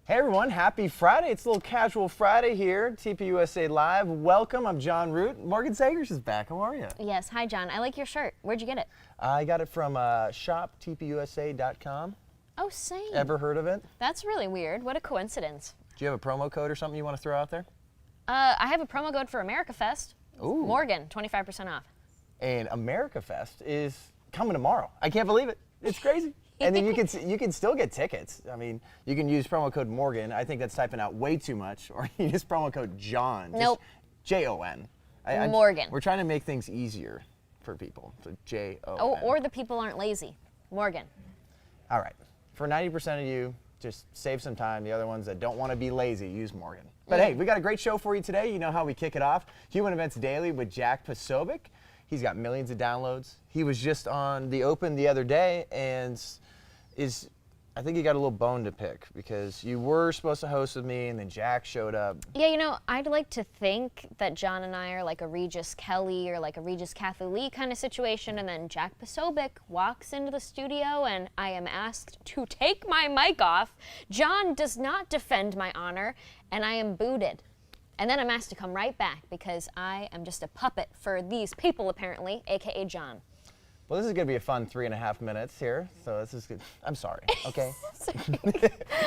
Hey everyone, happy Friday. It's a little casual Friday here, TPUSA Live. Welcome, I'm Jon Root. Morgan Sagers is back, how are you? Yes, hi John. I like your shirt. Where'd you get it? I got it from shoptpusa.com. Oh, same. Ever heard of it? That's really weird. What a coincidence. Do you have a promo code or something you want to throw out there? I have a promo code for America Fest. Ooh. Morgan, 25% off. And America Fest is coming tomorrow. I can't believe it. It's crazy. And then you can still get tickets. I mean, you can use promo code Morgan. I think that's typing out way too much. Or you use promo code John. Nope. Jon. Morgan. We're trying to make things easier for people. So Jon. Oh, or the people aren't lazy. Morgan. All right. For 90% of you, just save some time. The other ones that don't want to be lazy, use Morgan. But hey, we got a great show for you today. You know how we kick it off. Human Events Daily with Jack Posobiec. He's got millions of downloads. He was just on The Open the other day and I think you got a little bone to pick because you were supposed to host with me and then Jack showed up. Yeah, you know, I'd like to think that John and I are like a Regis Kelly or like a Regis Kathy Lee kind of situation, and then Jack Posobiec walks into the studio and I am asked to take my mic off. John does not defend my honor and I am booted. And then I'm asked to come right back because I am just a puppet for these people apparently, aka John. Well, this is going to be a fun 3.5 minutes here, so this is good. I'm sorry, okay?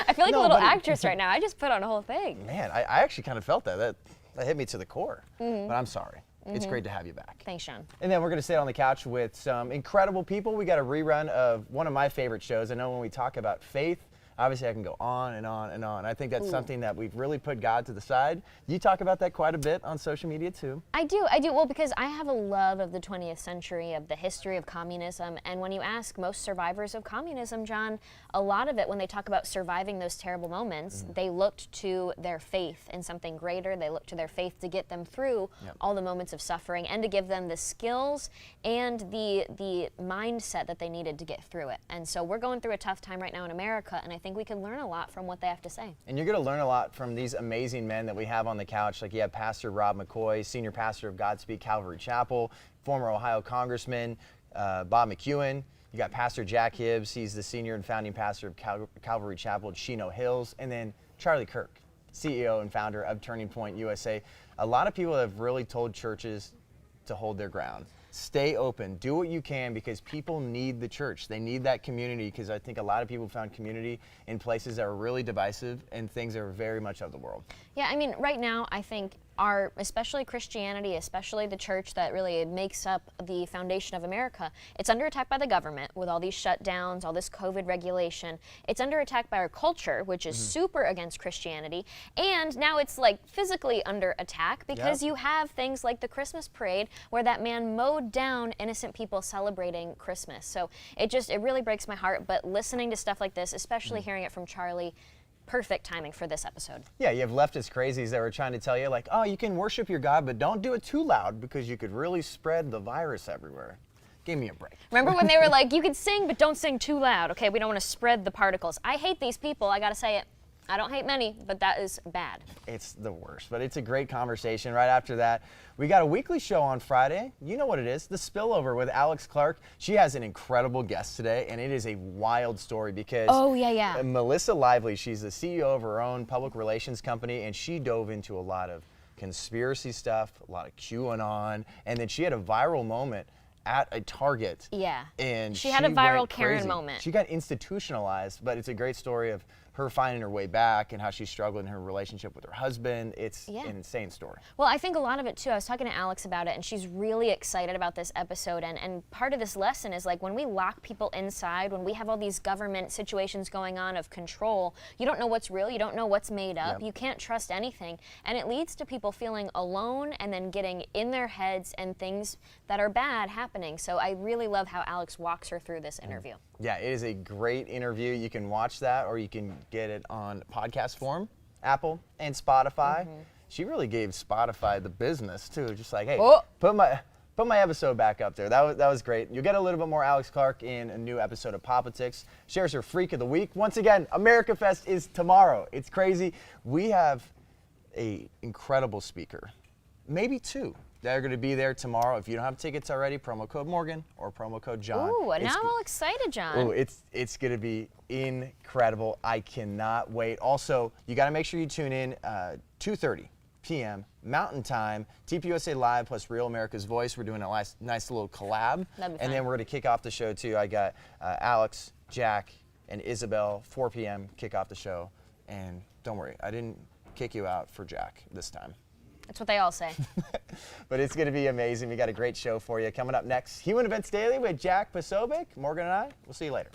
I feel like a little actress right now. I just put on a whole thing. Man, I actually kind of felt that. That hit me to the core, but I'm sorry. It's great to have you back. Thanks, Sean. And then we're going to sit on the couch with some incredible people. We got a rerun of one of my favorite shows. I know when we talk about faith, obviously I can go on and on and on. I think that's something that we've really put God to the side. You talk about that quite a bit on social media too. I do. Well, because I have a love of the 20th century, of the history of communism. And when you ask most survivors of communism, John, a lot of it, when they talk about surviving those terrible moments, they looked to their faith in something greater. They looked to their faith to get them through all the moments of suffering and to give them the skills and the mindset that they needed to get through it. And so we're going through a tough time right now in America, and I think we can learn a lot from what they have to say. And you're going to learn a lot from these amazing men that we have on the couch. Like you have Pastor Rob McCoy, senior pastor of Godspeed Calvary Chapel, former Ohio Congressman Bob McEwen. You got Pastor Jack Hibbs. He's the senior and founding pastor of Calvary Chapel in Chino Hills. And then Charlie Kirk, CEO and founder of Turning Point USA. A lot of people have really told churches to hold their ground. Stay open, do what you can, because people need the church. They need that community, because I think a lot of people found community in places that are really divisive and things that are very much of the world. Yeah, I mean, right now I think especially Christianity, especially the church that really makes up the foundation of America, it's under attack by the government with all these shutdowns, all this COVID regulation. It's under attack by our culture, which is super against Christianity. And now it's like physically under attack because you have things like the Christmas parade where that man mowed down innocent people celebrating Christmas. So it really breaks my heart. But listening to stuff like this, especially hearing it from Charlie, perfect timing for this episode. Yeah, you have leftist crazies that were trying to tell you, like, oh, you can worship your God, but don't do it too loud because you could really spread the virus everywhere. Give me a break. Remember when they were like, you can sing, but don't sing too loud, okay? We don't want to spread the particles. I hate these people, I gotta say it. I don't hate many, but that is bad. It's the worst, but it's a great conversation. Right after that, we got a weekly show on Friday. You know what it is, The Spillover with Alex Clark. She has an incredible guest today, and it is a wild story because Melissa Lively, she's the CEO of her own public relations company, and she dove into a lot of conspiracy stuff, a lot of QAnon, and then she had a viral moment at a Target. Yeah, and she had a viral Karen moment. She got institutionalized, but it's a great story of her finding her way back and how she struggled in her relationship with her husband. It's an insane story. Well, I think a lot of it too, I was talking to Alex about it, and she's really excited about this episode, and part of this lesson is like when we lock people inside, when we have all these government situations going on of control, you don't know what's real, you don't know what's made up, you can't trust anything, and it leads to people feeling alone and then getting in their heads and things that are bad happening. So I really love how Alex walks her through this interview. Yeah, it is a great interview. You can watch that, or you can get it on podcast form, Apple and Spotify. She really gave Spotify the business too, just like, hey, put my episode back up there. That was great. You'll get a little bit more Alex Clark in a new episode of POPlitics. Shares her Freak of the Week. Once again, America Fest is tomorrow. It's crazy. We have an incredible speaker, maybe two. They're going to be there tomorrow. If you don't have tickets already, promo code Morgan or promo code John. Ooh, now I'm all excited, John. Oh, it's going to be incredible. I cannot wait. Also, you got to make sure you tune in 2:30 p.m. Mountain Time, TPUSA Live plus Real America's Voice. We're doing a nice little collab. That'd be and fun. then we're going to kick off the show, too. I got Alex, Jack, and Isabel, 4 p.m. kick off the show. And don't worry, I didn't kick you out for Jack this time. That's what they all say. But it's going to be amazing. We got a great show for you. Coming up next, Human Events Daily with Jack Posobiec. Morgan and I, we'll see you later.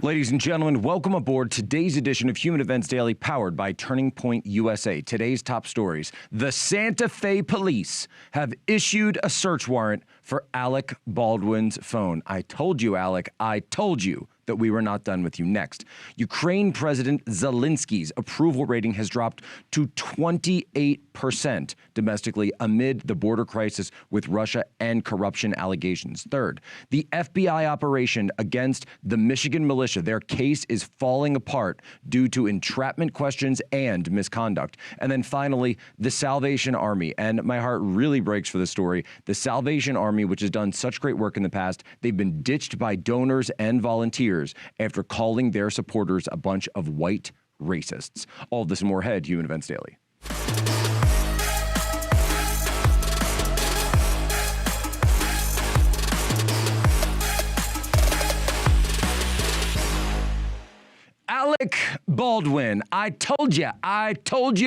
Ladies and gentlemen, welcome aboard today's edition of Human Events Daily, powered by Turning Point USA. Today's top stories. The Santa Fe police have issued a search warrant for Alec Baldwin's phone. I told you, Alec, I told you that we were not done with you. Next, Ukraine President Zelensky's approval rating has dropped to 28% domestically amid the border crisis with Russia and corruption allegations. Third, the FBI operation against the Michigan militia, their case is falling apart due to entrapment questions and misconduct. And then finally, the Salvation Army, and my heart really breaks for this story. The Salvation Army, which has done such great work in the past, they've been ditched by donors and volunteers after calling their supporters a bunch of white racists. All of this and more ahead, Human Events Daily. Alec Baldwin, I told you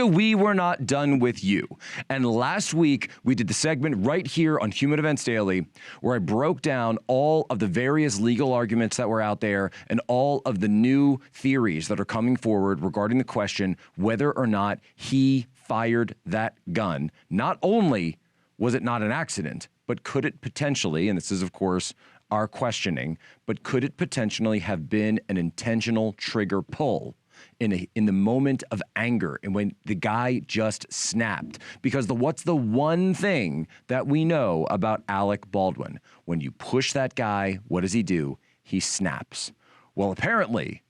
we were not done with you. And last week, we did the segment right here on Human Events Daily, where I broke down all of the various legal arguments that were out there and all of the new theories that are coming forward regarding the question whether or not he fired that gun. Not only was it not an accident, but could it potentially, and this is, of course, our questioning, but could it potentially have been an intentional trigger pull in the moment of anger and when the guy just snapped? Because what's the one thing that we know about Alec Baldwin? When you push that guy, what does he do? He snaps. Well, apparently,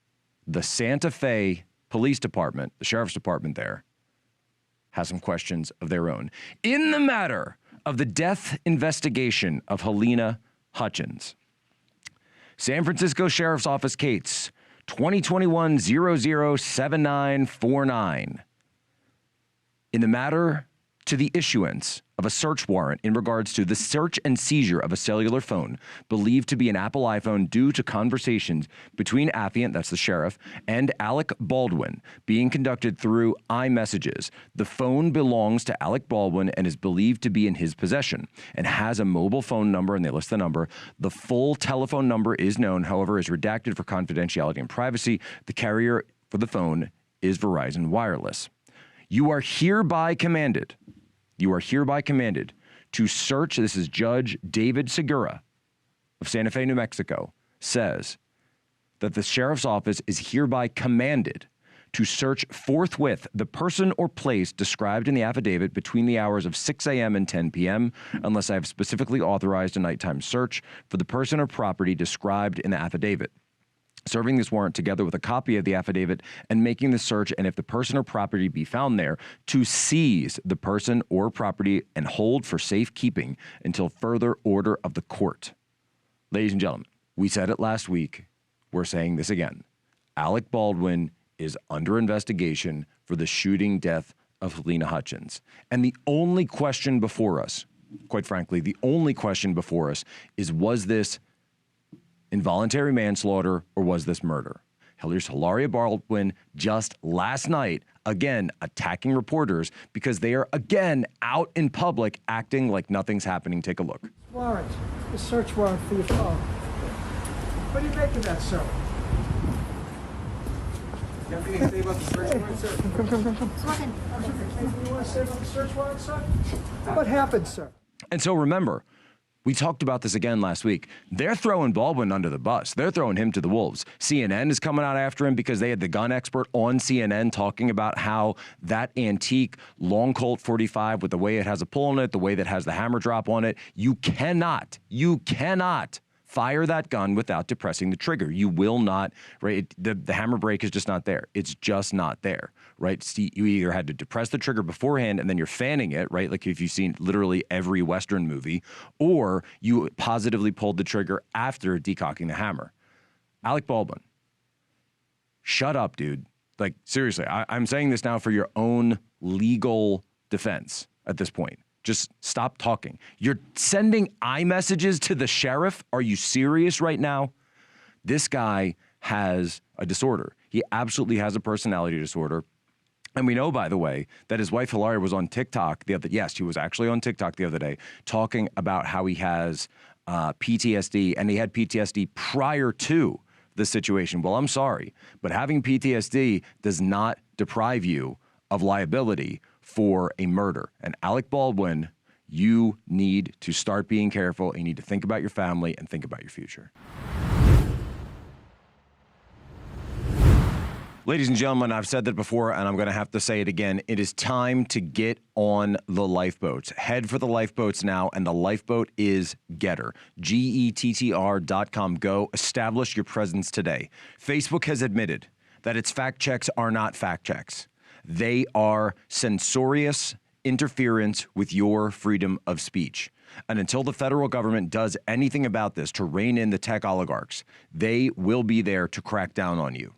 the Santa Fe Police Department, the Sheriff's Department there, has some questions of their own. In the matter of the death investigation of Helena Hutchins, San Francisco Sheriff's Office case 2021-007949. In the matter to the issuance of a search warrant in regards to the search and seizure of a cellular phone believed to be an Apple iPhone due to conversations between Affiant, that's the sheriff, and Alec Baldwin being conducted through iMessages. The phone belongs to Alec Baldwin and is believed to be in his possession and has a mobile phone number, and they list the number. The full telephone number is known, however, is redacted for confidentiality and privacy. The carrier for the phone is Verizon Wireless. You are hereby commanded to search. This is Judge David Segura of Santa Fe, New Mexico, says that the sheriff's office is hereby commanded to search forthwith the person or place described in the affidavit between the hours of 6 a.m. and 10 p.m. unless I have specifically authorized a nighttime search for the person or property described in the affidavit. Serving this warrant together with a copy of the affidavit and making the search, and if the person or property be found there, to seize the person or property and hold for safekeeping until further order of the court. Ladies and gentlemen, we said it last week. We're saying this again. Alec Baldwin is under investigation for the shooting death of Helena Hutchins. And the only question before us, quite frankly, the only question before us is, was this involuntary manslaughter or was this murder? Hilaria Baldwin just last night, again, attacking reporters because they are, again, out in public acting like nothing's happening. Take a look. Warrant, the search warrant for your phone. What do you make of that, sir? You have anything to say about the search warrant, sir? Anything you want to say about the search warrant, sir? What happened, sir? And so remember, we talked about this again last week. They're throwing Baldwin under the bus. They're throwing him to the wolves. CNN is coming out after him because they had the gun expert on CNN talking about how that antique long Colt 45 with the way it has a pull on it, the way that has the hammer drop on it, you cannot fire that gun without depressing the trigger. You will not, right? The hammer brake is just not there. It's just not there, right? See, you either had to depress the trigger beforehand and then you're fanning it, right? Like if you've seen literally every Western movie, or you positively pulled the trigger after decocking the hammer. Alec Baldwin, shut up, dude. Like, seriously, I'm saying this now for your own legal defense at this point. Just stop talking. You're sending iMessages to the sheriff? Are you serious right now? This guy has a disorder. He absolutely has a personality disorder. And we know, by the way, that his wife Hilaria was on TikTok the other day. Yes, she was actually on TikTok the other day talking about how he has PTSD, and he had PTSD prior to this situation. Well, I'm sorry, but having PTSD does not deprive you of liability for a murder. And Alec Baldwin, you need to start being careful. You need to think about your family and think about your future. Ladies and gentlemen, I've said that before, and I'm going to have to say it again. It is time to get on the lifeboats. Head for the lifeboats now, and the lifeboat is Getter. GETTR.com. Go establish your presence today. Facebook has admitted that its fact checks are not fact checks. They are censorious interference with your freedom of speech. And until the federal government does anything about this to rein in the tech oligarchs, they will be there to crack down on you.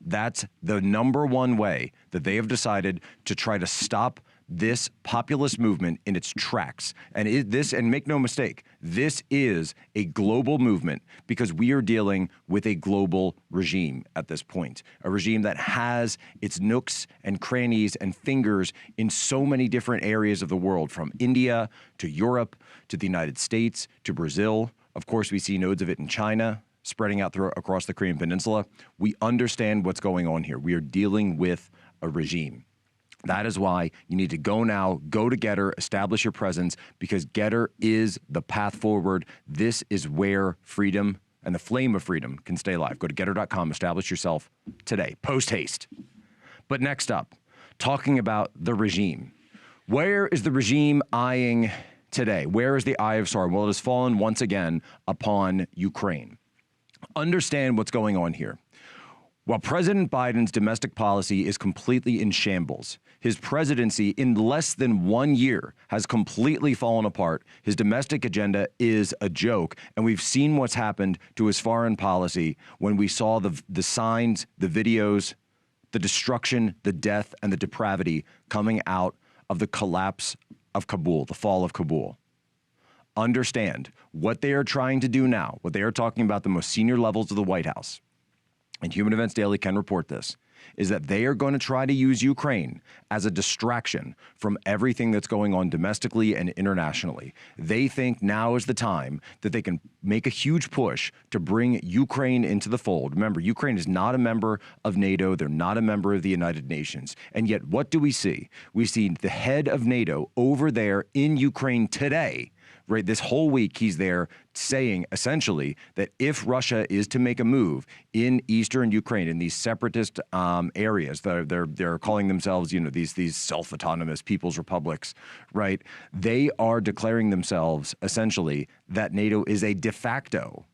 That's the number one way that they have decided to try to stop this populist movement in its tracks. And and make no mistake, this is a global movement because we are dealing with a global regime at this point, a regime that has its nooks and crannies and fingers in so many different areas of the world, from India to Europe to the United States to Brazil. Of course, we see nodes of it in China, spreading out across the Korean Peninsula. We understand what's going on here. We are dealing with a regime. That is why you need to go now, go to Getter, establish your presence, because Getter is the path forward. This is where freedom and the flame of freedom can stay alive. Go to Getter.com, establish yourself today, post haste. But next up, talking about the regime. Where is the regime eyeing today? Where is the eye of Sauron? Well, it has fallen once again upon Ukraine. Understand what's going on here. While President Biden's domestic policy is completely in shambles, his presidency in less than 1 year has completely fallen apart. His domestic agenda is a joke, and we've seen what's happened to his foreign policy when we saw the signs, the videos, the destruction, the death, and the depravity coming out of the collapse of Kabul, the fall of Kabul. Understand what they are trying to do now, what they are talking about the most senior levels of the White House, and Human Events Daily can report this, is that they are going to try to use Ukraine as a distraction from everything that's going on domestically and internationally. They think now is the time that they can make a huge push to bring Ukraine into the fold. Remember, Ukraine is not a member of NATO. They're not a member of the United Nations. And yet, what do we see? We see the head of NATO over there in Ukraine today. Right, this whole week he's there saying essentially that if Russia is to make a move in eastern Ukraine, in these separatist areas, they're calling themselves, these self-autonomous people's republics, right? They are declaring themselves essentially that NATO is a de facto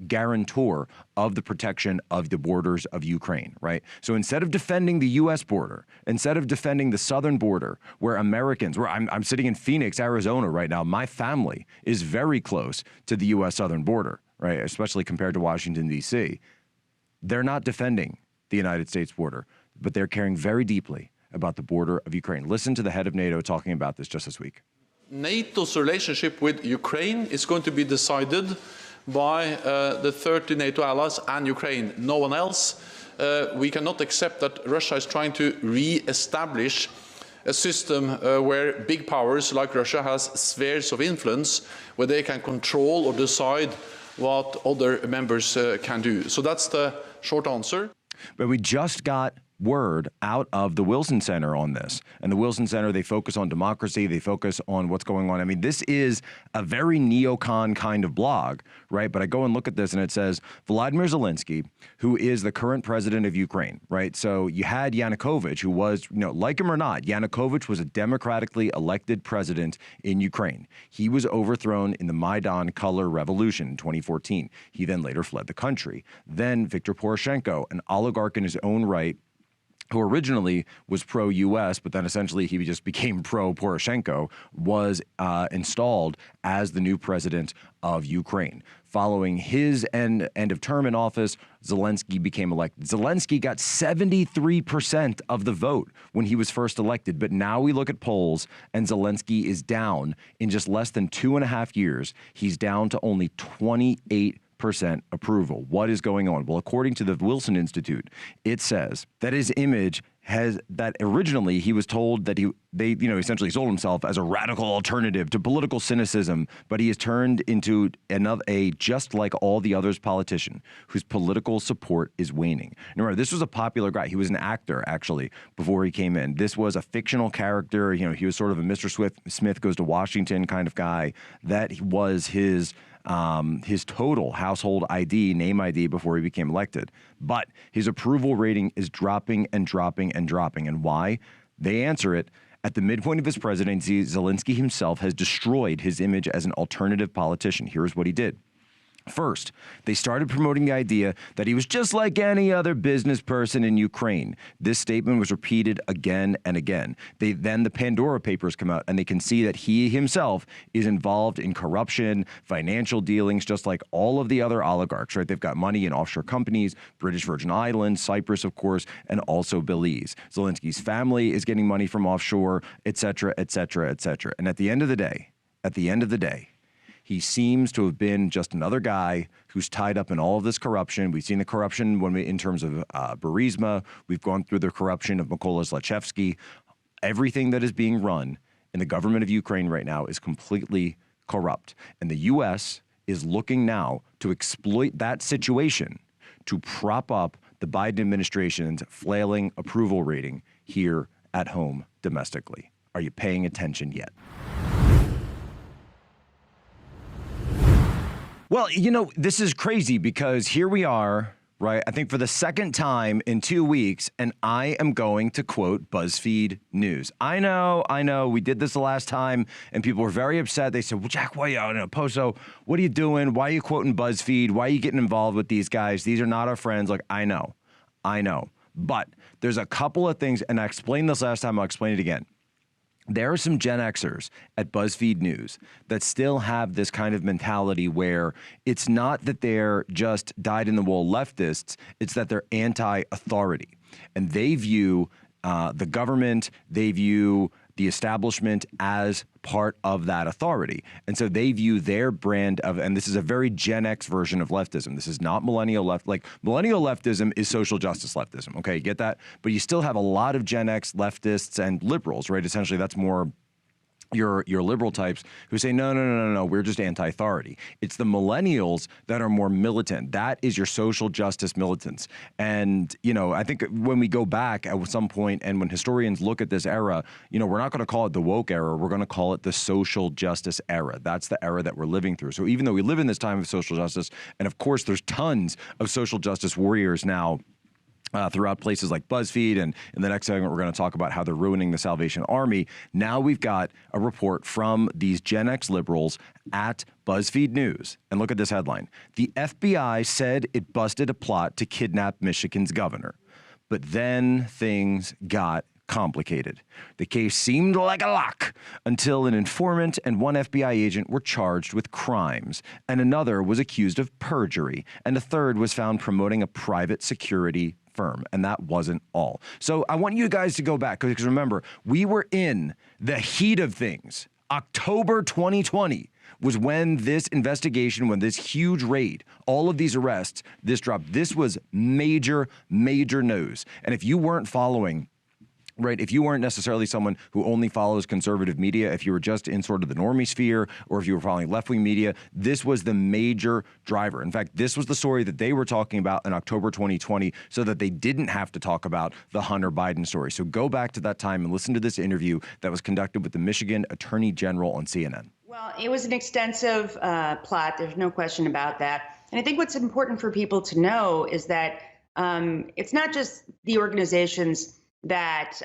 guarantor of the protection of the borders of Ukraine, right? So instead of defending the U.S. border, instead of defending the southern border, where I'm sitting in Phoenix, Arizona right now, my family is very close to the U.S. southern border, right? Especially compared to Washington, D.C. They're not defending the United States border, but they're caring very deeply about the border of Ukraine. Listen to the head of NATO talking about this just this week. NATO's relationship with Ukraine is going to be decided by the 30 NATO allies and Ukraine, no one else. We cannot accept that Russia is trying to re-establish a system where big powers like Russia has spheres of influence where they can control or decide what other members can do. So that's the short answer. But we just got word out of the Wilson Center on this. And the Wilson Center, they focus on democracy. They focus on what's going on. I mean, this is a very neocon kind of blog, right? But I go and look at this and it says Volodymyr Zelensky, who is the current president of Ukraine, right? So you had Yanukovych, who was, like him or not, Yanukovych was a democratically elected president in Ukraine. He was overthrown in the Maidan color revolution in 2014. He then later fled the country. Then Viktor Poroshenko, an oligarch in his own right, who originally was pro-U.S., but then essentially he just became pro-Poroshenko, was installed as the new president of Ukraine. Following his end of term in office, Zelensky became elected. Zelensky got 73% of the vote when he was first elected, but now we look at polls and Zelensky is down in just less than 2.5 years. He's down to only 28% approval. What is going on? Well, according to the Wilson Institute, it says that his image has that originally he was told that they essentially sold himself as a radical alternative to political cynicism, but he has turned into a just like all the others politician whose political support is waning. And remember, this was a popular guy. He was an actor actually before he came in. This was a fictional character. He was sort of a Mr. Smith Goes to Washington kind of guy. That was his total household ID, name ID before he became elected. But his approval rating is dropping and dropping and dropping. And why? They answer it. At the midpoint of his presidency, Zelensky himself has destroyed his image as an alternative politician. Here's what he did. First, they started promoting the idea that he was just like any other business person in Ukraine. This statement was repeated again and again. Then the Pandora Papers come out and they can see that he himself is involved in corruption, financial dealings, just like all of the other oligarchs, right? They've got money in offshore companies, British Virgin Islands, Cyprus, of course, and also Belize. Zelensky's family is getting money from offshore, et cetera, et cetera, et cetera. And at the end of the day, he seems to have been just another guy who's tied up in all of this corruption. We've seen the corruption in terms of Burisma. We've gone through the corruption of Mykola Zlochevsky. Everything that is being run in the government of Ukraine right now is completely corrupt. And the U.S. is looking now to exploit that situation to prop up the Biden administration's flailing approval rating here at home domestically. Are you paying attention yet? Well, this is crazy because here we are, right? I think for the second time in 2 weeks, and I am going to quote BuzzFeed News. I know. We did this the last time, and people were very upset. They said, well, Jack, why Poso, what are you doing? Why are you quoting BuzzFeed? Why are you getting involved with these guys? These are not our friends. Like, I know. But there's a couple of things, and I explained this last time. I'll explain it again. There are some Gen Xers at BuzzFeed News that still have this kind of mentality where it's not that they're just dyed-in-the-wool leftists, it's that they're anti-authority. And they view the government, they view the establishment as part of that authority. And so they view their brand of, and this is a very Gen X version of leftism. This is not millennial left. Like, millennial leftism is social justice leftism. Okay, you get that? But you still have a lot of Gen X leftists and liberals, right? Essentially, that's more your liberal types who say, no, we're just anti-authority. It's the millennials that are more militant. That is your social justice militants. And, I think when we go back at some point and when historians look at this era, we're not going to call it the woke era. We're going to call it the social justice era. That's the era that we're living through. So even though we live in this time of social justice, and of course there's tons of social justice warriors now throughout places like BuzzFeed, and in the next segment, we're going to talk about how they're ruining the Salvation Army. Now we've got a report from these Gen X liberals at BuzzFeed News. And look at this headline. The FBI said it busted a plot to kidnap Michigan's governor. But then things got complicated. The case seemed like a lock until an informant and one FBI agent were charged with crimes, and another was accused of perjury, and a third was found promoting a private security firm. And that wasn't all. So I want you guys to go back, because remember, we were in the heat of things. October 2020 was when this investigation, when this huge raid, all of these arrests, this dropped. This was major, major news. And if you weren't following, right, if you weren't necessarily someone who only follows conservative media, if you were just in sort of the normie sphere, or if you were following left-wing media, this was the major driver. In fact, this was the story that they were talking about in October 2020 so that they didn't have to talk about the Hunter Biden story. So go back to that time and listen to this interview that was conducted with the Michigan Attorney General on CNN. Well, it was an extensive plot. There's no question about that. And I think what's important for people to know is that it's not just the organizations that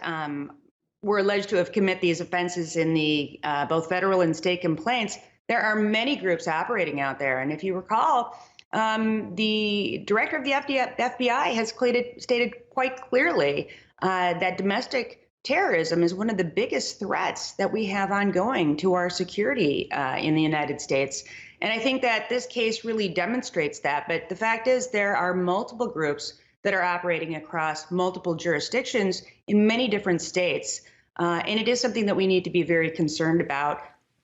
were alleged to have committed these offenses in the both federal and state complaints. There are many groups operating out there. And if you recall, the director of the FBI has stated quite clearly that domestic terrorism is one of the biggest threats that we have ongoing to our security in the United States. And I think that this case really demonstrates that. But the fact is, there are multiple groups that are operating across multiple jurisdictions in many different states. And it is something that we need to be very concerned about.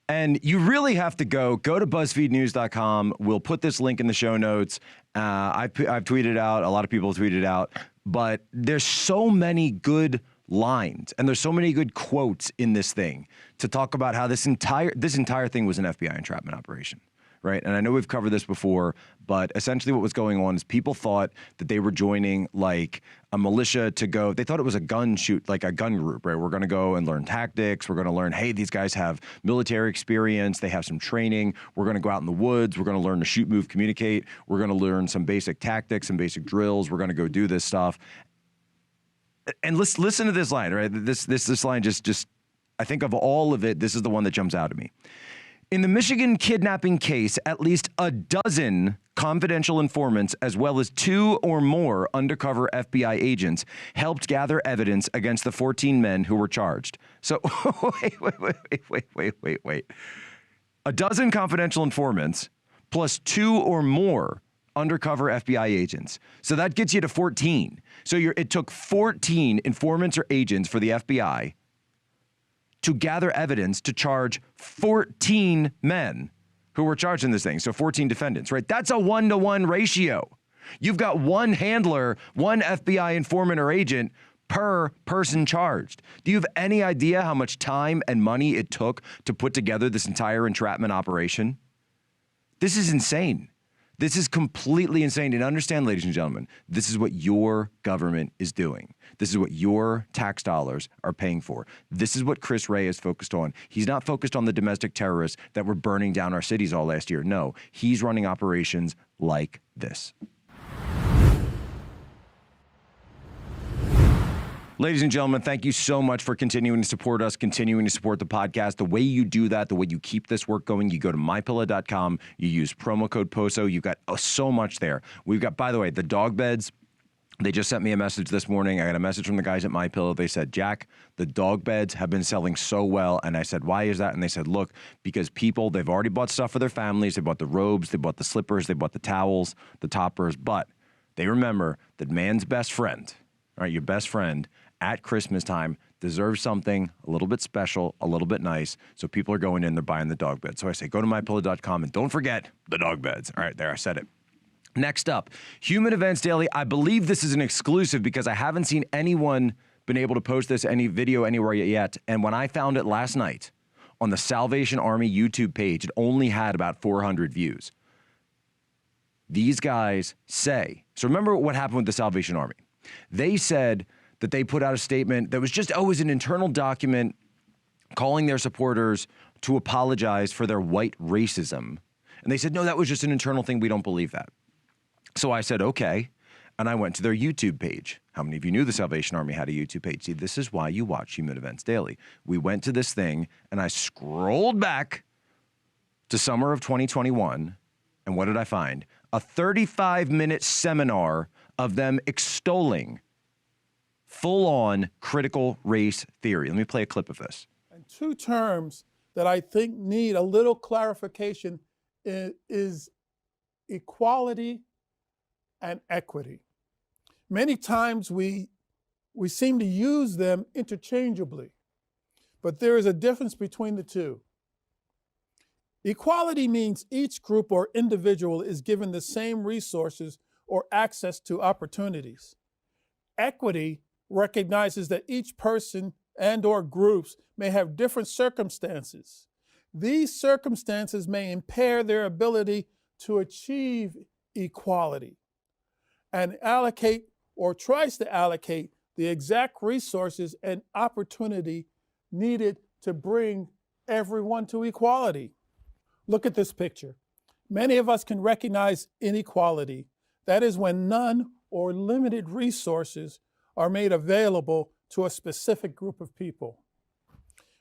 And you really have to go to BuzzFeedNews.com. We'll put this link in the show notes. I've tweeted out. A lot of people tweeted out. But there's so many good lines and there's so many good quotes in this thing to talk about how this entire thing was an FBI entrapment operation. Right. And I know we've covered this before, but essentially what was going on is people thought that they were joining like a militia to go. They thought it was a gun group. Right. We're going to go and learn tactics. We're going to learn, hey, these guys have military experience. They have some training. We're going to go out in the woods. We're going to learn to shoot, move, communicate. We're going to learn some basic tactics and basic drills. We're going to go do this stuff. And listen to this line. Right. This line just I think of all of it, this is the one that jumps out at me. In the Michigan kidnapping case, at least a dozen confidential informants, as well as 2 or more undercover FBI agents, helped gather evidence against the 14 men who were charged. So, wait. A dozen confidential informants plus 2 or more undercover FBI agents. So that gets you to 14. So it took 14 informants or agents for the FBI to gather evidence to charge 14 men who were charged in this thing. So 14 defendants, right? That's a 1-to-1 ratio. You've got one handler, one FBI informant or agent per person charged. Do you have any idea how much time and money it took to put together this entire entrapment operation? This is insane. This is completely insane. And understand, ladies and gentlemen, this is what your government is doing. This is what your tax dollars are paying for. This is what Chris Wray is focused on. He's not focused on the domestic terrorists that were burning down our cities all last year. No, he's running operations like this. Ladies and gentlemen, thank you so much for continuing to support us, continuing to support the podcast. The way you do that, the way you keep this work going, you go to mypillow.com, you use promo code POSO. You've got so much there. We've got, by the way, the dog beds. They just sent me a message this morning. I got a message from the guys at MyPillow. They said, Jack, the dog beds have been selling so well. And I said, why is that? And they said, look, because people, they've already bought stuff for their families. They bought the robes, they bought the slippers, they bought the towels, the toppers. But they remember that man's best friend, right, your best friend at Christmas time deserves something a little bit special, a little bit nice. So people are going in, they're buying the dog bed. So I say, go to mypillow.com and don't forget the dog beds. All right, there, I said it. Next up, Human Events Daily. I believe this is an exclusive because I haven't seen anyone been able to post this, any video anywhere yet. And when I found it last night on the Salvation Army YouTube page, it only had about 400 views. These guys say, so remember what happened with the Salvation Army. They said that they put out a statement that was just, it was an internal document calling their supporters to apologize for their white racism. And they said, no, that was just an internal thing. We don't believe that. So I said, okay. And I went to their YouTube page. How many of you knew the Salvation Army had a YouTube page? See, this is why you watch Human Events Daily. We went to this thing and I scrolled back to summer of 2021. And what did I find? A 35-minute seminar of them extolling full-on critical race theory. Let me play a clip of this. And 2 terms that I think need a little clarification is equality and equity. Many times we seem to use them interchangeably, but there is a difference between the two. Equality means each group or individual is given the same resources or access to opportunities. Equity recognizes that each person and/or groups may have different circumstances. These circumstances may impair their ability to achieve equality and allocate or tries to allocate the exact resources and opportunity needed to bring everyone to equality. Look at this picture. Many of us can recognize inequality. That is when none or limited resources are made available to a specific group of people.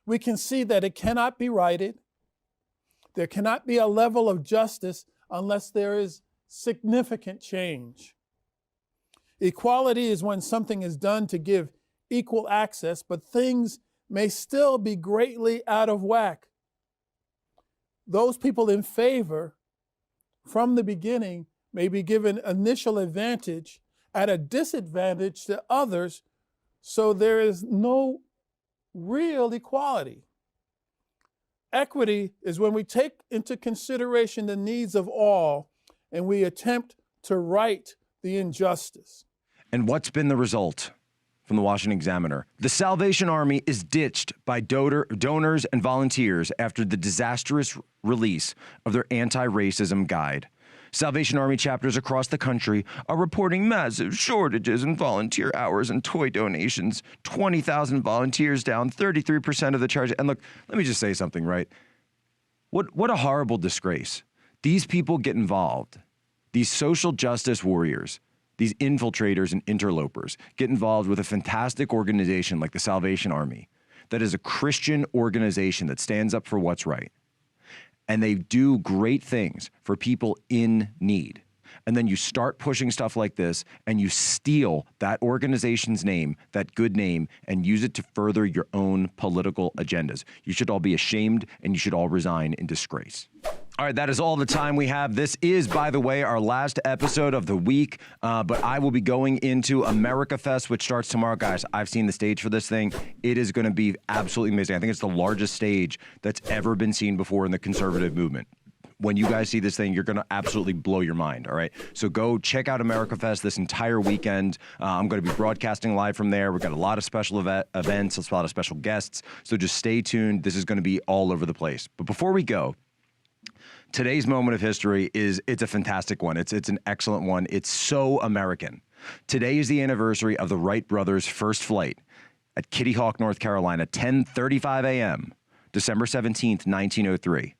We can see that it cannot be righted. There cannot be a level of justice unless there is significant change. Equality is when something is done to give equal access, but things may still be greatly out of whack. Those people in favor from the beginning may be given initial advantage at a disadvantage to others, so there is no real equality. Equity is when we take into consideration the needs of all and we attempt to right the injustice. And what's been the result? From the Washington Examiner, the Salvation Army is ditched by donors and volunteers after the disastrous release of their anti-racism guide. Salvation Army chapters across the country are reporting massive shortages in volunteer hours and toy donations. 20,000 volunteers down, 33% of the charge. And look, let me just say something, right? What a horrible disgrace. These people get involved. These social justice warriors, these infiltrators and interlopers get involved with a fantastic organization like the Salvation Army that is a Christian organization that stands up for what's right. And they do great things for people in need. And then you start pushing stuff like this and you steal that organization's name, that good name, and use it to further your own political agendas. You should all be ashamed and you should all resign in disgrace. All right, that is all the time we have. This is, by the way, our last episode of the week, but I will be going into America Fest, which starts tomorrow. Guys, I've seen the stage for this thing. It is going to be absolutely amazing. I think it's the largest stage that's ever been seen before in the conservative movement. When you guys see this thing, you're going to absolutely blow your mind, all right? So go check out America Fest this entire weekend. I'm going to be broadcasting live from there. We've got a lot of special events, a lot of special guests, so just stay tuned. This is going to be all over the place. But before we go, today's moment of history it's a fantastic one. It's an excellent one. It's so American. Today is the anniversary of the Wright brothers' first flight at Kitty Hawk, North Carolina, 10:35 a.m., December 17th, 1903.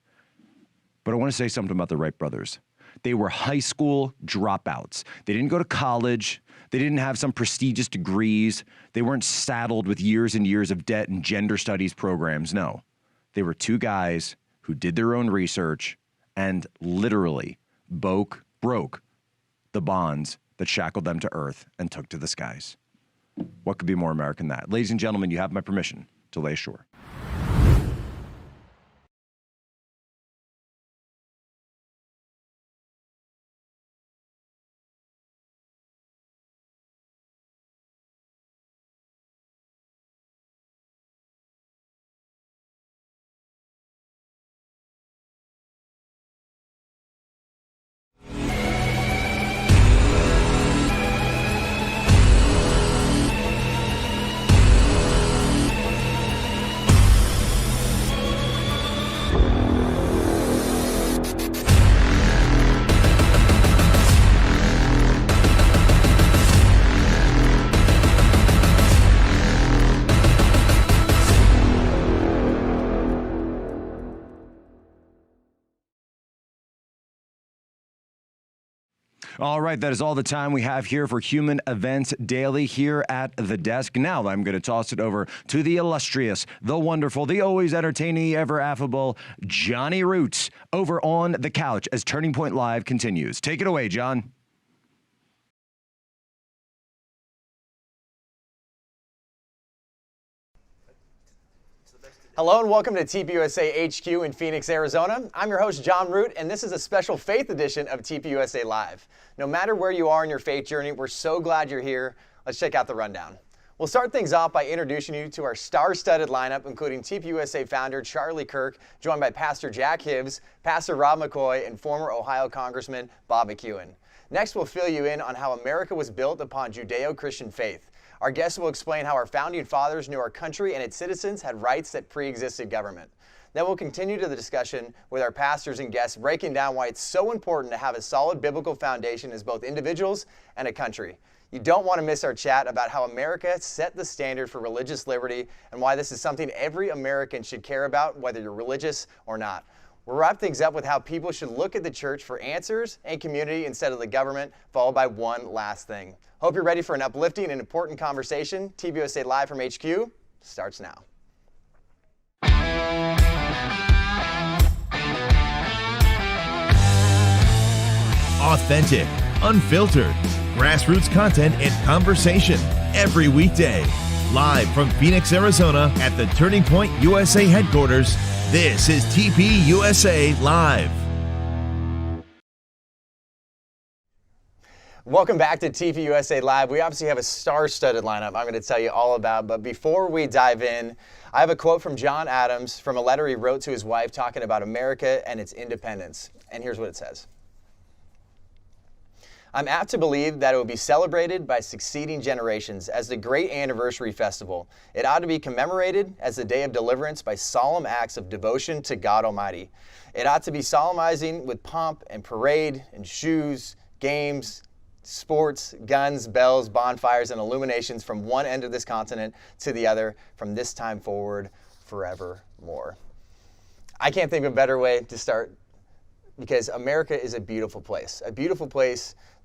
But I want to say something about the Wright brothers. They were high school dropouts. They didn't go to college. They didn't have some prestigious degrees. They weren't saddled with years and years of debt and gender studies programs. No, they were two guys who did their own research and literally broke the bonds that shackled them to earth and took to the skies. What could be more American than that? Ladies and gentlemen, you have my permission to lay ashore. All right, that is all the time we have here for Human Events Daily here at the desk. Now I'm going to toss it over to the illustrious, the wonderful, the always entertaining, the ever affable Johnny Root over on the couch as Turning Point Live continues. Take it away, John. Hello and welcome to TPUSA HQ in Phoenix, Arizona. I'm your host, Jon Root, and this is a special faith edition of TPUSA Live. No matter where you are in your faith journey, we're so glad you're here. Let's check out the rundown. We'll start things off by introducing you to our star-studded lineup, including TPUSA founder Charlie Kirk, joined by Pastor Jack Hibbs, Pastor Rob McCoy, and former Ohio Congressman Bob McEwen. Next, we'll fill you in on how America was built upon Judeo-Christian faith. Our guests will explain how our founding fathers knew our country and its citizens had rights that pre-existed government. Then we'll continue to the discussion with our pastors and guests, breaking down why it's so important to have a solid biblical foundation as both individuals and a country. You don't want to miss our chat about how America set the standard for religious liberty and why this is something every American should care about, whether you're religious or not. We'll wrap things up with how people should look at the church for answers and community instead of the government, followed by one last thing. Hope you're ready for an uplifting and important conversation. TPUSA Live from HQ starts now. Authentic, unfiltered, grassroots content and conversation every weekday. Live from Phoenix, Arizona at the Turning Point USA headquarters, this is TPUSA Live. Welcome back to TPUSA Live. We obviously have a star-studded lineup I'm going to tell you all about, but before we dive in, I have a quote from John Adams from a letter he wrote to his wife talking about America and its independence. And here's what it says. I'm apt to believe that it will be celebrated by succeeding generations as the great anniversary festival. It ought to be commemorated as the day of deliverance by solemn acts of devotion to God Almighty. It ought to be solemnizing with pomp and parade and shoes, games, sports, guns, bells, bonfires, and illuminations from one end of this continent to the other from this time forward forevermore. I can't think of a better way to start because America is a beautiful place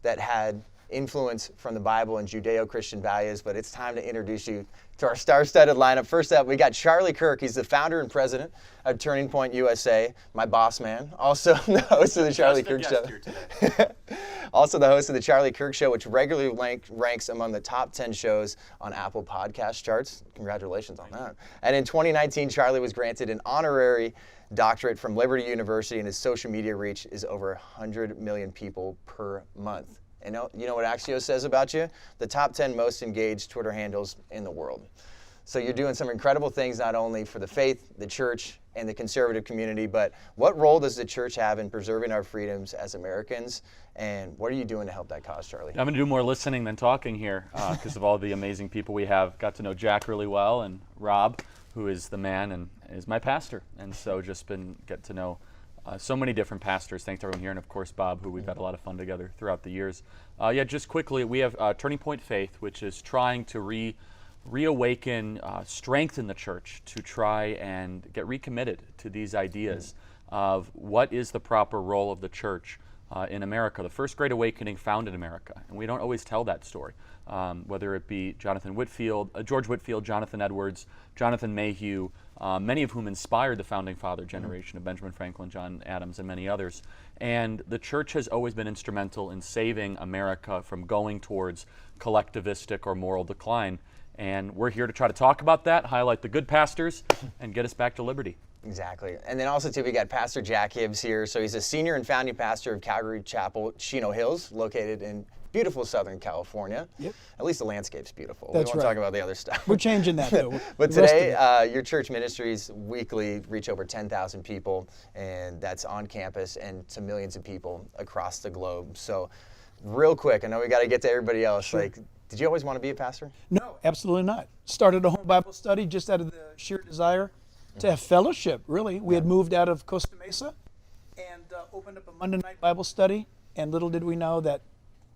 that had influence from the Bible and Judeo-Christian values, but it's time to introduce you to our star-studded lineup. First up, we got Charlie Kirk. He's the founder and president of Turning Point USA, my boss man, also the host of the Charlie Kirk Show. Also the host of the Charlie Kirk Show, which regularly ranks among the top 10 shows on Apple Podcast charts. Congratulations on that. And in 2019, Charlie was granted an honorary doctorate from Liberty University, and his social media reach is over 100 million people per month. And you know what Axios says about you? The top 10 most engaged Twitter handles in the world. So you're doing some incredible things not only for the faith, the church, and the conservative community, but what role does the church have in preserving our freedoms as Americans? And what are you doing to help that cause, Charlie? I'm going to do more listening than talking here because of all the amazing people we have. Got to know Jack really well, and Rob, who is the man and is my pastor. And so just get to know so many different pastors. Thanks to everyone here. And of course, Bob, who we've had a lot of fun together throughout the years. Just quickly, we have Turning Point Faith, which is trying to reawaken, strengthen the church to try and get recommitted to these ideas of what is the proper role of the church in America. The first Great Awakening founded America, and we don't always tell that story. Whether it be George Whitefield, Jonathan Edwards, Jonathan Mayhew, many of whom inspired the founding father generation of Benjamin Franklin, John Adams, and many others. And the church has always been instrumental in saving America from going towards collectivistic or moral decline. And we're here to try to talk about that, highlight the good pastors, and get us back to liberty. Exactly. And then also, too, we got Pastor Jack Hibbs here. So he's a senior and founding pastor of Calvary Chapel, Chino Hills, located in beautiful Southern California. Yep. At least the landscape's beautiful. That's we won't right. talk about the other stuff. We're changing that, though. But today, your church ministries weekly reach over 10,000 people, and that's on campus and to millions of people across the globe. So real quick, I know we got to get to everybody else. Sure. Did you always want to be a pastor? No, absolutely not. Started a home Bible study just out of the sheer desire to have fellowship, really. We had moved out of Costa Mesa and opened up a Monday night Bible study, and little did we know that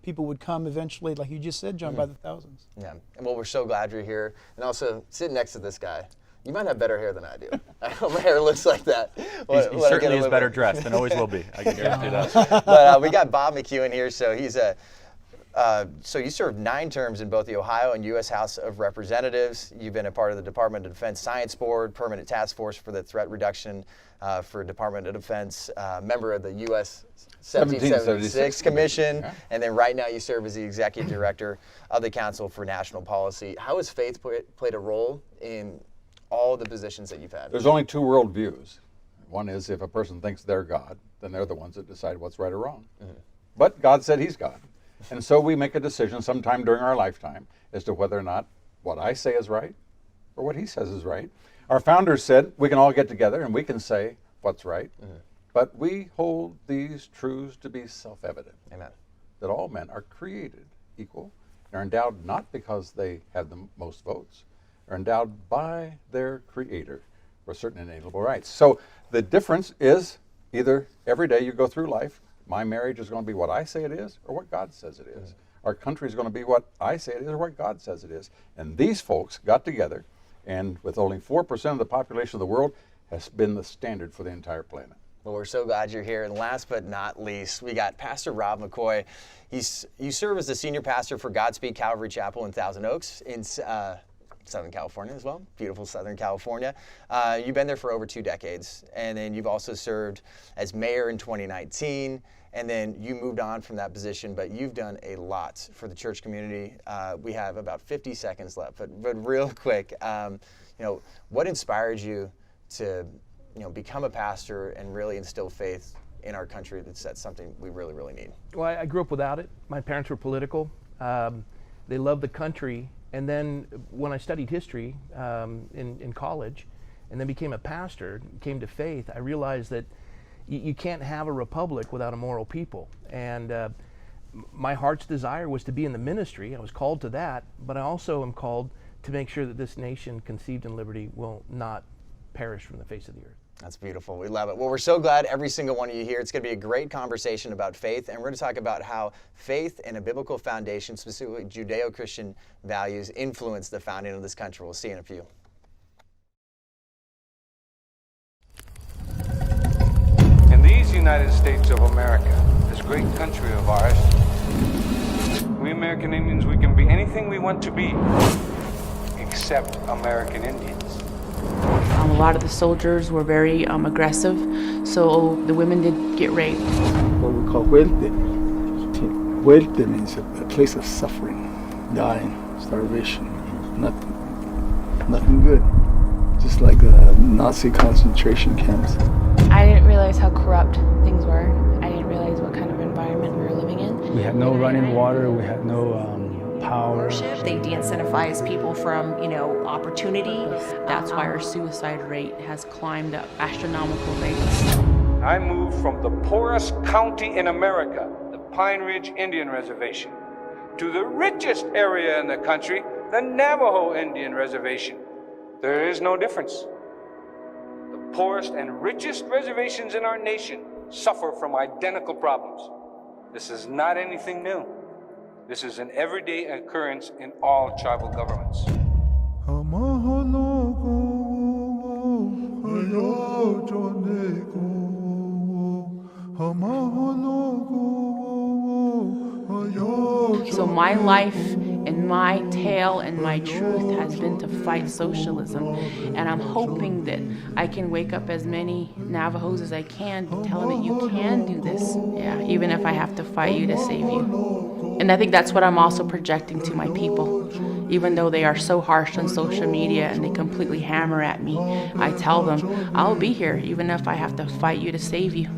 people would come eventually, like you just said, John, by the thousands. Yeah, and well, we're so glad you're here. And also, sitting next to this guy, you might have better hair than I do. I hope my hair looks like that. He certainly is better dressed and always will be. I can guarantee that. But we got Bob McEwen here, so he's so you served 9 terms in both the Ohio and U.S. House of Representatives. You've been a part of the Department of Defense Science Board, Permanent Task Force for the Threat Reduction for Department of Defense, member of the U.S. 1776 Commission, and then right now you serve as the Executive Director of the Council for National Policy. How has faith played a role in all the positions that you've had? There's only 2 worldviews. One is if a person thinks they're God, then they're the ones that decide what's right or wrong. Mm-hmm. But God said he's God. And so we make a decision sometime during our lifetime as to whether or not what I say is right or what he says is right. Our founders said we can all get together and we can say what's right, but we hold these truths to be self-evident. Amen. That all men are created equal and are endowed not because they have the most votes, are endowed by their Creator for certain inalienable rights. So the difference is either every day you go through life, my marriage is going to be what I say it is or what God says it is. Our country is going to be what I say it is or what God says it is. And these folks got together, and with only 4% of the population of the world, has been the standard for the entire planet. Well, we're so glad you're here. And last but not least, we got Pastor Rob McCoy. You serve as the senior pastor for Godspeed Calvary Chapel in Thousand Oaks in Southern California as well, beautiful Southern California. You've been there for over 2 decades, and then you've also served as mayor in 2019, and then you moved on from that position, but you've done a lot for the church community. We have about 50 seconds left, but real quick, what inspired you to become a pastor and really instill faith in our country? That's something we really, really need. Well, I grew up without it. My parents were political. They loved the country. And then when I studied history in college and then became a pastor, came to faith, I realized that you can't have a republic without a moral people. And my heart's desire was to be in the ministry. I was called to that, but I also am called to make sure that this nation conceived in liberty will not perish from the face of the earth. That's beautiful. We love it. Well, we're so glad every single one of you here. It's going to be a great conversation about faith, and we're going to talk about how faith and a biblical foundation, specifically Judeo-Christian values, influence the founding of this country. We'll see you in a few. In these United States of America, this great country of ours, we American Indians, we can be anything we want to be, except American Indians. A lot of the soldiers were very aggressive, so the women did get raped. What we call huelte. Huelte means a place of suffering, dying, starvation, nothing good. Just like the Nazi concentration camps. I didn't realize how corrupt things were. I didn't realize what kind of environment we were living in. We had no running water, we had no power. They de-incentivize people from, opportunity. That's why our suicide rate has climbed up astronomical rates. I moved from the poorest county in America, the Pine Ridge Indian Reservation, to the richest area in the country, the Navajo Indian Reservation. There is no difference. The poorest and richest reservations in our nation suffer from identical problems. This is not anything new. This is an everyday occurrence in all tribal governments. So my life and my tale and my truth has been to fight socialism, and I'm hoping that I can wake up as many Navajos as I can to tell them that you can do this, even if I have to fight you to save you. And I think that's what I'm also projecting to my people. Even though they are so harsh on social media and they completely hammer at me, I tell them, I'll be here even if I have to fight you to save you.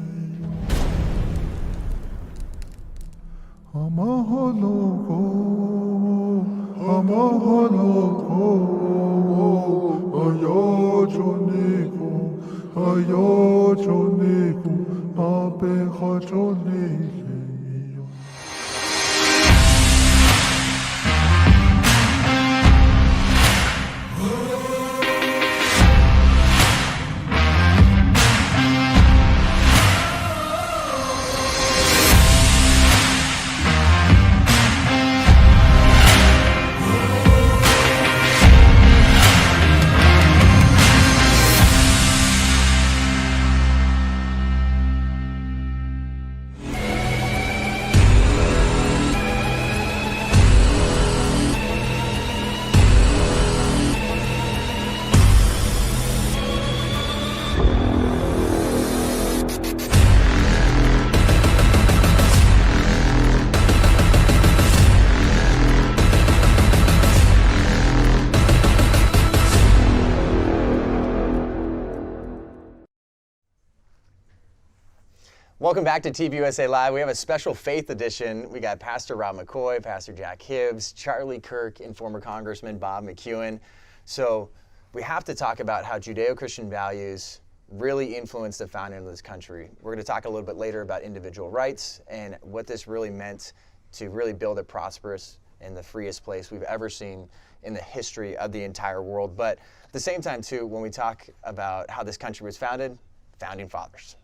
Welcome back to TPUSA Live. We have a special faith edition. We got Pastor Rob McCoy, Pastor Jack Hibbs, Charlie Kirk, and former Congressman Bob McEwen. So we have to talk about how Judeo-Christian values really influenced the founding of this country. We're going to talk a little bit later about individual rights and what this really meant to really build a prosperous and the freest place we've ever seen in the history of the entire world. But at the same time, too, when we talk about how this country was founded, founding fathers.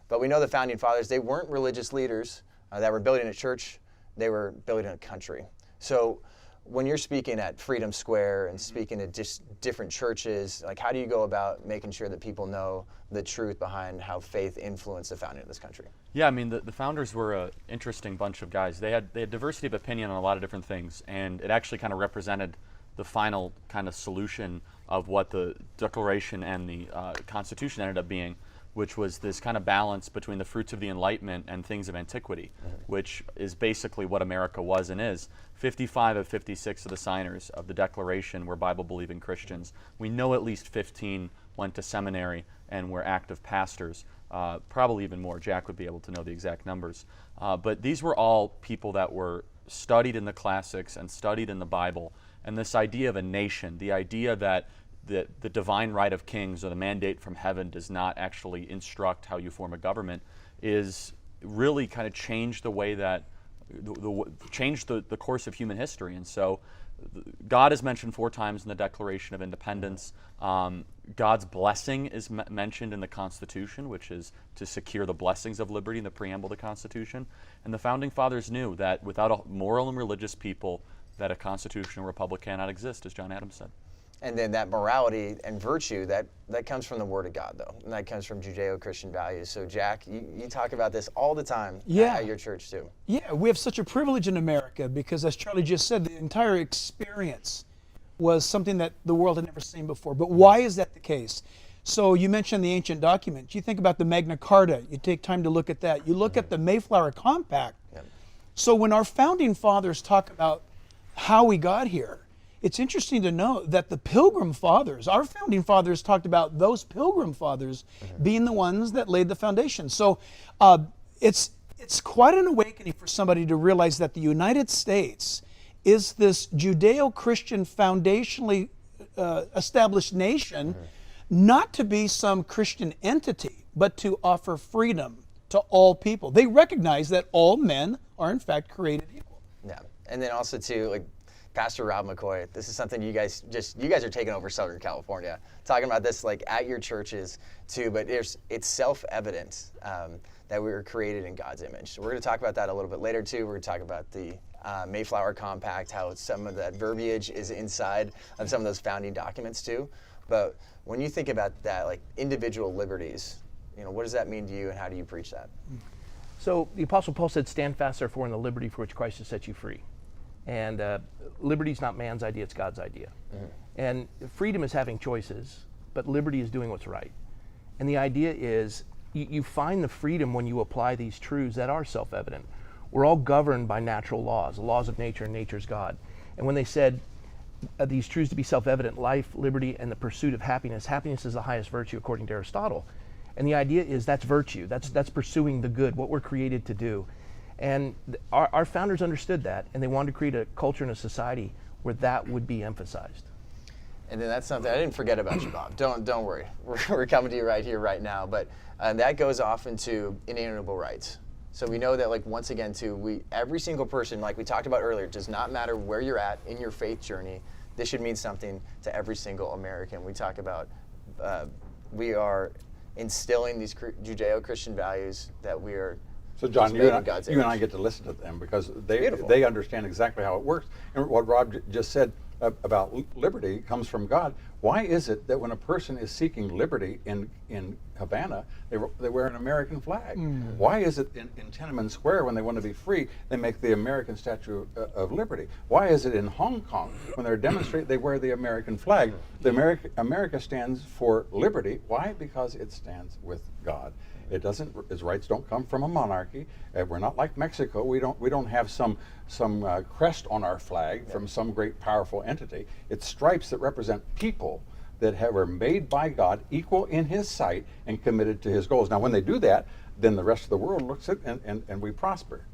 But we know the founding fathers, they weren't religious leaders that were building a church, they were building a country. So when you're speaking at Freedom Square and speaking at just different churches, like how do you go about making sure that people know the truth behind how faith influenced the founding of this country? Yeah, I mean, the founders were an interesting bunch of guys. They had diversity of opinion on a lot of different things, and it actually kind of represented the final kind of solution of what the Declaration and the Constitution ended up being, which was this kind of balance between the fruits of the Enlightenment and things of antiquity, which is basically what America was and is. 55 of 56 of the signers of the Declaration were Bible-believing Christians. We know at least 15 went to seminary and were active pastors, probably even more. Jack would be able to know the exact numbers. But these were all people that were studied in the classics and studied in the Bible. And this idea of a nation, the idea that the divine right of kings or the mandate from heaven does not actually instruct how you form a government, is really kind of changed the way that changed the course of human history. And so God is mentioned 4 times in the Declaration of Independence. God's blessing is mentioned in the Constitution, which is to secure the blessings of liberty in the preamble of the Constitution. And the Founding Fathers knew that without a moral and religious people, that a constitutional republic cannot exist, as John Adams said. And then that morality and virtue, that comes from the Word of God, though. And that comes from Judeo-Christian values. So, Jack, you talk about this all the time at your church, too. Yeah, we have such a privilege in America because, as Charlie just said, the entire experience was something that the world had never seen before. But why is that the case? So you mentioned the ancient documents. You think about the Magna Carta. You take time to look at that. You look at the Mayflower Compact. Yep. So when our founding fathers talk about how we got here, it's interesting to know that the Pilgrim Fathers, our founding fathers talked about those Pilgrim Fathers being the ones that laid the foundation. So it's quite an awakening for somebody to realize that the United States is this Judeo-Christian foundationally established nation, not to be some Christian entity, but to offer freedom to all people. They recognize that all men are in fact created equal. Yeah, and then also too, like Pastor Rob McCoy, this is something you guys are taking over Southern California, talking about this like at your churches too. But it's self-evident that we were created in God's image. We're going to talk about that a little bit later too. We're going to talk about the Mayflower Compact, how some of that verbiage is inside of some of those founding documents too. But when you think about that, like individual liberties, what does that mean to you, and how do you preach that? So the Apostle Paul said, "Stand fast, therefore, in the liberty for which Christ has set you free." And liberty is not man's idea, it's God's idea. And freedom is having choices, but liberty is doing what's right. And the idea is you find the freedom when you apply these truths that are self-evident. We're all governed by natural laws, the laws of nature, and nature's God. And when they said these truths to be self-evident, life, liberty, and the pursuit of happiness, happiness is the highest virtue according to Aristotle. And the idea is that's virtue, that's pursuing the good, what we're created to do. And our founders understood that, and they wanted to create a culture and a society where that would be emphasized. And then that's something I didn't forget about you, Bob. Don't worry, we're coming to you right here, right now. But that goes off into inalienable rights. So we know that, like, once again, too, every single person, like we talked about earlier, does not matter where you're at in your faith journey. This should mean something to every single American. We talk about we are instilling these Judeo-Christian values that we are. So John, you and I get to listen to them because they understand exactly how it works. And what Rob just said about liberty comes from God. Why is it that when a person is seeking liberty in Havana, they wear an American flag? Why is it in Tiananmen Square, when they want to be free, they make the American Statue of Liberty? Why is it in Hong Kong, when they're demonstrating, they wear the American flag? America stands for liberty. Why? Because it stands with God. It doesn't. Its rights don't come from a monarchy. We're not like Mexico. We don't have some crest on our flag from some great powerful entity. It's stripes that represent people that were made by God, equal in his sight, and committed to his goals. Now, when they do that, then the rest of the world looks at it and we prosper.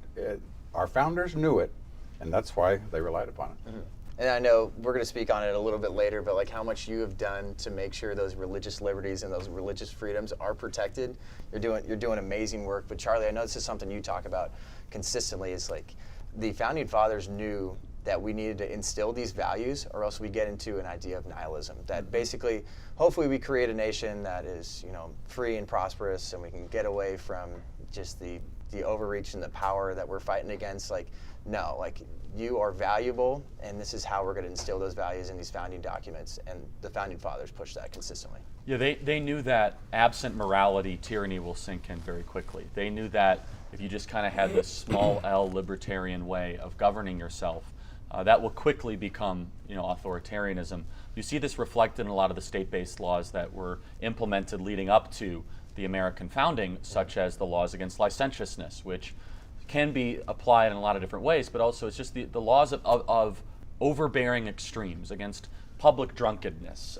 Our founders knew it, and that's why they relied upon it. Mm-hmm. And I know we're going to speak on it a little bit later, but like how much you have done to make sure those religious liberties and those religious freedoms are protected. You're doing amazing work. But Charlie, I know this is something you talk about consistently. Is like the founding fathers knew that we needed to instill these values, or else we get into an idea of nihilism. That basically, hopefully, we create a nation that is, free and prosperous, and we can get away from just the overreach and the power that we're fighting against. Like, no, like you are valuable, and this is how we're going to instill those values in these founding documents. And the founding fathers pushed that consistently. Yeah, they knew that absent morality, tyranny will sink in very quickly. They knew that if you just kind of had this small L libertarian way of governing yourself, that will quickly become, authoritarianism. You see this reflected in a lot of the state-based laws that were implemented leading up to the American founding, such as the laws against licentiousness, which can be applied in a lot of different ways, but also it's just the laws of overbearing extremes against public drunkenness,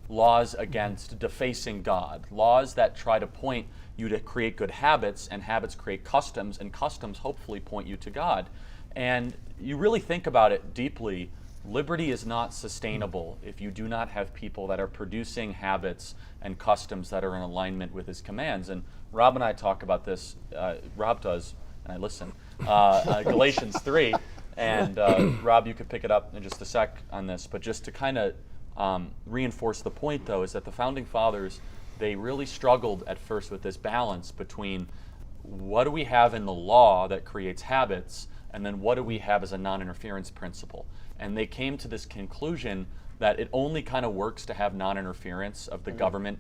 laws against defacing God, laws that try to point you to create good habits, and habits create customs, and customs hopefully point you to God. And you really think about it deeply, liberty is not sustainable if you do not have people that are producing habits and customs that are in alignment with his commands. And Rob and I talk about this, Rob does, and I listen, Galatians 3, and Rob, you could pick it up in just a sec on this, but just to kind of reinforce the point, though, is that the Founding Fathers, they really struggled at first with this balance between what do we have in the law that creates habits, and then what do we have as a non-interference principle? And they came to this conclusion that it only kind of works to have non-interference of the government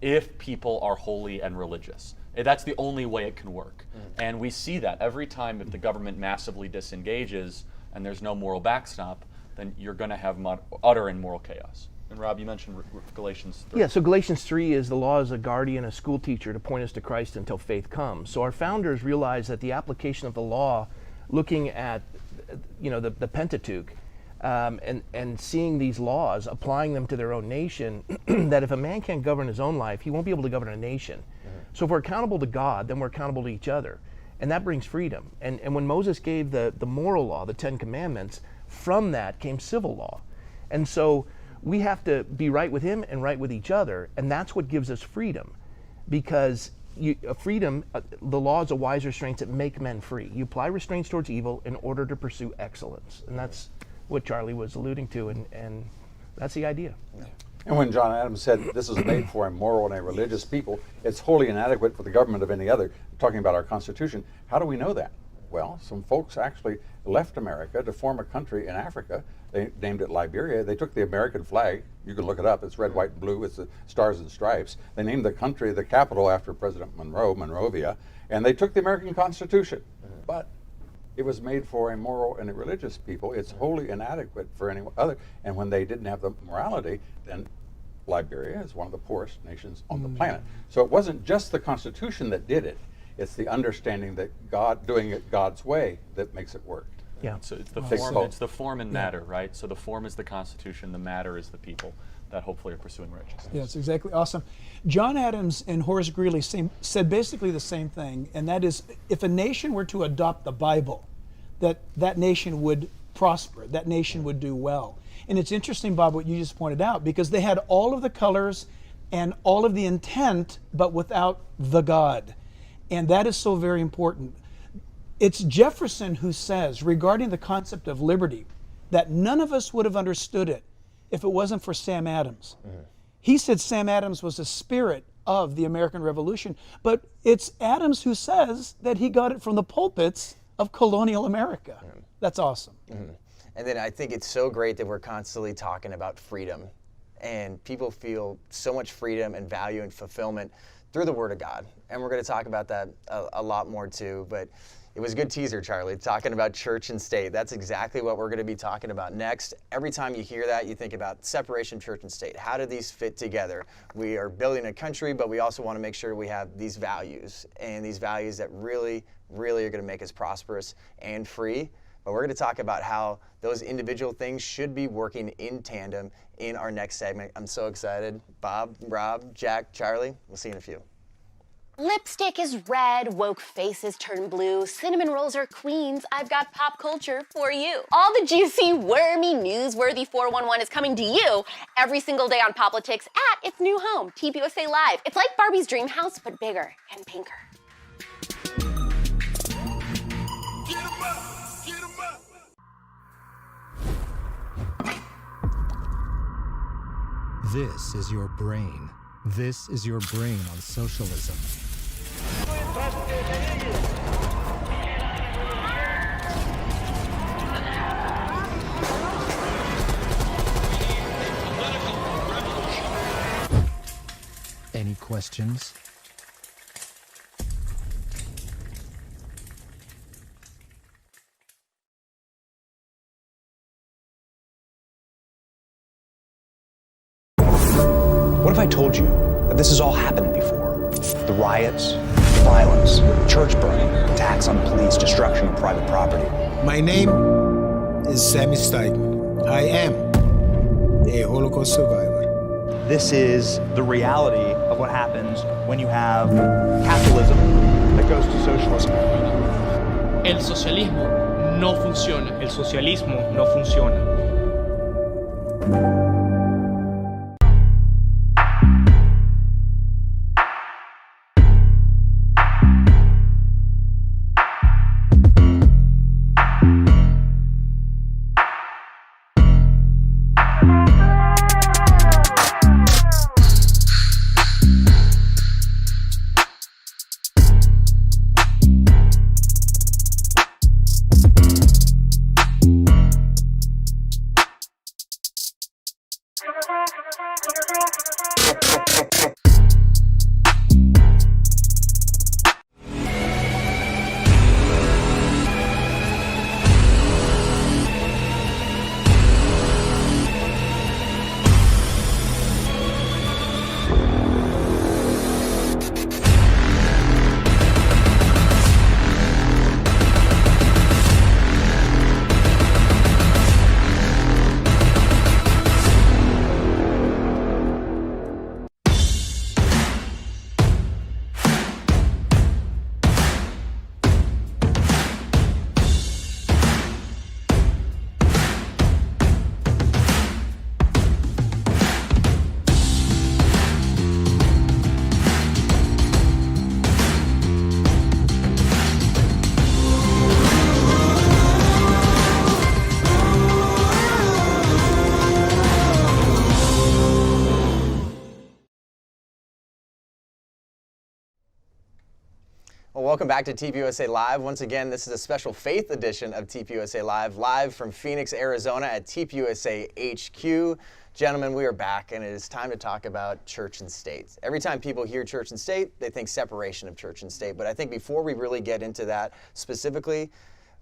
if people are holy and religious. That's the only way it can work. And we see that every time if the government massively disengages and there's no moral backstop, then you're going to have utter and moral chaos. And Rob, you mentioned Galatians 3. Yeah, so Galatians 3 is the law as a guardian, a school teacher to point us to Christ until faith comes. So our founders realized that the application of the law, looking at the Pentateuch, and seeing these laws, applying them to their own nation, that if a man can't govern his own life, he won't be able to govern a nation. So if we're accountable to God, then we're accountable to each other. And that brings freedom. And when Moses gave the moral law, the 10 Commandments, from that came civil law. And so we have to be right with him and right with each other, and that's what gives us freedom. Because freedom, the law is a wise restraints that make men free. You apply restraints towards evil in order to pursue excellence. And that's what Charlie was alluding to, and that's the idea. And when John Adams said this is made for a moral and a religious people, it's wholly inadequate for the government of any other, talking about our Constitution, how do we know that? Well, some folks actually left America to form a country in Africa. They named it Liberia. They took the American flag. You can look it up. It's red, white, and blue. It's the stars and stripes. They named the country, the capital, after President Monrovia, and they took the American Constitution. But it was made for a moral and a religious people. It's wholly inadequate for any other. And when they didn't have the morality, then Liberia is one of the poorest nations on the planet. So it wasn't just the Constitution that did it. It's the understanding that God, doing it God's way, that makes it work. Yeah. So it's the form and matter, right? So the form is the Constitution, the matter is the people that hopefully are pursuing righteousness. Yeah, it's exactly awesome. John Adams and Horace Greeley said basically the same thing, and that is, if a nation were to adopt the Bible, that nation would prosper, that nation would do well. And it's interesting, Bob, what you just pointed out, because they had all of the colors and all of the intent, but without the God. And that is so very important. It's Jefferson who says, regarding the concept of liberty, that none of us would have understood it if it wasn't for Sam Adams. He said Sam Adams was the spirit of the American Revolution, but it's Adams who says that he got it from the pulpits of colonial America. That's awesome. And then I think it's so great that we're constantly talking about freedom, and people feel so much freedom and value and fulfillment through the Word of God. And we're going to talk about that a lot more too, but it was a good teaser, Charlie, talking about church and state. That's exactly what we're going to be talking about next. Every time you hear that, you think about separation of church and state. How do these fit together? We are building a country, but we also want to make sure we have these values, and these values that really, really are going to make us prosperous and free. but we're going to talk about how those individual things should be working in tandem in our next segment. I'm so excited. Bob, Rob, Jack, Charlie, we'll see you in a few. Lipstick is red, woke faces turn blue, cinnamon rolls are queens, I've got pop culture for you. All the juicy, wormy, newsworthy 411 is coming to you every single day on POPlitics at its new home, TPUSA Live. It's like Barbie's dream house, but bigger and pinker. This is your brain. This is your brain on socialism. Any questions? What if I told you that this has all happened before? The riots, violence, church burning, attacks on police, destruction of private property. My name is Sammy Steigman. I am a Holocaust survivor. This is the reality of what happens when you have capitalism that goes to socialism. El socialismo no funciona. El socialismo no funciona. Well, welcome back to TPUSA Live. Once again, this is a special faith edition of TPUSA Live, live from Phoenix, Arizona at TPUSA HQ. Gentlemen, we are back, and it is time to talk about church and state. Every time people hear church and state, they think separation of church and state. But I think before we really get into that specifically,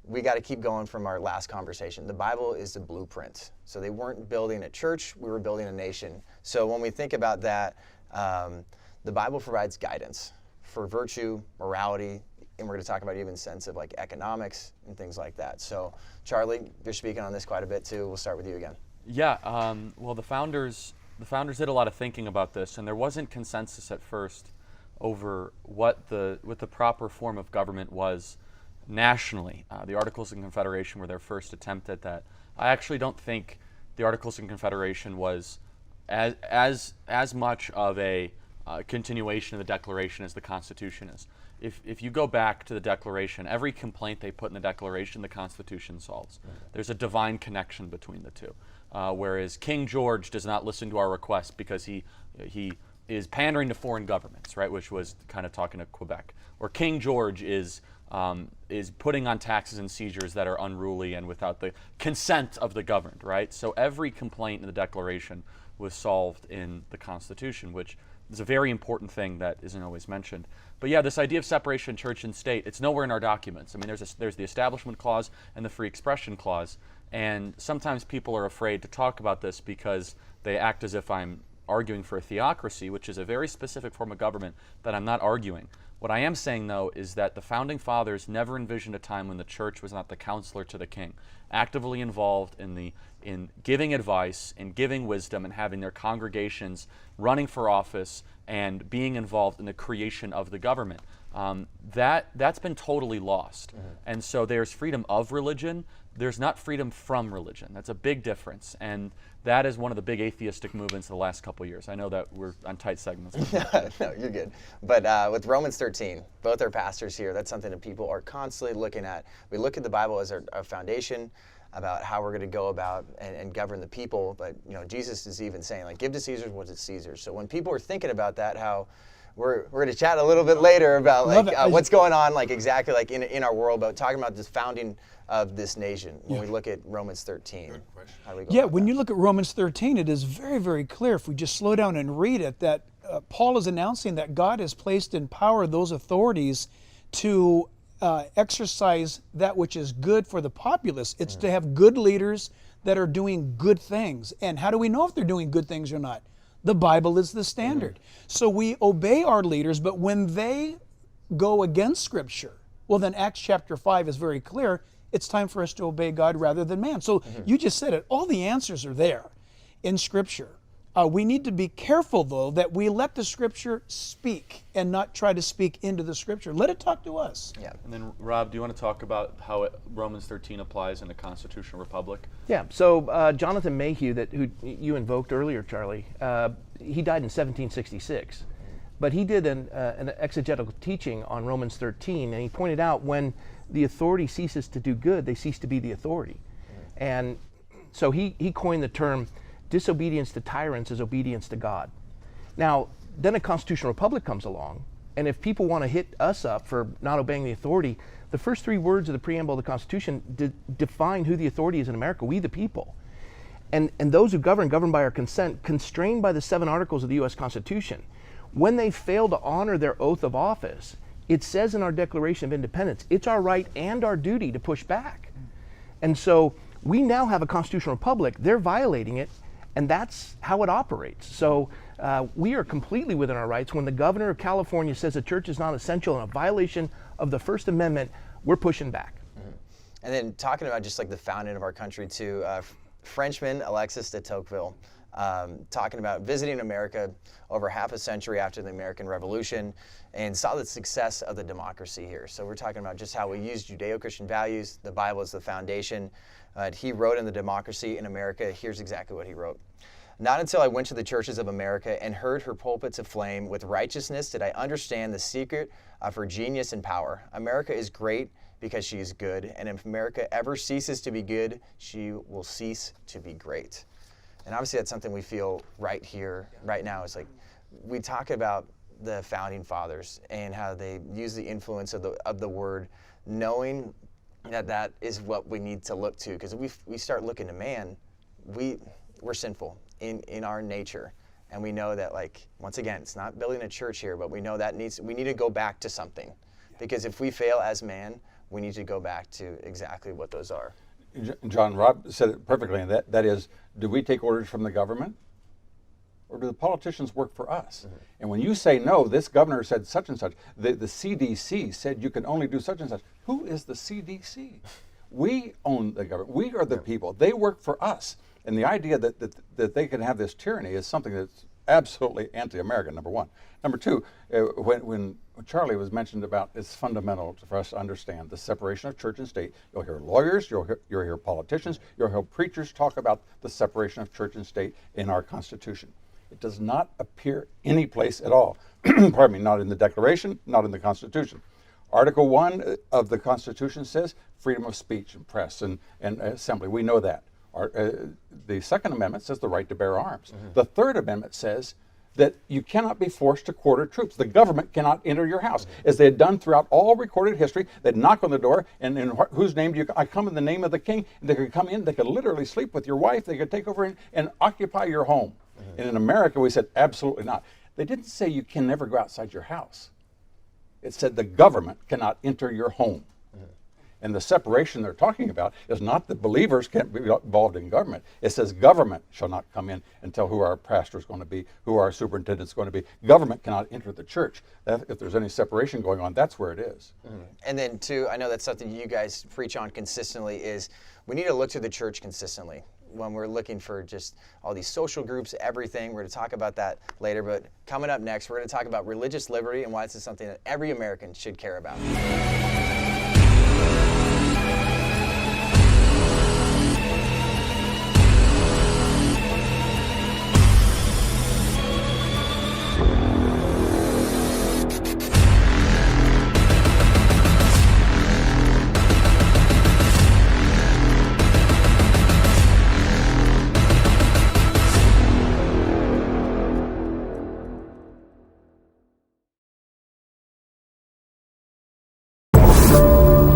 we got to keep going from our last conversation. The Bible is the blueprint. So they weren't building a church, we were building a nation. So when we think about that, the Bible provides guidance for virtue, morality, and we're going to talk about even sense of like economics and things like that. So Charlie, you're speaking on this quite a bit too. We'll start with you again. Yeah, well, the founders did a lot of thinking about this, and there wasn't consensus at first over what the proper form of government was nationally. The Articles of Confederation were their first attempt at that. I actually don't think the Articles of Confederation was as much of a continuation of the Declaration as the Constitution is. If you go back to the Declaration, every complaint they put in the Declaration, the Constitution solves. There's a divine connection between the two. Whereas King George does not listen to our requests because he is pandering to foreign governments, right? Which was kind of talking to Quebec. Or King George is putting on taxes and seizures that are unruly and without the consent of the governed, right? So every complaint in the Declaration was solved in the Constitution, which is a very important thing that isn't always mentioned. But yeah, this idea of separation of church and state, it's nowhere in our documents. I mean, there's the Establishment Clause and the Free Expression Clause, and sometimes people are afraid to talk about this because they act as if I'm arguing for a theocracy, which is a very specific form of government that I'm not arguing. What I am saying, though, is that the Founding Fathers never envisioned a time when the church was not the counselor to the king, actively involved in giving advice, in giving wisdom, and having their congregations running for office and being involved in the creation of the government. That's been totally lost. And so there's freedom of religion. There's not freedom from religion. That's a big difference. And that is one of the big atheistic movements of the last couple of years. I know that we're on tight segments. No, you're good. But with Romans 13, both our pastors here, that's something that people are constantly looking at. We look at the Bible as our foundation about how we're going to go about and govern the people. But Jesus is even saying, like, give to Caesar what is Caesar's. So when people are thinking about that, how we're going to chat a little bit later about what's going on, like exactly like in our world, but talking about this founding of this nation. When we look at Romans 13, how do we go? When you look at Romans 13, it is very, very clear, if we just slow down and read it, that Paul is announcing that God has placed in power those authorities to exercise that which is good for the populace. It's to have good leaders that are doing good things. And how do we know if they're doing good things or not? The Bible is the standard. So we obey our leaders, but when they go against Scripture, well, then Acts chapter 5 is very clear. It's time for us to obey God rather than man. So you just said it. All the answers are there in Scripture. We need to be careful, though, that we let the Scripture speak and not try to speak into the Scripture. Let it talk to us. Yeah. And then, Rob, do you want to talk about how Romans 13 applies in a constitutional republic? Yeah. So Jonathan Mayhew, who you invoked earlier, Charlie, he died in 1766. But he did an exegetical teaching on Romans 13, and he pointed out when the authority ceases to do good, they cease to be the authority. And so he coined the term, disobedience to tyrants is obedience to God. Now, then a constitutional republic comes along, and if people want to hit us up for not obeying the authority, the first 3 words of the preamble of the Constitution define who the authority is in America, we the people. And those who govern by our consent, constrained by the 7 articles of the U.S. Constitution. When they fail to honor their oath of office, it says in our Declaration of Independence, it's our right and our duty to push back. And so we now have a constitutional republic, they're violating it, and that's how it operates. So we are completely within our rights. When the governor of California says the church is not essential and a violation of the First Amendment, we're pushing back. And then talking about just like the founding of our country too, Frenchman Alexis de Tocqueville, talking about visiting America over half a century after the American Revolution and saw the success of the democracy here. So we're talking about just how we use Judeo-Christian values. The Bible is the foundation. He wrote in The Democracy in America. Here's exactly what he wrote. Not until I went to the churches of America and heard her pulpits aflame with righteousness did I understand the secret of her genius and power. America is great because she is good, and if America ever ceases to be good, she will cease to be great. And obviously that's something we feel right here, right now. It's like we talk about the founding fathers and how they use the influence of the word, knowing that is what we need to look to. Because if we start looking to man, we're sinful in our nature. And we know that, like, once again, it's not building a church here, but we know that we need to go back to something. Because if we fail as man, we need to go back to exactly what those are. John, Rob said it perfectly, and that is, do we take orders from the government? Or do the politicians work for us? And when you say, no, this governor said such and such, the CDC said you can only do such and such. Who is the CDC? We own the government. We are the people. They work for us. And the idea that they can have this tyranny is something that's absolutely anti-American, number one. Number two, when Charlie was mentioned about, it's fundamental for us to understand the separation of church and state. You'll hear lawyers, you'll hear politicians, you'll hear preachers talk about the separation of church and state in our Constitution. It does not appear any place at all. Pardon me, not in the Declaration, not in the Constitution. Article 1 of the Constitution says freedom of speech and press and assembly. We know that. The Second Amendment says the right to bear arms. The Third Amendment says that you cannot be forced to quarter troops. The government cannot enter your house. As they had done throughout all recorded history, they'd knock on the door, and in whose name do you I come in the name of the king? And they could come in, they could literally sleep with your wife, they could take over and occupy your home. And in America, we said, absolutely not. They didn't say you can never go outside your house. It said the government cannot enter your home. And the separation they're talking about is not that believers can't be involved in government. It says government shall not come in and tell who our pastor is going to be, who our superintendent is going to be. Government cannot enter the church. If there's any separation going on, that's where it is. And then too, I know that's something you guys preach on consistently, is we need to look to the church consistently when we're looking for just all these social groups, everything. We're going to talk about that later, but coming up next, we're going to talk about religious liberty and why this is something that every American should care about.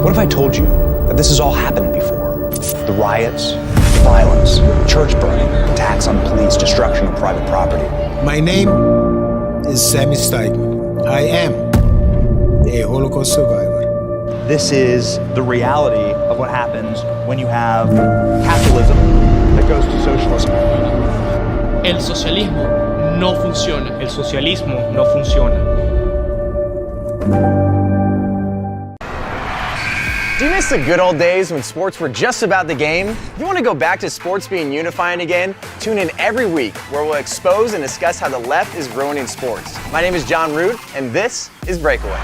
What if I told you that this has all happened before? The riots, violence, church burning, attacks on police, destruction of private property. My name is Sammy Steigman. I am a Holocaust survivor. This is the reality of what happens when you have capitalism that goes to socialism. El socialismo no funciona. El socialismo no funciona. Do you miss the good old days when sports were just about the game? If you want to go back to sports being unifying again, tune in every week where we'll expose and discuss how the left is ruining sports. My name is Jon Root, and this is Breakaway.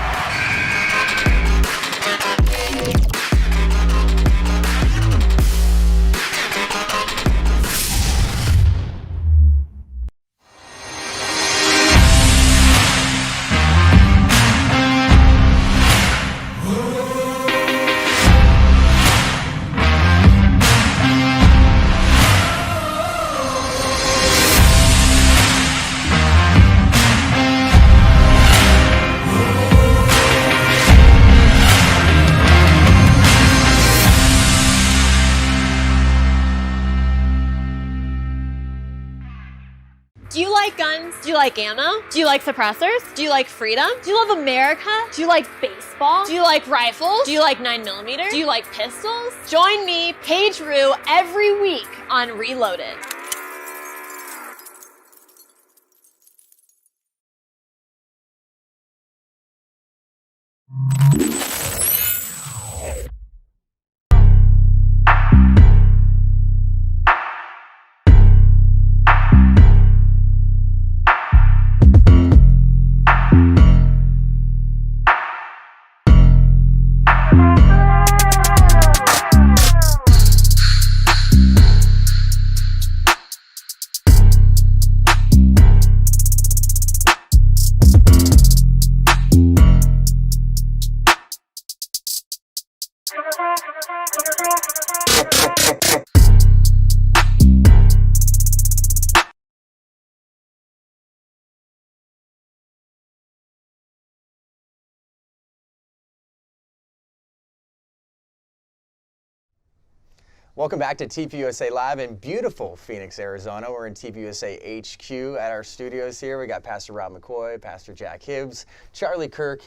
Do you like guns? Do you like ammo? Do you like suppressors? Do you like freedom? Do you love America? Do you like baseball? Do you like rifles? Do you like 9mm? Do you like pistols? Join me, Paige Rue, every week on Reloaded. Welcome back to TPUSA Live in beautiful Phoenix, Arizona. We're in TPUSA HQ at our studios here. We got Pastor Rob McCoy, Pastor Jack Hibbs, Charlie Kirk,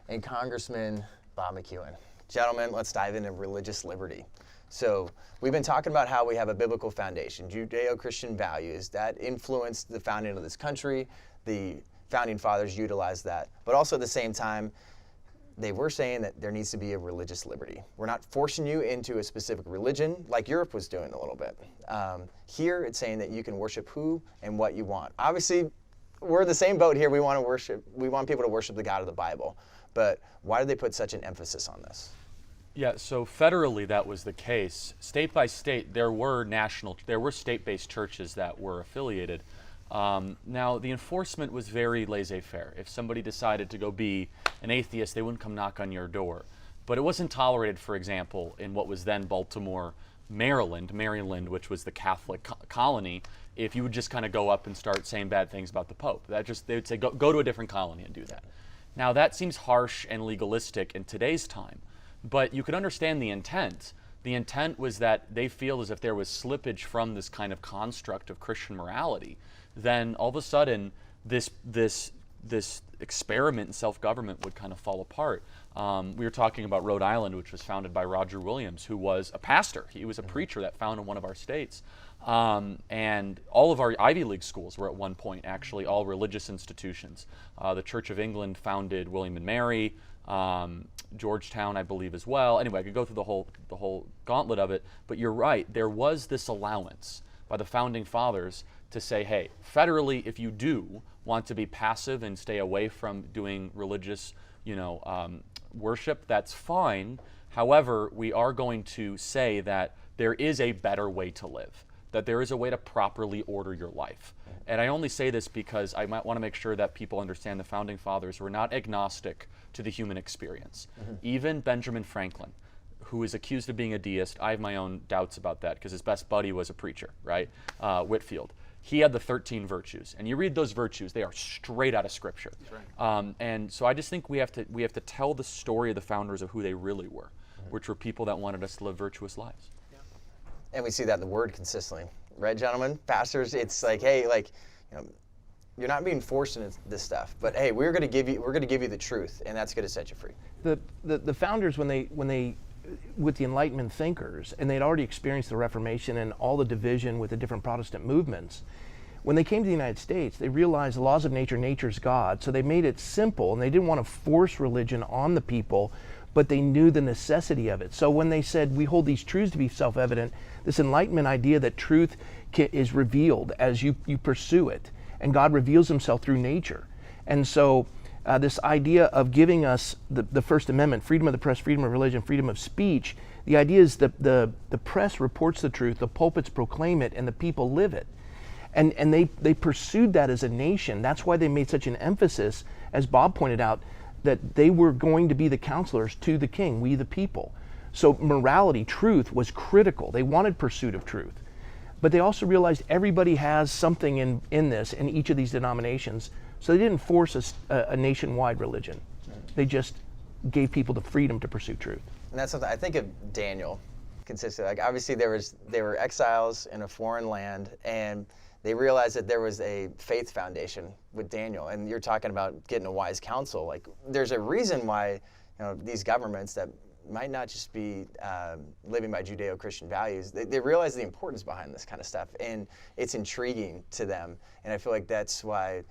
and Congressman Bob McEwen. Gentlemen, let's dive into religious liberty. So we've been talking about how we have a biblical foundation, Judeo-Christian values that influenced the founding of this country. The founding fathers utilized that, but also at the same time, they were saying that there needs to be a religious liberty. We're not forcing you into a specific religion like Europe was doing a little bit. Here, it's saying that you can worship who and what you want. Obviously, we're in the same boat here. We want people to worship the God of the Bible. But why did they put such an emphasis on this? Yeah, so federally that was the case. State by state, there were state-based churches that were affiliated. Now, the enforcement was very laissez-faire. If somebody decided to go be an atheist, they wouldn't come knock on your door. But it wasn't tolerated, for example, in what was then Baltimore, Maryland, which was the Catholic colony, if you would just kind of go up and start saying bad things about the Pope. They would say, go to a different colony and do that. Now, that seems harsh and legalistic in today's time, but you could understand the intent. The intent was that they feel as if there was slippage from this kind of construct of Christian morality. Then all of a sudden, this experiment in self-government would kind of fall apart. We were talking about Rhode Island, which was founded by Roger Williams, who was a pastor. He was a preacher that founded one of our states. And all of our Ivy League schools were at one point actually all religious institutions. The Church of England founded William and Mary, Georgetown, I believe, as well. Anyway, I could go through the whole gauntlet of it, but you're right. There was this allowance by the founding fathers to say, hey, federally, if you do want to be passive and stay away from doing religious, worship, that's fine. However, we are going to say that there is a better way to live, that there is a way to properly order your life. And I only say this because I might want to make sure that people understand the founding fathers were not agnostic to the human experience. Even Benjamin Franklin, who is accused of being a deist, I have my own doubts about that because his best buddy was a preacher, right? Whitfield. He had the 13 virtues, and you read those virtues; they are straight out of Scripture. Right. And so I just think we have to tell the story of the founders of who they really were, which were people that wanted us to live virtuous lives. And we see that in the Word consistently, right, gentlemen, pastors? It's like, hey, you're not being forced into this stuff, but hey, we're going to give you the truth, and that's going to set you free. The founders, when they with the Enlightenment thinkers, and they'd already experienced the Reformation and all the division with the different Protestant movements, when they came to the United States, they realized the laws of nature, nature's God, so they made it simple, and they didn't want to force religion on the people, but they knew the necessity of it. So when they said, we hold these truths to be self-evident, this Enlightenment idea that truth is revealed as you pursue it, and God reveals himself through nature. And so this idea of giving us the First Amendment, freedom of the press, freedom of religion, freedom of speech, the idea is that the press reports the truth, the pulpits proclaim it, and the people live it. And they pursued that as a nation. That's why they made such an emphasis, as Bob pointed out, that they were going to be the counselors to the king, we the people. So morality, truth was critical. They wanted pursuit of truth. But they also realized everybody has something in this, in each of these denominations. So they didn't force a nationwide religion. They just gave people the freedom to pursue truth. And that's something I think of Daniel consistently. Like obviously they were exiles in a foreign land, and they realized that there was a faith foundation with Daniel. And you're talking about getting a wise counsel. Like there's a reason why these governments that might not just be living by Judeo-Christian values, they realize the importance behind this kind of stuff, and it's intriguing to them. And I feel like that's why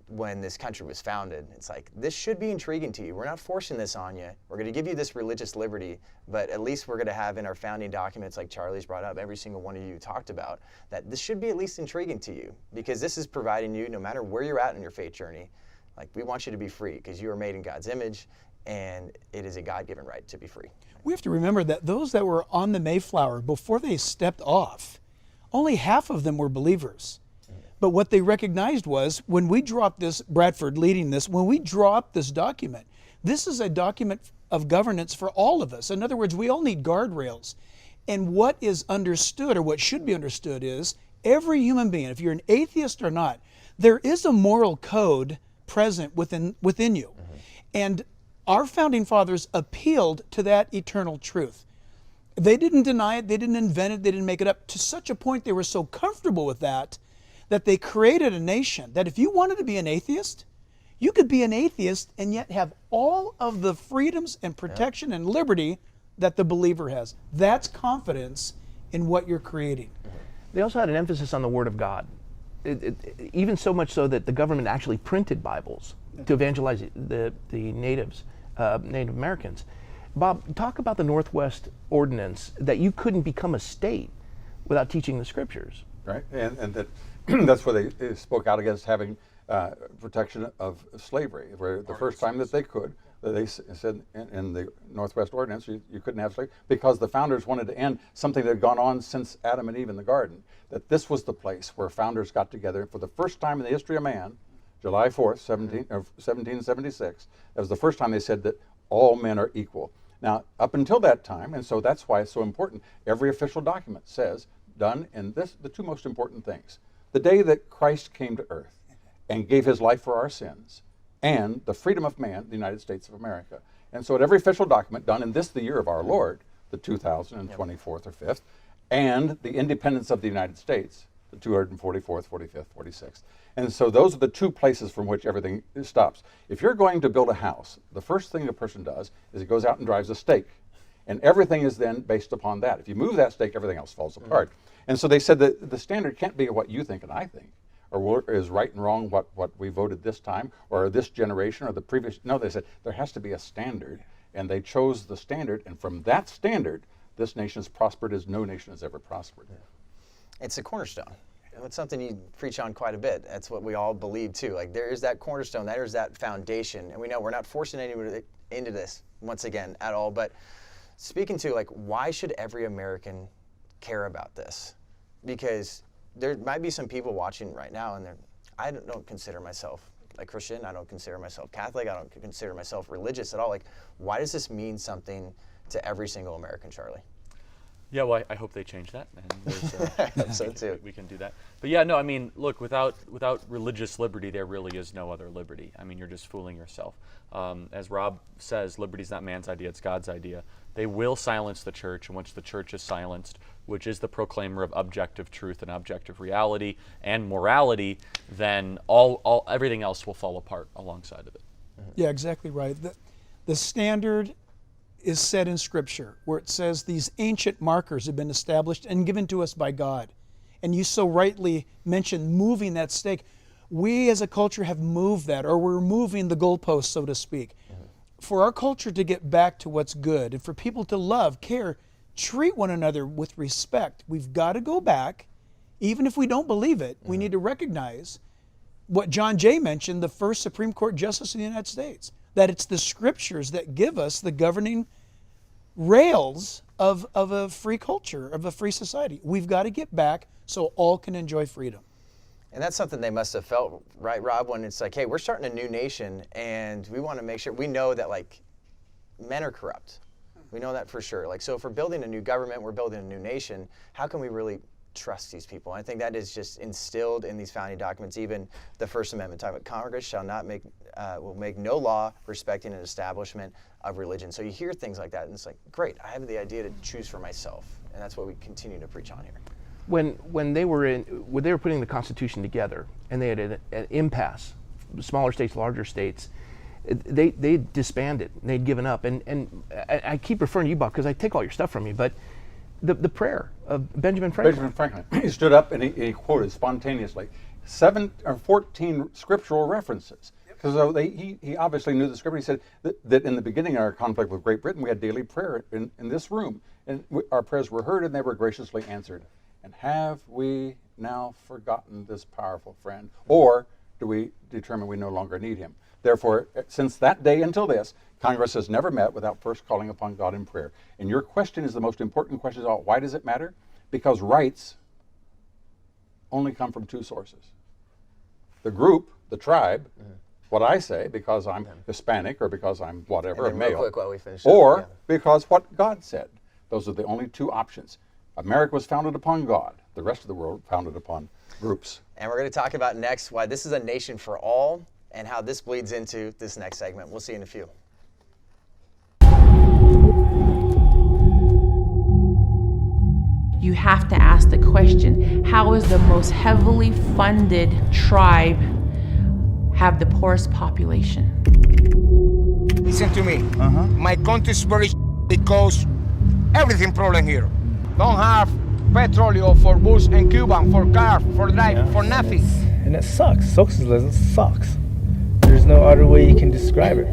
when this country was founded, it's like, this should be intriguing to you. We're not forcing this on you. We're going to give you this religious liberty, but at least we're going to have in our founding documents, like Charlie's brought up, every single one of you talked about, that this should be at least intriguing to you, because this is providing you, no matter where you're at in your faith journey, like we want you to be free because you are made in God's image, and it is a God-given right to be free. We have to remember that those that were on the Mayflower before they stepped off, only half of them were believers. But what they recognized was, when we dropped this, Bradford leading this, when we dropped this document, this is a document of governance for all of us. In other words, we all need guardrails. And what is understood, or what should be understood, is every human being, if you're an atheist or not, there is a moral code present within you. And our founding fathers appealed to that eternal truth. They didn't deny it, they didn't invent it, they didn't make it up. To such a point they were so comfortable with that they created a nation that if you wanted to be an atheist, you could be an atheist and yet have all of the freedoms and protection and liberty that the believer has. That's confidence in what you're creating. They also had an emphasis on the Word of God. Even so much so that the government actually printed Bibles to evangelize the natives, Native Americans. Bob, talk about the Northwest Ordinance, that you couldn't become a state without teaching the Scriptures. Right, and that that's where they spoke out against having protection of slavery, where the first time that they could, they said in the Northwest Ordinance you couldn't have slavery, because the founders wanted to end something that had gone on since Adam and Eve in the garden, that this was the place where founders got together for the first time in the history of man, July 4th, 1776. That was the first time they said that all men are equal. Now, up until that time, and so that's why it's so important, every official document says, done in the two most important things: the day that Christ came to earth and gave his life for our sins, and the freedom of man, the United States of America. And so at every official document done in the year of our Lord, the 2024th or 5th, and the independence of the United States, the 244th, 45th, 46th. And so those are the two places from which everything stops. If you're going to build a house, the first thing a person does is he goes out and drives a stake. And everything is then based upon that. If you move that stake, everything else falls apart. And so they said that the standard can't be what you think and I think, or is right and wrong what we voted this time, or this generation, or the previous. No, they said there has to be a standard. And they chose the standard, and from that standard, this nation has prospered as no nation has ever prospered. It's a cornerstone. It's something you preach on quite a bit. That's what we all believe too. Like there is that cornerstone, there is that foundation, and we know we're not forcing anyone into this once again at all. But speaking to like, why should every American care about this? Because there might be some people watching right now, and I don't consider myself a Christian. I don't consider myself Catholic. I don't consider myself religious at all. Like, why does this mean something to every single American, Charlie? Yeah, well, I hope they change that. And I hope so too. We can do that. But yeah, no, I mean, look, without religious liberty, there really is no other liberty. I mean, you're just fooling yourself. As Rob says, liberty's not man's idea, it's God's idea. They will silence the church, and once the church is silenced, which is the proclaimer of objective truth and objective reality and morality, then everything else will fall apart alongside of it. Yeah, exactly right. The standard is set in Scripture, where it says these ancient markers have been established and given to us by God. And you so rightly mentioned moving that stake. We as a culture have moved that, or we're moving the goalpost, so to speak. For our culture to get back to what's good, and for people to love, care, treat one another with respect, we've got to go back. Even if we don't believe it, we need to recognize what John Jay mentioned, the first Supreme Court Justice of the United States, that it's the Scriptures that give us the governing rails of a free culture, of a free society. We've got to get back so all can enjoy freedom. And that's something they must have felt, right, Rob, when it's like, hey, we're starting a new nation, and we want to make sure, we know that, like, men are corrupt. We know that for sure. Like, so if we're building a new government, we're building a new nation, how can we really trust these people? I think that is just instilled in these founding documents, even the First Amendment, talking about Congress shall not make, will make no law respecting an establishment of religion. So you hear things like that, and it's like, great, I have the idea to choose for myself, and that's what we continue to preach on here. When they were putting the Constitution together, and they had an impasse, smaller states, larger states, they disbanded. They'd given up. And I keep referring to you, Bob, because I take all your stuff from you. But the prayer of Benjamin Franklin. He stood up and he quoted spontaneously 7 or 14 scriptural references. Because he obviously knew the scripture. He said that in the beginning of our conflict with Great Britain, we had daily prayer in this room. And our prayers were heard and they were graciously answered. And have we now forgotten this powerful friend? Or do we determine we no longer need him? Therefore, since that day until this, Congress has never met without first calling upon God in prayer. And your question is the most important question of all. Why does it matter? Because rights only come from two sources. The group, the tribe, what I say because I'm Hispanic or because I'm whatever, a male, quick while we finish or because what God said. Those are the only two options. America was founded upon God. The rest of the world founded upon groups. And we're going to talk about next why this is a nation for all and how this bleeds into this next segment. We'll see you in a few. You have to ask the question, how is the most heavily funded tribe have the poorest population? Listen to me. My country is very because everything problem here. Don't have petroleum for bus and Cuban, for car, for life, for nothing. And it sucks. Socialism sucks. There's no other way you can describe it.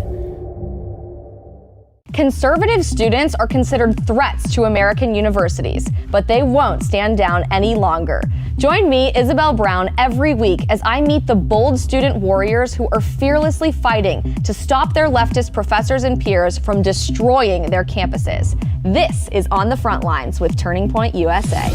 Conservative students are considered threats to American universities, but they won't stand down any longer. Join me, Isabel Brown, every week as I meet the bold student warriors who are fearlessly fighting to stop their leftist professors and peers from destroying their campuses. This is On the Front Lines with Turning Point USA.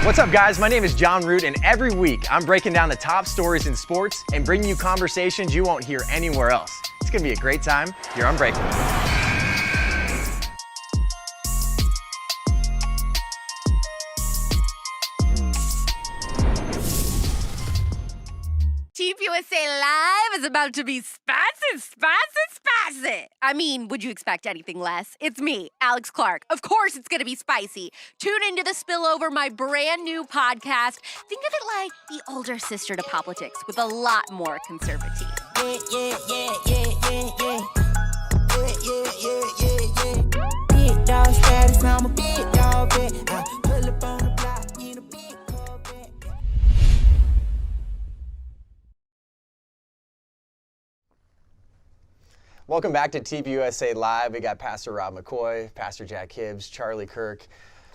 What's up, guys? My name is Jon Root, and every week I'm breaking down the top stories in sports and bringing you conversations you won't hear anywhere else. It's gonna be a great time here on Breakable. TPUSA Live is about to be spicy. I mean, would you expect anything less? It's me, Alex Clark. Of course it's gonna be spicy. Tune into the Spillover, my brand new podcast. Think of it like the older sister to POPlitics with a lot more conservative. Big dog status, I'm a big dog vet. I pull up on the block in a big Corvette. Welcome back to TPUSA Live. We got Pastor Rob McCoy, Pastor Jack Hibbs, Charlie Kirk,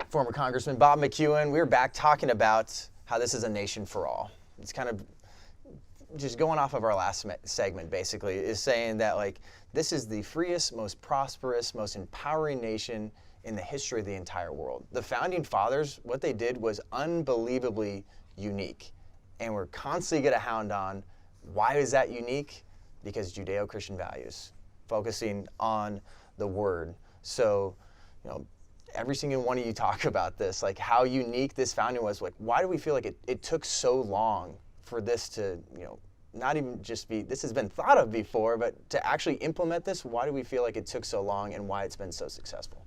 former Congressman Bob McEwen. We're back talking about how this is a nation for all. It's kind of just going off of our last segment, basically, is saying that like this is the freest, most prosperous, most empowering nation in the history of the entire world. The founding fathers, what they did was unbelievably unique. And we're constantly going to hound on why is that unique? Because Judeo-Christian values, focusing on the word. So, you know, every single one of you talk about this, like how unique this founding was. Like, why do we feel like it took so long for this to, you know, not even just be, this has been thought of before, but to actually implement this, why do we feel like it took so long and why it's been so successful?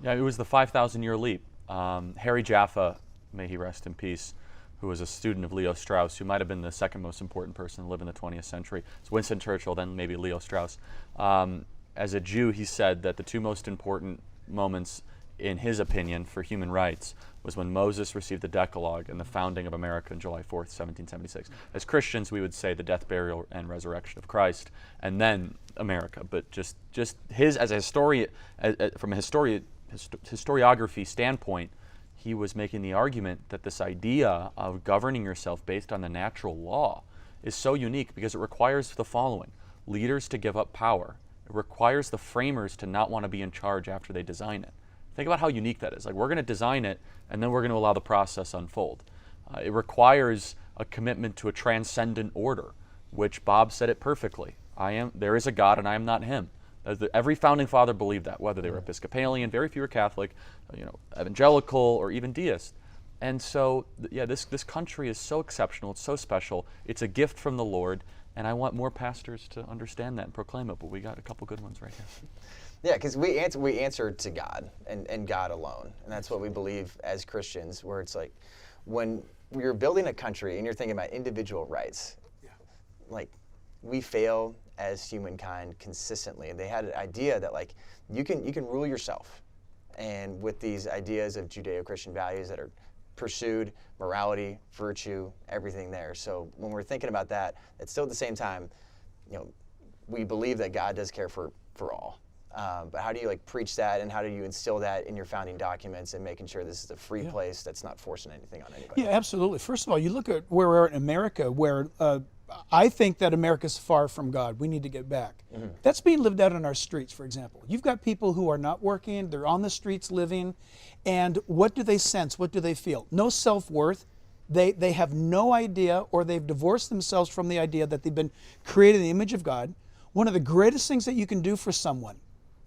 Yeah, it was the 5,000-year leap. Harry Jaffa, may he rest in peace, who was a student of Leo Strauss, who might have been the second most important person to live in the 20th century. It's Winston Churchill, then maybe Leo Strauss. As a Jew, he said that the two most important moments, in his opinion, for human rights was when Moses received the Decalogue and the founding of America on July 4th, 1776. As Christians, we would say the death, burial, and resurrection of Christ, and then America. But just his, as a historian, from a historiography standpoint, he was making the argument that this idea of governing yourself based on the natural law is so unique because it requires the following: leaders to give up power. It requires the framers to not want to be in charge after they design it. Think about how unique that is. Like, we're going to design it, and then we're going to allow the process unfold. It requires a commitment to a transcendent order, which Bob said it perfectly. There is a God, and I am not him. Every founding father believed that, whether they were Episcopalian, very few were Catholic, evangelical, or even deist. And so, yeah, this country is so exceptional. It's so special. It's a gift from the Lord, and I want more pastors to understand that and proclaim it. But we got a couple good ones right here. Yeah, because we answer to God and God alone, and that's what we believe as Christians. Where it's like, when you're building a country and you're thinking about individual rights, like we fail as humankind consistently. And they had an idea that like you can rule yourself, and with these ideas of Judeo-Christian values that are pursued, morality, virtue, everything there. So when we're thinking about that, it's still at the same time, you know, we believe that God does care for all. But how do you like preach that, and how do you instill that in your founding documents and making sure this is a free place that's not forcing anything on anybody? Yeah, absolutely. First of all, you look at where we're at in America, where I think that America's far from God. We need to get back. Mm-hmm. That's being lived out on our streets, for example. You've got people who are not working, they're on the streets living, and what do they sense? What do they feel? No self-worth. They have no idea, or they've divorced themselves from the idea that they've been created in the image of God. One of the greatest things that you can do for someone,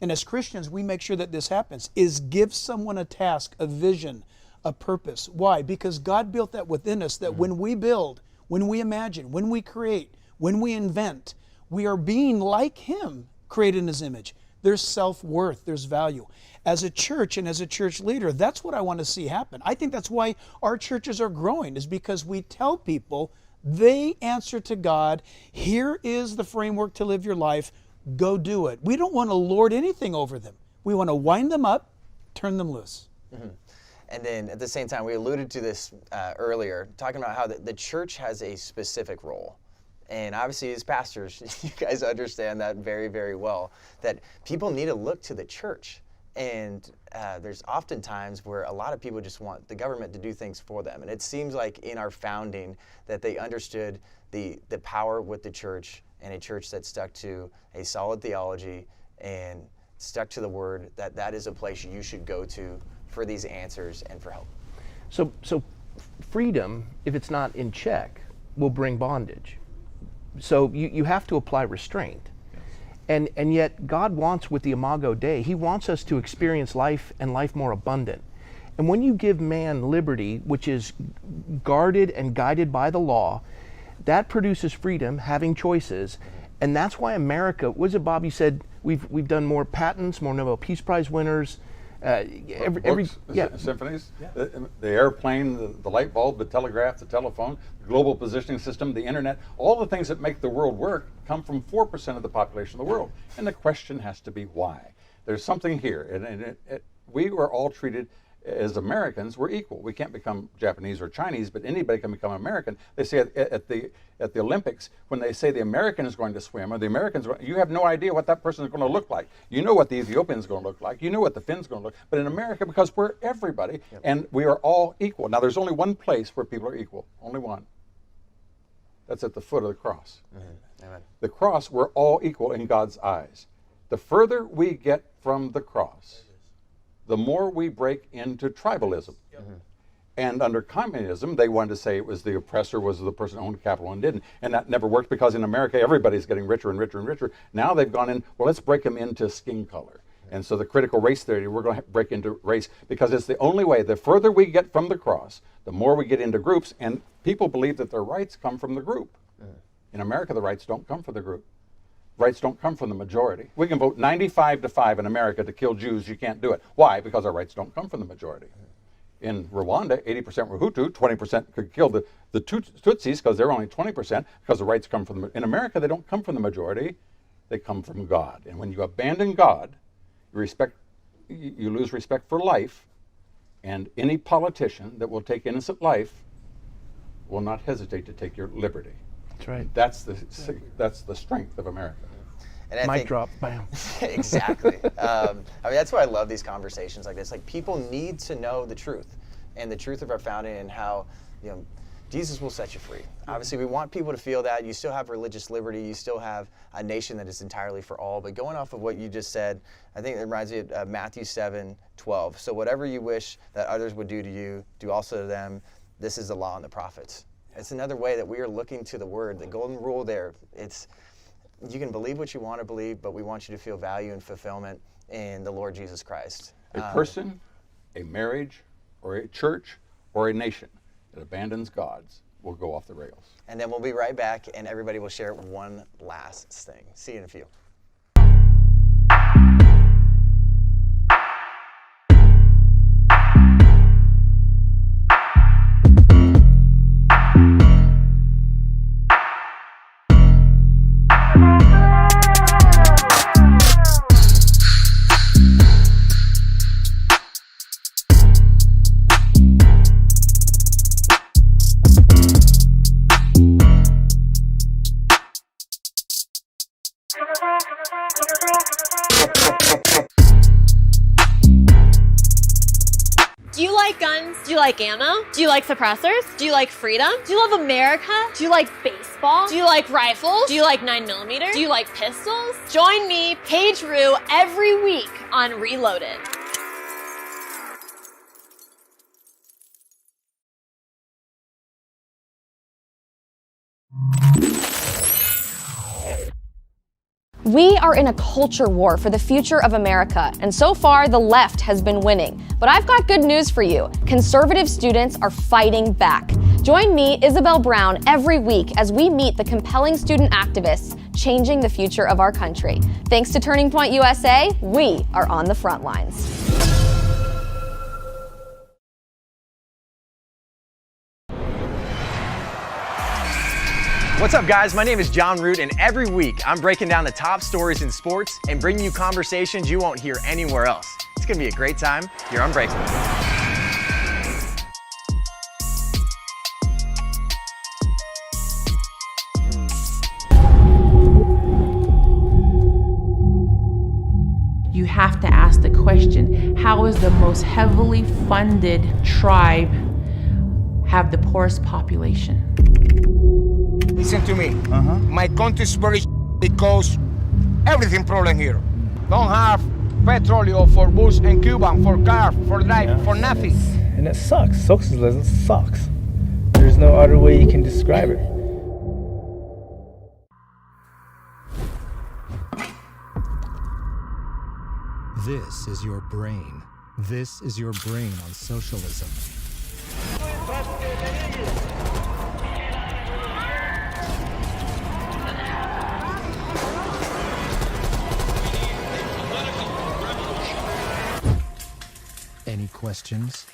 and as Christians, we make sure that this happens, is give someone a task, a vision, a purpose. Why? Because God built that within us, that when we build, when we imagine, when we create, when we invent, we are being like Him, created in His image. There's self-worth, there's value. As a church and as a church leader, that's what I want to see happen. I think that's why our churches are growing, is because we tell people They answer to God. Here is the framework to live your life. Go do it. We don't want to lord anything over them. We want to wind them up, turn them loose. Mm-hmm. And then at the same time, we alluded to this earlier, talking about how the church has a specific role. And obviously as pastors, you guys understand that very, very well, that people need to look to the church. And there's often times where a lot of people just want the government to do things for them. And it seems like in our founding that they understood the power with the church, and a church that stuck to a solid theology and stuck to the word, that is a place you should go to for these answers and for help. So freedom, if it's not in check, will bring bondage. So you have to apply restraint. And yet God wants, with the Imago Dei, he wants us to experience life and life more abundant. And when you give man liberty, which is guarded and guided by the law, that produces freedom, having choices. And that's why America, was it Bob, you said we've done more patents, more Nobel Peace Prize winners, Books, symphonies, the airplane, the light bulb, the telegraph, the telephone, the global positioning system, the internet, all the things that make the world work come from 4% of the population of the world. And the question has to be why. There's something here, and we were all treated as Americans, we're equal. We can't become Japanese or Chinese, but anybody can become American. They say at the Olympics, when they say the American is going to swim, or the Americans, you have no idea what that person is going to look like. You know what the Ethiopian is going to look like. You know what the Finn's going to look like. But in America, because we're everybody, and we are all equal. Now, there's only one place where people are equal. Only one. That's at the foot of the cross. Mm-hmm. Amen. The cross, we're all equal in God's eyes. The further we get from the cross, the more we break into tribalism. Mm-hmm. And under communism, they wanted to say it was the oppressor was the person who owned capital and didn't. And that never worked, because in America, everybody's getting richer and richer and richer. Now they've gone in, well, let's break them into skin color. And so the critical race theory, we're going to break into race, because it's the only way. The further we get from the cross, the more we get into groups. And people believe that their rights come from the group. In America, the rights don't come from the group. Rights don't come from the majority. We can vote 95-5 in America to kill Jews. You can't do it. Why? Because our rights don't come from the majority. In Rwanda, 80% were Hutu, 20% could kill the Tutsis, because they're only 20%, because the rights come from in America, they don't come from the majority. They come from God. And when you abandon God, you lose respect for life, and any politician that will take innocent life will not hesitate to take your liberty. That's right. That's the strength of America. And I Mic think, drop, bam. Exactly. I mean, that's why I love these conversations like this. Like, people need to know the truth, and the truth of our founding, and how, Jesus will set you free. Obviously, we want people to feel that. You still have religious liberty. You still have a nation that is entirely for all. But going off of what you just said, I think it reminds me of Matthew 7:12. So whatever you wish that others would do to you, do also to them. This is the law and the prophets. It's another way that we are looking to the word, the golden rule there. You can believe what you want to believe, but we want you to feel value and fulfillment in the Lord Jesus Christ. A person, a marriage, or a church, or a nation that abandons God's will go off the rails. And then we'll be right back, and everybody will share one last thing. See you in a few. Do you like guns? Do you like ammo? Do you like suppressors? Do you like freedom? Do you love America? Do you like baseball? Do you like rifles? Do you like 9mm? Do you like pistols? Join me, Paige Rue, every week on Reloaded. We are in a culture war for the future of America, and so far the left has been winning. But I've got good news for you. Conservative students are fighting back. Join me, Isabel Brown, every week as we meet the compelling student activists changing the future of our country. Thanks to Turning Point USA, we are on the front lines. What's up, guys? My name is Jon Root, and every week I'm breaking down the top stories in sports and bringing you conversations you won't hear anywhere else. It's gonna be a great time here on Breaking. You have to ask the question, how is the most heavily funded tribe have the poorest population? Listen to me. My country's very because everything problem here. Don't have petroleum for bus and Cuban, for car, for drive, for nothing. And it sucks. Socialism sucks. There's no other way you can describe it. This is your brain. This is your brain on socialism. Any questions?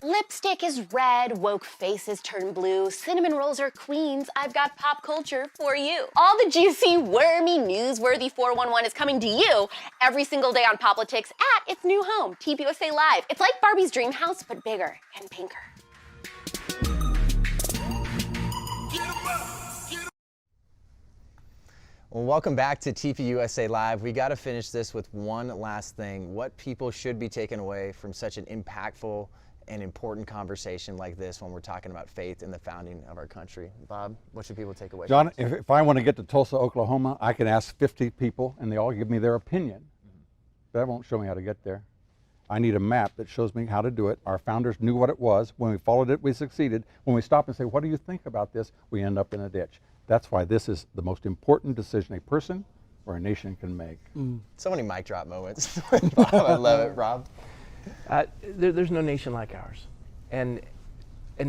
Lipstick is red, woke faces turn blue, cinnamon rolls are queens, I've got pop culture for you. All the juicy, wormy, newsworthy 411 is coming to you every single day on POPlitics at its new home, TPUSA Live. It's like Barbie's dream house, but bigger and pinker. Well, welcome back to TPUSA Live. We got to finish this with one last thing. What people should be taken away from such an impactful and important conversation like this when we're talking about faith and the founding of our country. Bob, what should people take away? John, if I want to get to Tulsa, Oklahoma, I can ask 50 people and they all give me their opinion. That won't show me how to get there. I need a map that shows me how to do it. Our founders knew what it was. When we followed it, we succeeded. When we stop and say, what do you think about this? We end up in a ditch. That's why this is the most important decision a person or a nation can make. So many mic drop moments. Bob, I love it. Rob? There's no nation like ours. And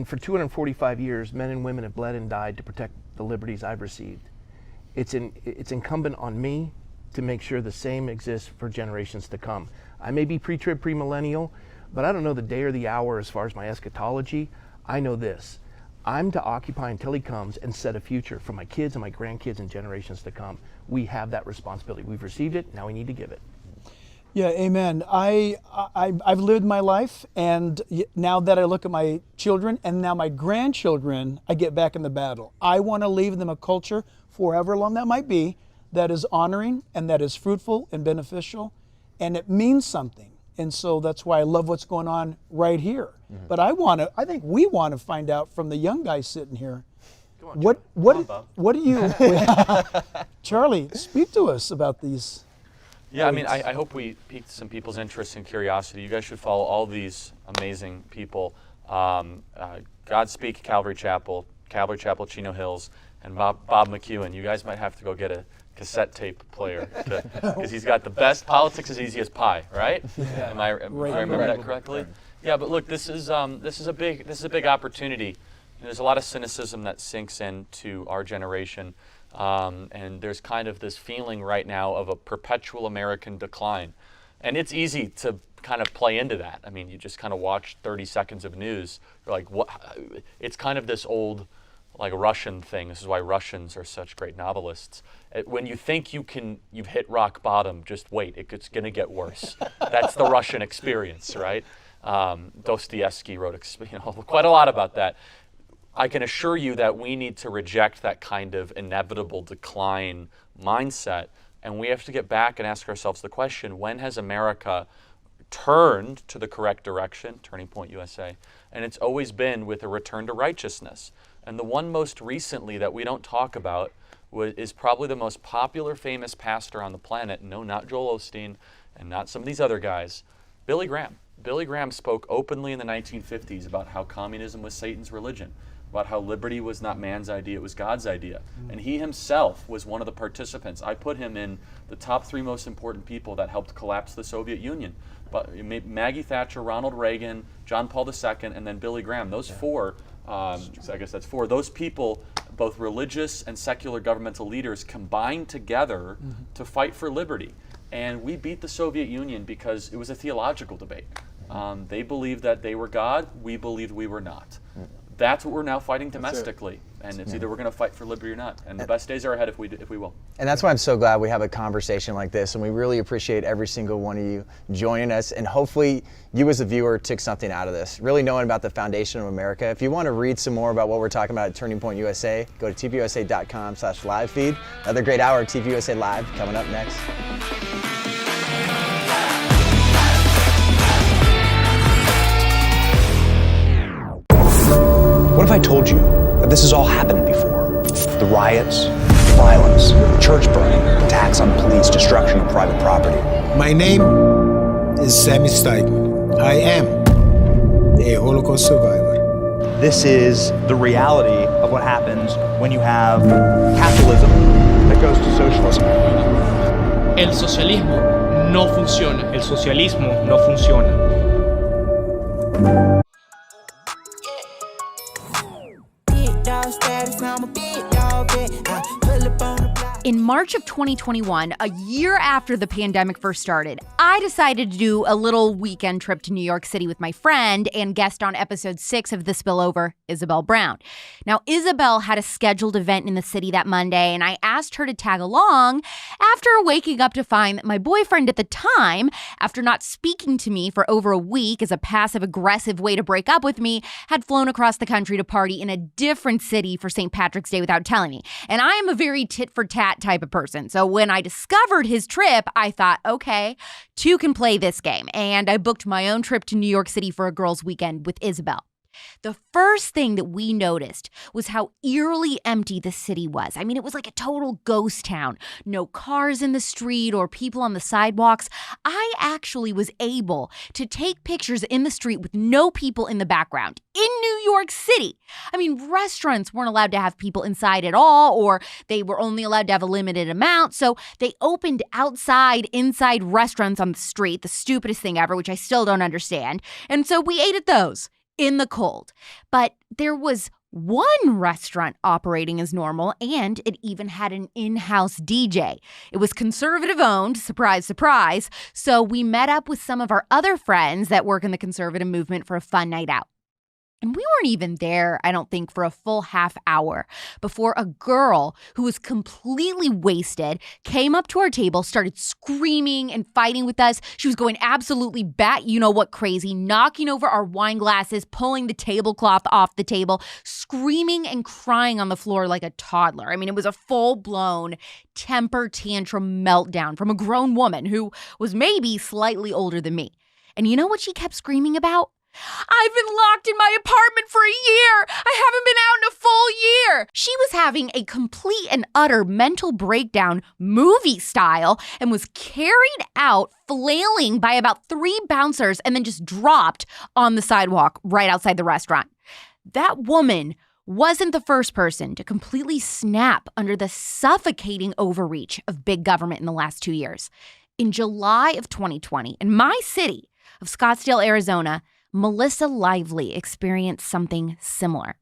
for 245 years, men and women have bled and died to protect the liberties I've received. It's incumbent on me to make sure the same exists for generations to come. I may be pre-trib, premillennial, but I don't know the day or the hour as far as my eschatology. I know this. I'm to occupy until he comes and set a future for my kids and my grandkids and generations to come. We have that responsibility. We've received it, now we need to give it. Yeah, amen. I've lived my life, and now that I look at my children and now my grandchildren, I get back in the battle. I want to leave them a culture, for however long that might be, that is honoring and that is fruitful and beneficial, and it means something. And so that's why I love what's going on right here. But I think we want to find out from the young guys sitting here, what do you, Charlie, speak to us about these. Yeah, I mean, I hope we piqued some people's interest and curiosity. You guys should follow all these amazing people. Godspeak Calvary Chapel, Chino Hills, and Bob McEwen. You guys might have to go get a cassette tape player because he's got the best. Politics is easy as pie, right? Yeah. Am I remember that correctly? Yeah, but look, this is a big opportunity. There's a lot of cynicism that sinks into our generation. And there's kind of this feeling right now of a perpetual American decline. And it's easy to kind of play into that. I mean, you just kind of watch 30 seconds of news. You're like, what? It's kind of this old, like, Russian thing. This is why Russians are such great novelists. When you think you've hit rock bottom, just wait. It's going to get worse. That's the Russian experience, right? Dostoevsky wrote quite a lot about that. I can assure you that we need to reject that kind of inevitable decline mindset, and we have to get back and ask ourselves the question, when has America turned to the correct direction, Turning Point USA, and it's always been with a return to righteousness. And the one most recently that we don't talk about is probably the most popular, famous pastor on the planet. No, not Joel Osteen and not some of these other guys, Billy Graham. Billy Graham spoke openly in the 1950s about how communism was Satan's religion, about how liberty was not man's idea, it was God's idea. And he himself was one of the participants. I put him in the top 3 most important people that helped collapse the Soviet Union. But Maggie Thatcher, Ronald Reagan, John Paul II, and then Billy Graham. Those four, so I guess that's 4. Those people, both religious and secular governmental leaders, combined together to fight for liberty. And we beat the Soviet Union because it was a theological debate. They believed that they were God. We believed we were not. That's what we're now fighting domestically. And it's either we're going to fight for liberty or not. And the best days are ahead if we will. And that's why I'm so glad we have a conversation like this. And we really appreciate every single one of you joining us. And hopefully you as a viewer took something out of this, really knowing about the foundation of America. If you want to read some more about what we're talking about at Turning Point USA, go to tpusa.com/live feed. Another great hour of TPUSA Live coming up next. What if I told you that this has all happened before? The riots, violence, church burning, attacks on police, destruction of private property. My name is Sammy Steigman. I am a Holocaust survivor. This is the reality of what happens when you have capitalism that goes to socialism. El socialismo no funciona. El socialismo no funciona. In March of 2021, a year after the pandemic first started, I decided to do a little weekend trip to New York City with my friend and guest on episode 6 of The Spillover, Isabel Brown. Now, Isabel had a scheduled event in the city that Monday, and I asked her to tag along after waking up to find that my boyfriend at the time, after not speaking to me for over a week as a passive-aggressive way to break up with me, had flown across the country to party in a different city for St. Patrick's Day without telling me. And I am a very tit-for-tat type of person. So when I discovered his trip, I thought, okay, two can play this game. And I booked my own trip to New York City for a girls' weekend with Isabel. The first thing that we noticed was how eerily empty the city was. I mean, it was like a total ghost town. No cars in the street or people on the sidewalks. I actually was able to take pictures in the street with no people in the background in New York City. I mean, restaurants weren't allowed to have people inside at all, or they were only allowed to have a limited amount. So they opened inside restaurants on the street, the stupidest thing ever, which I still don't understand. And so we ate at those in the cold. But there was one restaurant operating as normal, and it even had an in-house DJ. It was conservative owned, surprise, surprise. So we met up with some of our other friends that work in the conservative movement for a fun night out. And we weren't even there, I don't think, for a full half hour before a girl who was completely wasted came up to our table, started screaming and fighting with us. She was going absolutely bat-you-know-what crazy, knocking over our wine glasses, pulling the tablecloth off the table, screaming and crying on the floor like a toddler. I mean, it was a full-blown temper tantrum meltdown from a grown woman who was maybe slightly older than me. And you know what she kept screaming about? I've been locked in my apartment for a year. I haven't been out in a full year. She was having a complete and utter mental breakdown, movie style, and was carried out flailing by about 3 bouncers and then just dropped on the sidewalk right outside the restaurant. That woman wasn't the first person to completely snap under the suffocating overreach of big government in the last 2 years. In July of 2020, in my city of Scottsdale, Arizona, Melissa Lively experienced something similar.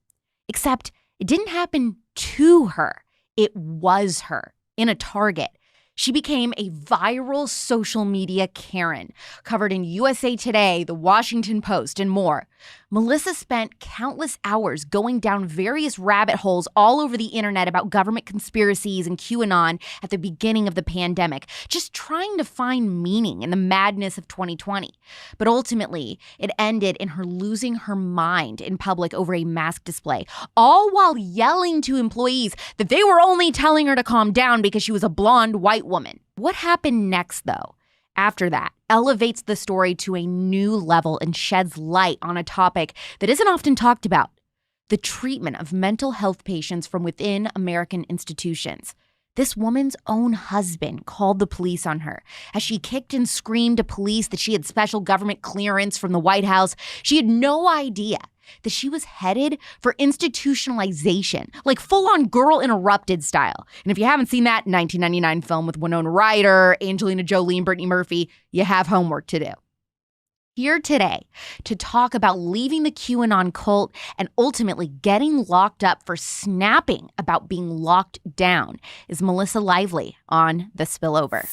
Except it didn't happen to her. It was her in a Target. She became a viral social media Karen, covered in USA Today, The Washington Post, and more. Melissa spent countless hours going down various rabbit holes all over the internet about government conspiracies and QAnon at the beginning of the pandemic, just trying to find meaning in the madness of 2020. But ultimately, it ended in her losing her mind in public over a mask display, all while yelling to employees that they were only telling her to calm down because she was a blonde white woman. What happened next, though? After that, elevates the story to a new level and sheds light on a topic that isn't often talked about: the treatment of mental health patients from within American institutions. This woman's own husband called the police on her as she kicked and screamed to police that she had special government clearance from the White House. She had no idea that she was headed for institutionalization, like full-on Girl Interrupted style. And if you haven't seen that 1999 film with Winona Ryder, Angelina Jolie, and Brittany Murphy, you have homework to do. Here today to talk about leaving the QAnon cult and ultimately getting locked up for snapping about being locked down is Melissa Lively on The Spillover.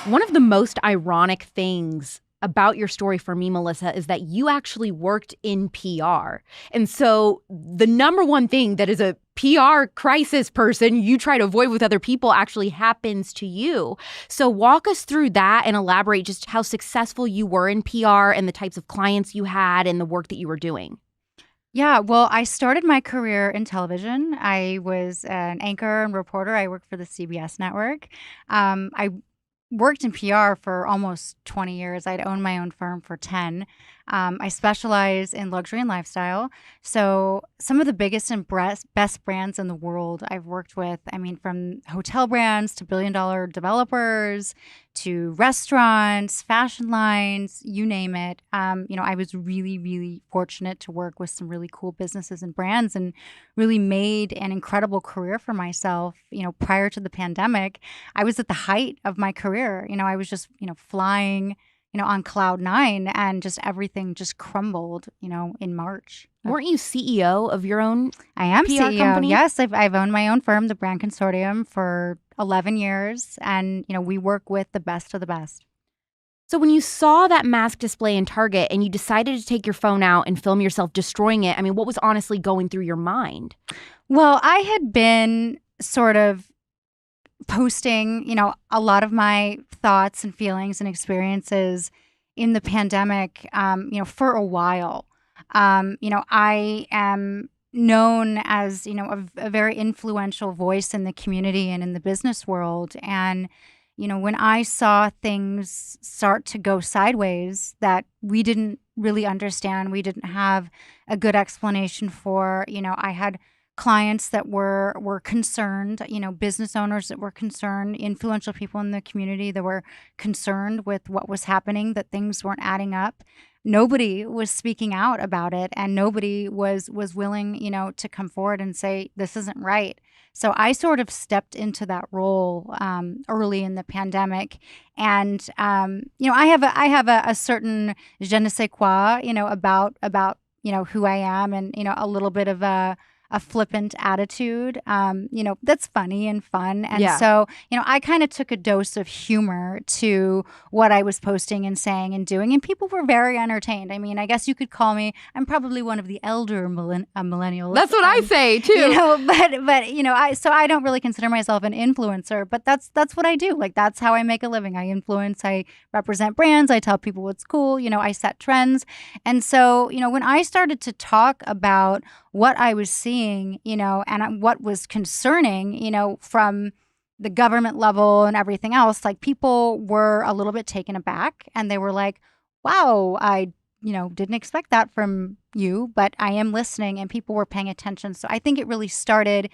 One of the most ironic things about your story for me, Melissa, is that you actually worked in PR. And so the number one thing that is a PR crisis person you try to avoid with other people actually happens to you. So walk us through that and elaborate just how successful you were in PR and the types of clients you had and the work that you were doing. Yeah, well, I started my career in television. I was an anchor and reporter. I worked for the CBS network. I worked in PR for almost 20 years. I'd owned my own firm for 10. I specialize in luxury and lifestyle. So some of the biggest and best brands in the world I've worked with, I mean, from hotel brands to billion-dollar developers to restaurants, fashion lines, you name it. I was really, really fortunate to work with some really cool businesses and brands and really made an incredible career for myself. Prior to the pandemic, I was at the height of my career. I was just, flying on cloud 9, and just everything just crumbled, in March. Weren't you CEO of your own I am PR CEO. company? Yes, I've owned my own firm, the Brand Consortium, for 11 years. And, we work with the best of the best. So when you saw that mask display in Target and you decided to take your phone out and film yourself destroying it, I mean, what was honestly going through your mind? Well, I had been sort of posting, a lot of my thoughts and feelings and experiences in the pandemic, for a while. I am known as, a very influential voice in the community and in the business world. And, when I saw things start to go sideways that we didn't really understand, we didn't have a good explanation for, I had clients that were concerned, business owners that were concerned, influential people in the community that were concerned with what was happening, that things weren't adding up. Nobody was speaking out about it, and nobody was willing, to come forward and say, this isn't right. So I sort of stepped into that role early in the pandemic. And, I have a certain je ne sais quoi, about, who I am, and, a little bit of a flippant attitude, that's funny and fun. And so, I kind of took a dose of humor to what I was posting and saying and doing. And people were very entertained. I mean, I guess you could call me, I'm probably one of the elder millennials. That's what I say too. So I don't really consider myself an influencer, but that's what I do. Like, that's how I make a living. I influence, I represent brands. I tell people what's cool. I set trends. And so, when I started to talk about what I was seeing, and what was concerning, from the government level and everything else, like, people were a little bit taken aback, and they were like, wow, I, didn't expect that from you, but I am listening, and people were paying attention. So I think it really started,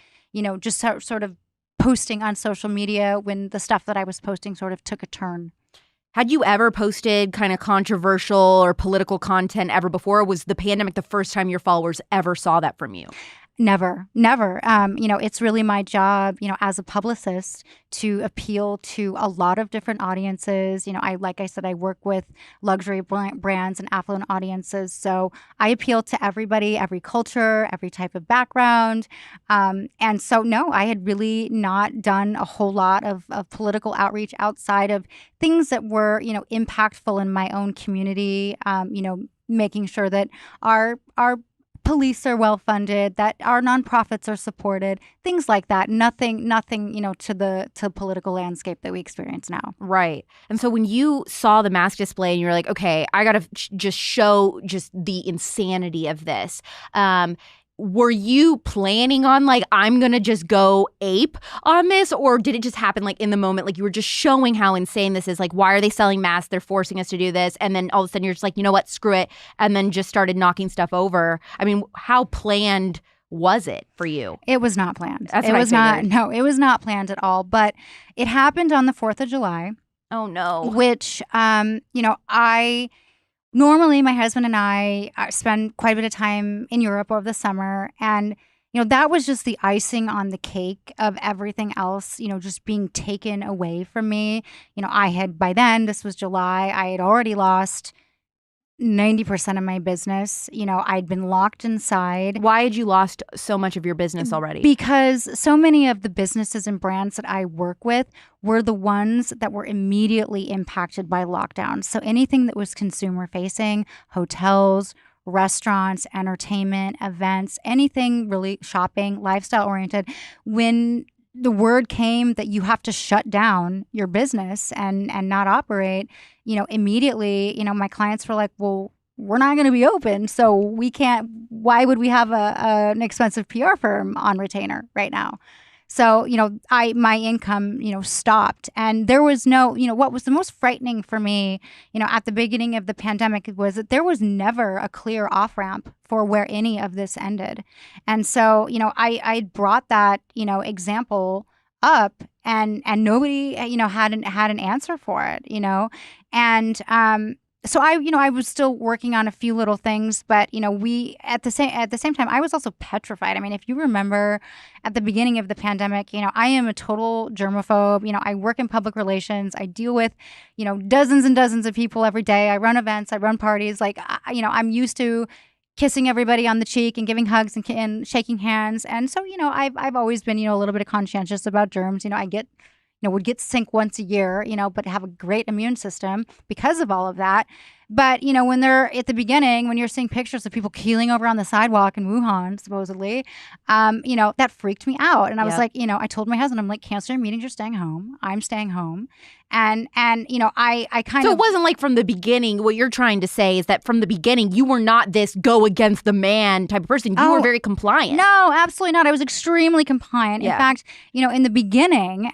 just sort of posting on social media when the stuff that I was posting sort of took a turn. Had you ever posted kind of controversial or political content ever before? Or was the pandemic the first time your followers ever saw that from you? Never. It's really my job, as a publicist to appeal to a lot of different audiences. Like I said, I work with luxury brands and affluent audiences. So I appeal to everybody, every culture, every type of background. And so, no, I had really not done a whole lot of political outreach outside of things that were, impactful in my own community, making sure that our police are well funded, that our nonprofits are supported, things like that. Nothing, to the political landscape that we experience now. Right. And so when you saw the mask display and you're like, okay, I got to just show just the insanity of this. Were you planning on like, I'm going to just go ape on this? Or did it just happen like in the moment? Like you were just showing how insane this is. Like, why are they selling masks? They're forcing us to do this. And then all of a sudden you're just like, you know what, screw it. And then just started knocking stuff over. I mean, how planned was it for you? It was not planned. That's it what was I not. figured. No, it was not planned at all. But it happened on the 4th of July. Oh, no. Which, normally, my husband and I spend quite a bit of time in Europe over the summer. And, that was just the icing on the cake of everything else, just being taken away from me. I had, by then, this was July, I had already lost 90% of my business. I'd been locked inside. Why had you lost so much of your business already? Because so many of the businesses and brands that I work with were the ones that were immediately impacted by lockdown. So anything that was consumer facing, hotels, restaurants, entertainment, events, anything really shopping, lifestyle oriented, when the word came that you have to shut down your business and not operate, immediately, my clients were like, well, we're not going to be open, so we can't, why would we have an expensive PR firm on retainer right now? So, my income, stopped. And there was no, what was the most frightening for me, at the beginning of the pandemic was that there was never a clear off-ramp for where any of this ended. And so, I brought that, example up and nobody, had an answer for it, and, so I was still working on a few little things, but we at the same time I was also petrified. I mean, if you remember at the beginning of the pandemic, I am a total germaphobe. I work in public relations. I deal with, dozens and dozens of people every day. I run events. I run parties. Like, I'm used to kissing everybody on the cheek and giving hugs and shaking hands. And so, I've always been, a little bit conscientious about germs. I would get sick once a year, but have a great immune system because of all of that. But, when they're at the beginning, when you're seeing pictures of people keeling over on the sidewalk in Wuhan, supposedly, that freaked me out. And I was like, I told my husband, I'm like, cancel your meetings, you're staying home. I'm staying home. And I kind So of. it wasn't like from the beginning, what you're trying to say is that from the beginning, you were not this go against the man type of person. You were very compliant. No, absolutely not. I was extremely compliant. Yeah. In fact, in the beginning,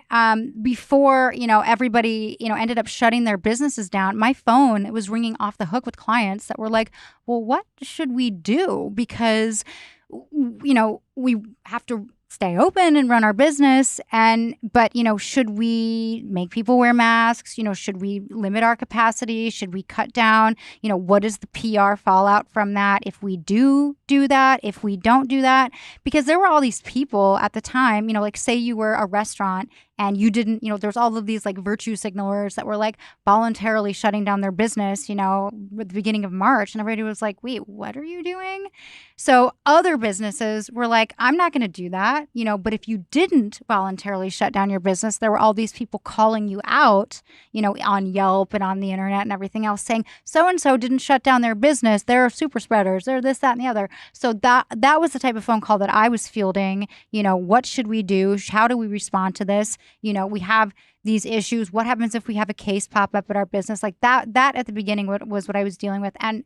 before, everybody, ended up shutting their businesses down, my phone was ringing off the hook with clients that were like, well, what should we do? Because, we have to stay open and run our business. But should we make people wear masks? Should we limit our capacity? Should we cut down? What is the PR fallout from that? If we do that, if we don't do that, because there were all these people at the time, like say you were a restaurant and you didn't, there's all of these like virtue signalers that were like voluntarily shutting down their business, at the beginning of March, and everybody was like, wait, what are you doing? So other businesses were like, I'm not going to do that, but if you didn't voluntarily shut down your business, there were all these people calling you out, on Yelp and on the internet and everything else saying, so-and-so didn't shut down their business. They're super spreaders. They're this, that, and the other. So that was the type of phone call that I was fielding. What should we do? How do we respond to this? We have these issues. What happens if we have a case pop up at our business? Like that at the beginning was what I was dealing with. And,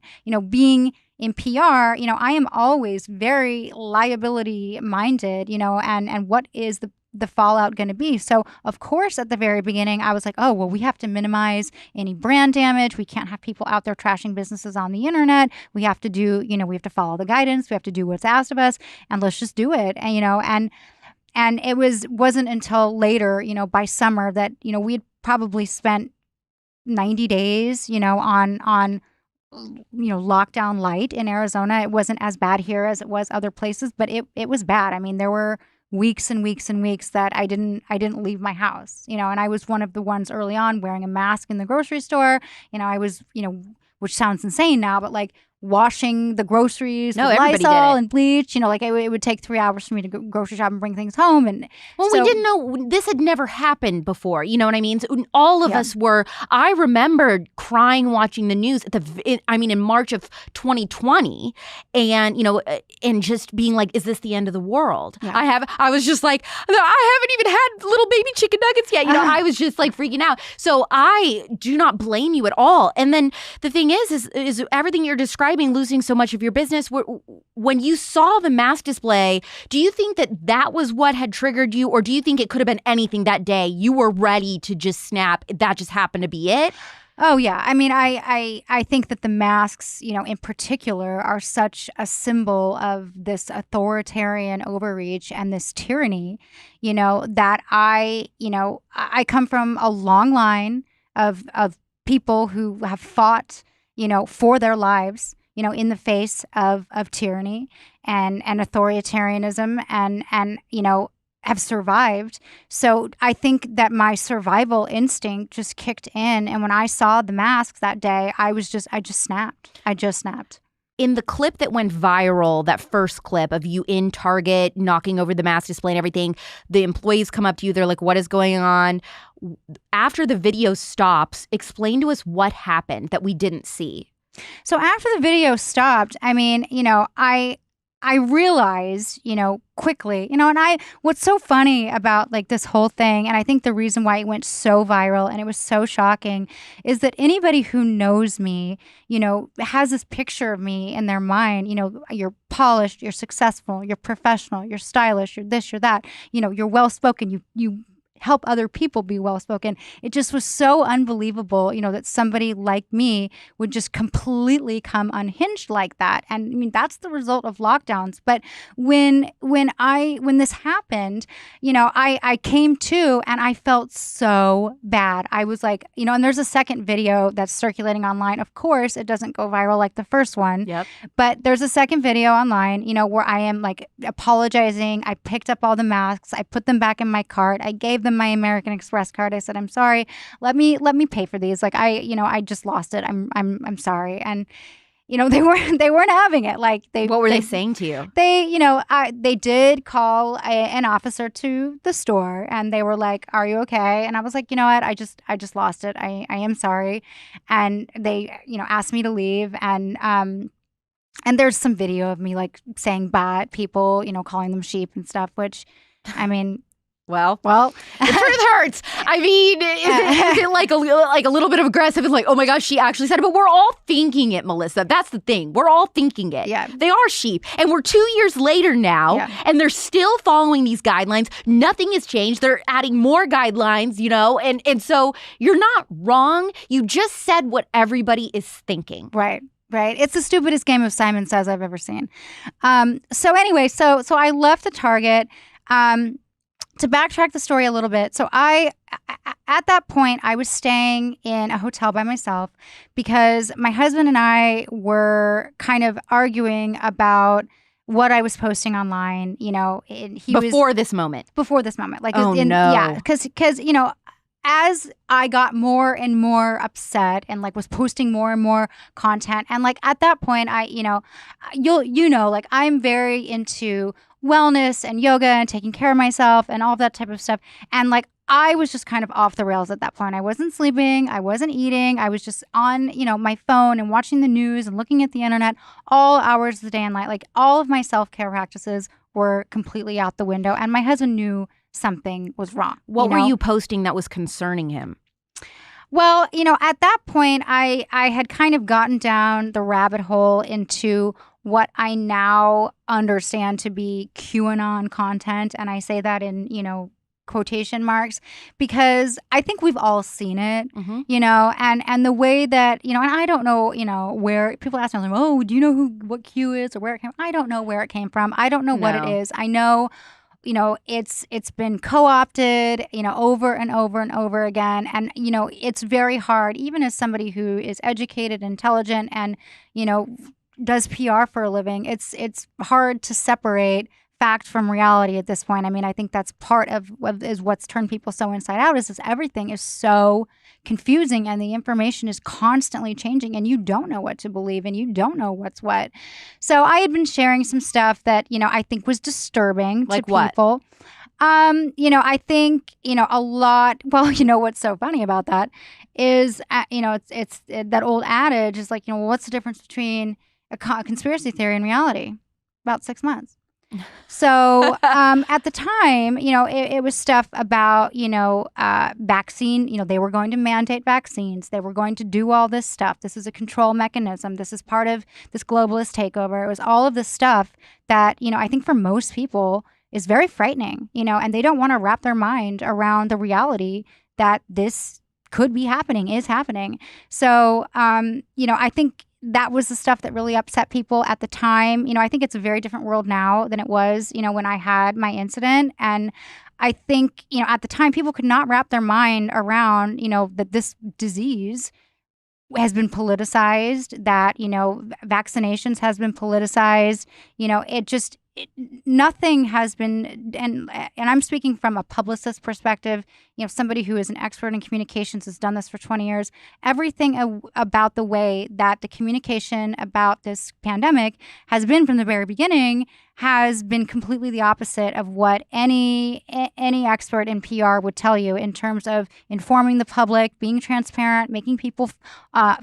being in PR, I am always very liability minded, and what is the fallout going to be? So of course, at the very beginning, I was like, oh, well, we have to minimize any brand damage. We can't have people out there trashing businesses on the internet. We have to do, we have to follow the guidance. We have to do what's asked of us, and let's just do it. And it wasn't until later, by summer that, we had probably spent 90 days, on lockdown light in Arizona. It wasn't as bad here as it was other places, but it was bad. I mean, there were weeks and weeks and weeks that I didn't leave my house, and I was one of the ones early on wearing a mask in the grocery store. I was, which sounds insane now, but like washing the groceries with Lysol and bleach, it would take 3 hours for me to go grocery shop and bring things home. And we didn't know this had never happened before. You know what I mean? So all of us were. I remembered crying watching the news in March of 2020, and and just being like, "Is this the end of the world?" Yeah. I was just like, I haven't even had little baby chicken nuggets yet. I was just like freaking out. So I do not blame you at all. And then the thing is everything you're describing. Losing so much of your business. When you saw the mask display, do you think that was what had triggered you, or do you think it could have been anything that day? You were ready to just snap. That just happened to be it? Oh, yeah. I mean, I think that the masks, in particular, are such a symbol of this authoritarian overreach and this tyranny, that I come from a long line of people who have fought, for their lives, in the face of tyranny and authoritarianism. And have survived. So I think that my survival instinct just kicked in. And when I saw the masks that day, I just snapped. I just snapped. In the clip that went viral, that first clip of you in Target knocking over the mask display and everything, the employees come up to you. They're like, what is going on? After the video stops, explain to us what happened that we didn't see. So after the video stopped, I mean, I realized, quickly, and what's so funny about like this whole thing, and I think the reason why it went so viral and it was so shocking is that anybody who knows me, has this picture of me in their mind, you're polished, you're successful, you're professional, you're stylish, you're this, you're that, you're well-spoken, you help other people be well-spoken. It just was so unbelievable, that somebody like me would just completely come unhinged like that. And I mean, that's the result of lockdowns. But when this happened, I came to and I felt so bad. I was like, and there's a second video that's circulating online. Of course, it doesn't go viral like the first one. Yep. But there's a second video online, where I am like apologizing. I picked up all the masks. I put them back in my cart. I gave them my American Express card. I said, I'm sorry. Let me pay for these. Like I just lost it. I'm sorry. And they weren't having it. Like what were they saying to you? They did call an officer to the store and they were like, are you okay? And I was like, you know what? I just lost it. I am sorry. And they, asked me to leave. And there's some video of me like saying bye at people, calling them sheep and stuff, which I mean, Well, it hurts. I mean, is it like a little bit of aggressive? It's like, oh my gosh, she actually said it. But we're all thinking it, Melissa. That's the thing. We're all thinking it. Yeah. They are sheep. And we're 2 years later now, and they're still following these guidelines. Nothing has changed. They're adding more guidelines, and so you're not wrong. You just said what everybody is thinking. Right. Right. It's the stupidest game of Simon Says I've ever seen. So anyway, so I left the Target. To backtrack the story a little bit, so at that point, I was staying in a hotel by myself because my husband and I were kind of arguing about what I was posting online. Before this moment. Like, no. Yeah, because as I got more and more upset and like was posting more and more content, and like at that point, like I'm very into wellness and yoga and taking care of myself and all of that type of stuff. And like, I was just kind of off the rails at that point. I wasn't sleeping. I wasn't eating. I was just on, my phone and watching the news and looking at the internet all hours of the day and night. Like all of my self-care practices were completely out the window. And my husband knew something was wrong. What were you posting that was concerning him? Well, at that point, I had kind of gotten down the rabbit hole into what I now understand to be QAnon content. And I say that in, quotation marks, because I think we've all seen it, and the way that, and I don't know, where people ask me, like, oh, do you know what Q is or where it came from? I don't know where it came from. I don't know what it is. I know, it's been co-opted, over and over and over again. And, it's very hard, even as somebody who is educated, intelligent, and, does PR for a living, it's hard to separate fact from reality at this point. I mean, I think that's part of what's turned people so inside out is everything is so confusing and the information is constantly changing and you don't know what to believe and you don't know what's what. So I had been sharing some stuff that, I think was disturbing to people. I think, a lot, well, what's so funny about that is, it's that old adage is like, well, what's the difference between a conspiracy theory and reality? About 6 months. So at the time, it was stuff about, vaccine, they were going to mandate vaccines. They were going to do all this stuff. This is a control mechanism. This is part of this globalist takeover. It was all of this stuff that, I think for most people is very frightening, and they don't want to wrap their mind around the reality that this could be happening, is happening. So, I think that was the stuff that really upset people at the time. I think it's a very different world now than it was, when I had my incident. And I think, at the time, people could not wrap their mind around, that this disease has been politicized, that, vaccinations has been politicized. nothing has been, and I'm speaking from a publicist perspective, somebody who is an expert in communications, has done this for 20 years. Everything about the way that the communication about this pandemic has been from the very beginning has been completely the opposite of what any expert in PR would tell you in terms of informing the public, being transparent, making people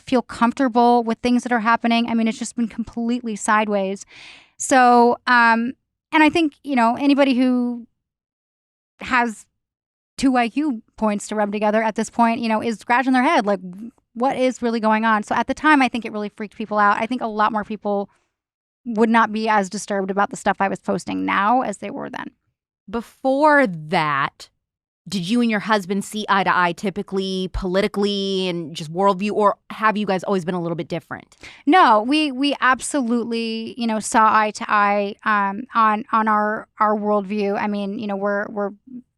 feel comfortable with things that are happening. I mean, it's just been completely sideways. So, and I think, anybody who has 2 IQ points to rub together at this point, is scratching their head, like, what is really going on? So at the time, I think it really freaked people out. I think a lot more people would not be as disturbed about the stuff I was posting now as they were then. Before that, did you and your husband see eye to eye typically, politically, and just worldview, or have you guys always been a little bit different? No, we absolutely, saw eye to eye on our worldview. I mean,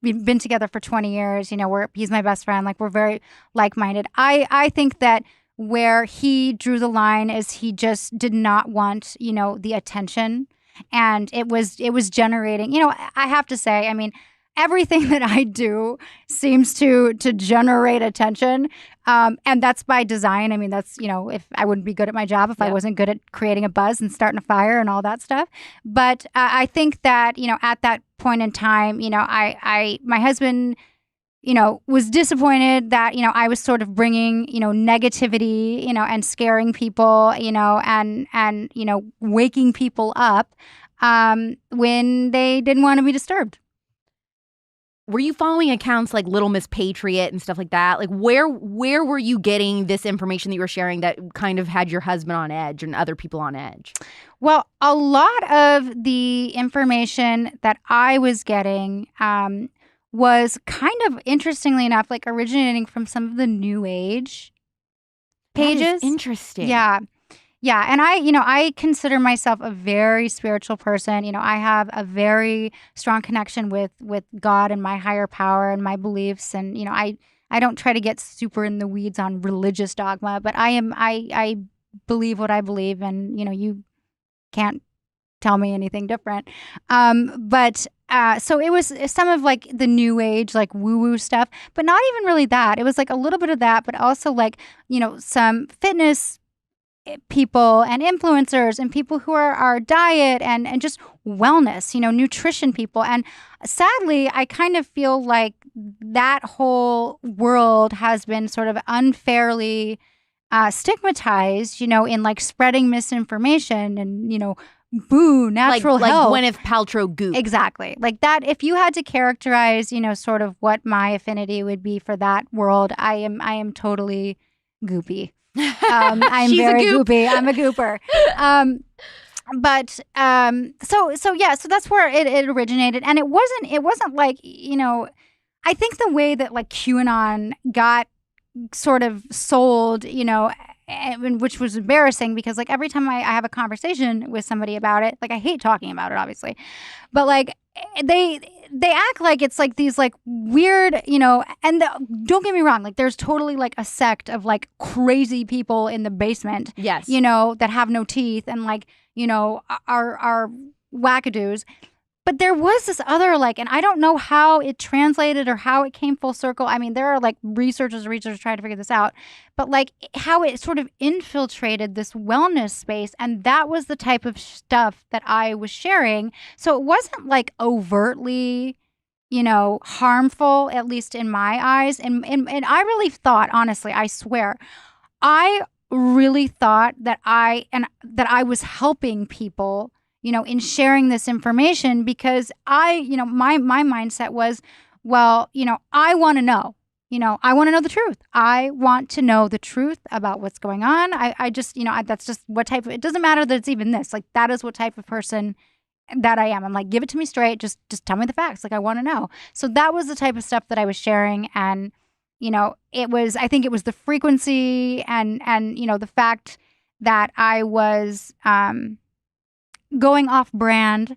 we've been together for 20 years. He's my best friend. Like, we're very like-minded. I think that where he drew the line is he just did not want, the attention, and it was generating. I have to say, I mean, everything that I do seems to generate attention. And that's by design. I mean, that's, if I wouldn't be good at my job if I wasn't good at creating a buzz and starting a fire and all that stuff. But I think that, at that point in time, my husband, was disappointed that, I was sort of bringing, negativity, and scaring people, and waking people up when they didn't want to be disturbed. Were you following accounts like Little Miss Patriot and stuff like that? Like, where were you getting this information that you were sharing that kind of had your husband on edge and other people on edge? Well, a lot of the information that I was getting was kind of, interestingly enough, like originating from some of the New Age pages. That is interesting. Yeah. Yeah, and I consider myself a very spiritual person. I have a very strong connection with God and my higher power and my beliefs. And, I don't try to get super in the weeds on religious dogma, but I believe what I believe, and, you can't tell me anything different. So it was some of like the New Age, like woo-woo stuff, but not even really that. It was like a little bit of that, but also like, some fitness people and influencers and people who are diet and just wellness, nutrition people. And sadly, I kind of feel like that whole world has been sort of unfairly stigmatized, in like spreading misinformation and, natural health. Like Gwyneth Paltrow goop. Exactly. Like that, if you had to characterize, sort of what my affinity would be for that world, I am totally goopy. I'm very goopy. I'm a gooper. So that's where it originated. And it wasn't like, I think the way that like QAnon got sort of sold, which was embarrassing because like every time I have a conversation with somebody about it, like I hate talking about it, obviously, but like they act like it's like these like weird, and don't get me wrong, like there's totally like a sect of like crazy people in the basement, yes, that have no teeth and like, are wackadoos. But there was this other like, and I don't know how it translated or how it came full circle. I mean, there are like researchers trying to figure this out, but like how it sort of infiltrated this wellness space. And that was the type of stuff that I was sharing. So it wasn't like overtly, harmful, at least in my eyes. And I really thought, honestly, I swear, I really thought that I was helping people, in sharing this information because my mindset was, well, I want to know, I want to know the truth. I want to know the truth about what's going on. I just, that's just what type of, it doesn't matter that it's even this, like that is what type of person that I am. I'm like, give it to me straight. Just tell me the facts. Like, I want to know. So that was the type of stuff that I was sharing. And, I think it was the frequency and, the fact that I was, going off brand,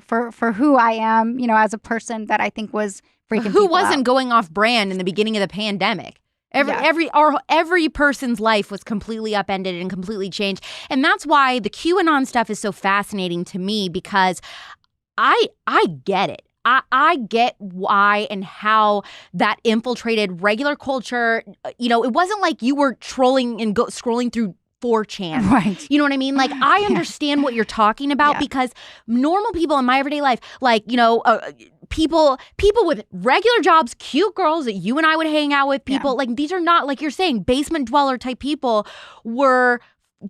for who I am, as a person that I think was freaking Who people wasn't out. going off brand in the beginning of the pandemic? Every person's life was completely upended and completely changed. And that's why the QAnon stuff is so fascinating to me, because I get it. I get why and how that infiltrated regular culture. You know, it wasn't like you were trolling and scrolling through 4chan. Right. You know what I mean? Like, I understand what you're talking about because normal people in my everyday life, like, you know, people with regular jobs, cute girls that you and I would hang out with, people like, these are not, like you're saying, basement dweller type people were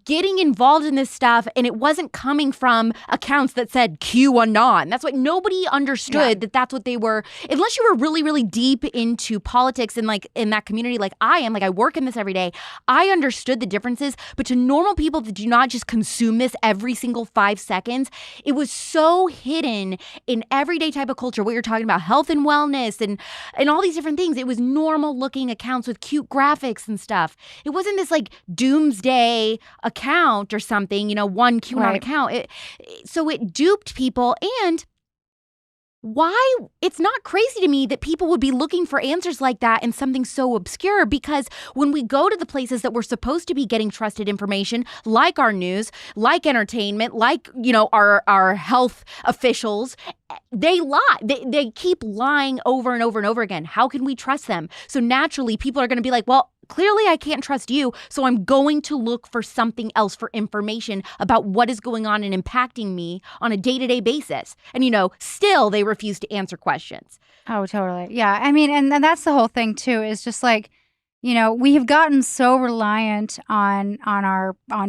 getting involved in this stuff, and it wasn't coming from accounts that said QAnon. That's what nobody understood, that's what they were, unless you were really, really deep into politics and like in that community like I am, like I work in this every day. I understood the differences, but to normal people that do not just consume this every single 5 seconds, it was so hidden in everyday type of culture, what you're talking about, health and wellness and all these different things. It was normal looking accounts with cute graphics and stuff. It wasn't this like doomsday account or something, you know, one QAnon account. So it duped people. And why? It's not crazy to me that people would be looking for answers like that in something so obscure, because when we go to the places that we're supposed to be getting trusted information, like our news, like entertainment, like, you know, our health officials, they lie. They keep lying over and over and over again. How can we trust them? So naturally, people are going to be like, well, clearly I can't trust you, so I'm going to look for something else for information about what is going on and impacting me on a day-to-day basis. And, you know, still they refuse to answer questions. Oh, totally. Yeah. I mean, and that's the whole thing too, is just like, you know, we have gotten so reliant on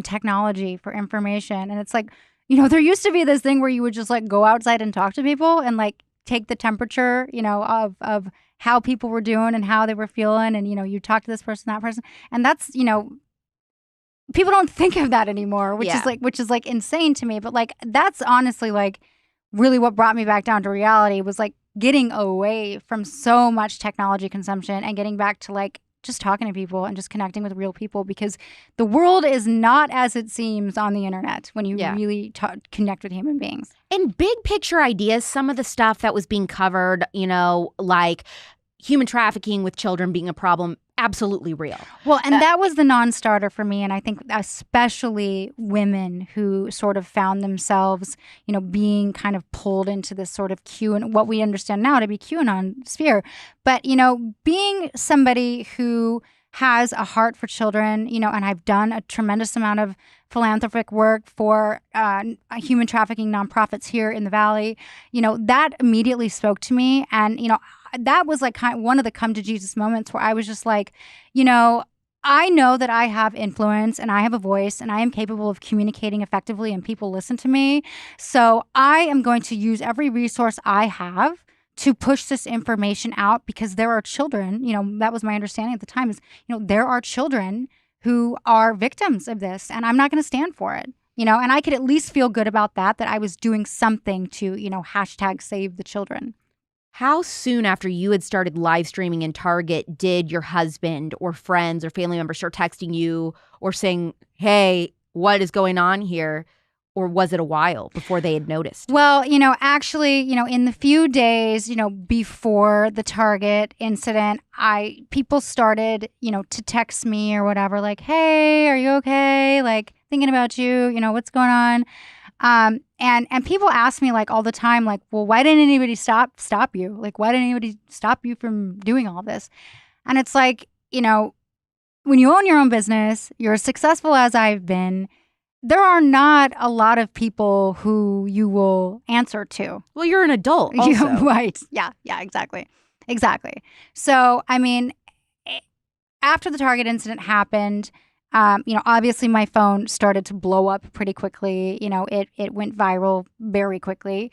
technology for information. And it's like, you know, there used to be this thing where you would just like go outside and talk to people and like take the temperature, you know, of how people were doing and how they were feeling. And, you know, you talk to this person, that person. And that's, you know, people don't think of that anymore, which is like insane to me. But like, that's honestly like really what brought me back down to reality, was like getting away from so much technology consumption and getting back to like just talking to people and just connecting with real people, because the world is not as it seems on the internet when you really connect with human beings. And big picture ideas, some of the stuff that was being covered, you know, like human trafficking with children being a problem, absolutely real. Well, and that was the non-starter for me. And I think especially women who sort of found themselves, you know, being kind of pulled into this sort of what we understand now to be QAnon sphere. But, you know, being somebody who has a heart for children, you know, and I've done a tremendous amount of philanthropic work for human trafficking nonprofits here in the Valley, you know, that immediately spoke to me. And, you know, that was like one of the come to Jesus moments where I was just like, you know, I know that I have influence and I have a voice and I am capable of communicating effectively and people listen to me. So I am going to use every resource I have to push this information out, because there are children, you know, that was my understanding at the time, is, you know, there are children who are victims of this, and I'm not going to stand for it. You know, and I could at least feel good about that I was doing something to, you know, #save the children. How soon after you had started live streaming in Target did your husband or friends or family members start texting you or saying, hey, what is going on here? Or was it a while before they had noticed? Well, you know, actually, you know, in the few days, you know, before the Target incident, people started, you know, to text me or whatever, like, hey, are you okay? Like, thinking about you, you know, what's going on? And people ask me like all the time, like, well, why didn't anybody stop you? Like, why didn't anybody stop you from doing all this? And it's like, you know, when you own your own business, you're as successful as I've been, there are not a lot of people who you will answer to. Well, you're an adult also. Right. Yeah, exactly. So, I mean, after the Target incident happened, you know, obviously my phone started to blow up pretty quickly. You know, it went viral very quickly.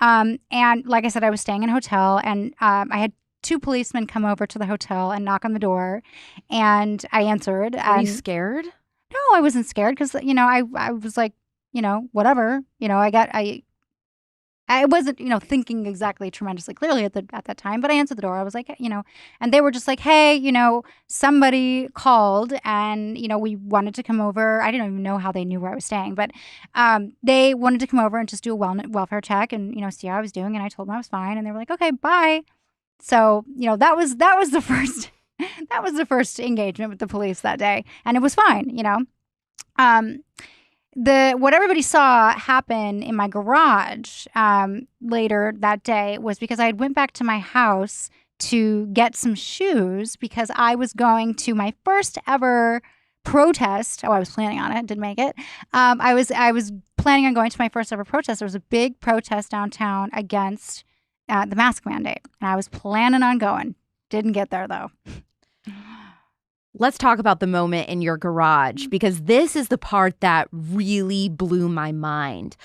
And like I said, I was staying in a hotel, and I had 2 policemen come over to the hotel and knock on the door, and I answered. Were you scared? No, I wasn't scared, because, you know, I was like, you know, whatever. You know, I wasn't, you know, thinking exactly tremendously clearly at that time, but I answered the door. I was like, you know, and they were just like, hey, you know, somebody called and, you know, we wanted to come over. I didn't even know how they knew where I was staying, but they wanted to come over and just do a welfare check and, you know, see how I was doing. And I told them I was fine. And they were like, okay, bye. So, you know, that was the first That was the first engagement with the police that day, and it was fine, What everybody saw happen in my garage later that day was because I went back to my house to get some shoes because I was going to my first ever protest. Oh, I was planning on it, didn't make it. I was planning on going to my first ever protest. There was a big protest downtown against the mask mandate, and I was planning on going. Didn't get there though. Let's talk about the moment in your garage, because this is the part that really blew my mind.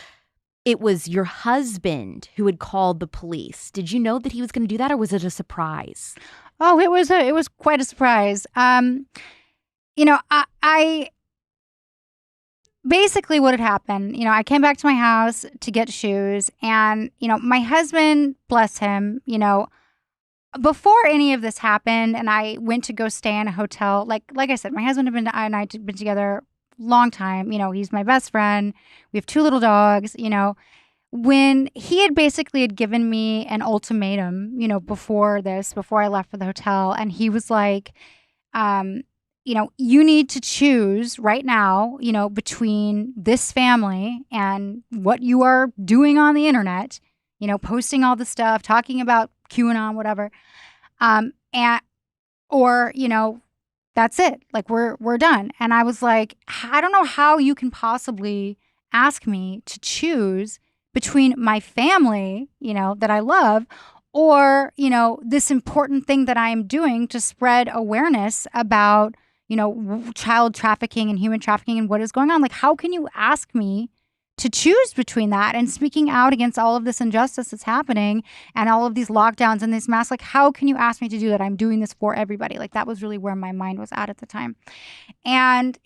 It was your husband who had called the police. Did you know that he was going to do that, or was it a surprise? Oh, it was quite a surprise. I basically what had happened, I came back to my house to get shoes, and, my husband, bless him, before any of this happened and I went to go stay in a hotel, like I said, my husband and I had been together a long time. He's my best friend. We have 2 little dogs. When he had basically given me an ultimatum, before I left for the hotel, and he was like, you need to choose right now, between this family and what you are doing on the internet, posting all the stuff, talking about QAnon, whatever. Or that's it. Like we're done. And I was like, I don't know how you can possibly ask me to choose between my family, that I love, or, this important thing that I am doing to spread awareness about, child trafficking and human trafficking and what is going on. Like, how can you ask me to choose between that and speaking out against all of this injustice that's happening and all of these lockdowns and these masks? Like, how can you ask me to do that? I'm doing this for everybody. Like, that was really where my mind was at the time. And,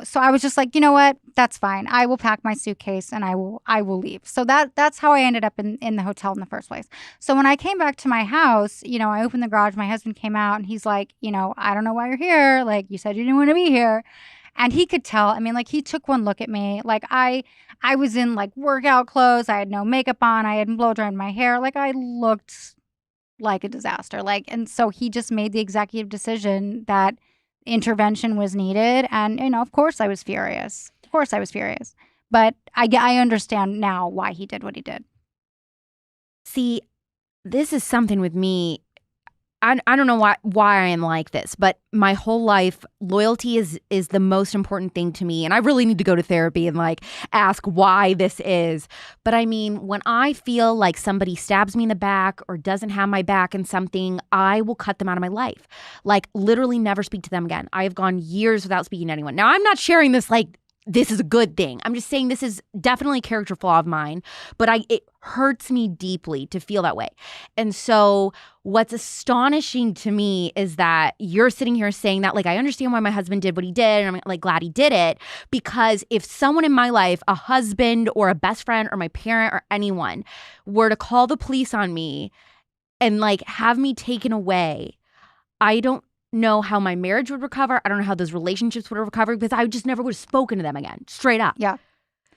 so I was just like, you know what? That's fine. I will pack my suitcase and I will leave. So that's how I ended up in the hotel in the first place. So when I came back to my house, I opened the garage, my husband came out and he's like, I don't know why you're here. Like, you said you didn't want to be here. And he could tell. I mean, like, he took one look at me. Like, I was in, like, workout clothes. I had no makeup on. I hadn't blow dried my hair. Like, I looked like a disaster. Like, and so he just made the executive decision that intervention was needed. And, of course I was furious. Of course I was furious. But I understand now why he did what he did. See, this is something with me. I don't know why I am like this, but my whole life, loyalty is the most important thing to me. And I really need to go to therapy and like ask why this is. But I mean, when I feel like somebody stabs me in the back or doesn't have my back in something, I will cut them out of my life. Like, literally never speak to them again. I have gone years without speaking to anyone. Now, I'm not sharing this like this is a good thing. I'm just saying this is definitely a character flaw of mine, but it hurts me deeply to feel that way. And so what's astonishing to me is that you're sitting here saying that, like, I understand why my husband did what he did, and I'm like glad he did it, because if someone in my life, a husband or a best friend or my parent or anyone, were to call the police on me and like have me taken away, I don't know how my marriage would recover. I don't know how those relationships would have recovered, because I just never would have spoken to them again, straight up. Yeah.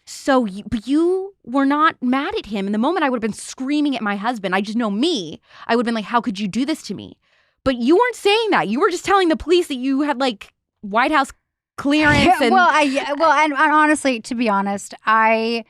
So but you were not mad at him. In the moment, I would have been screaming at my husband. I just know me. I would have been like, how could you do this to me? But you weren't saying that. You were just telling the police that you had like White House clearance. And and honestly, to be honest, I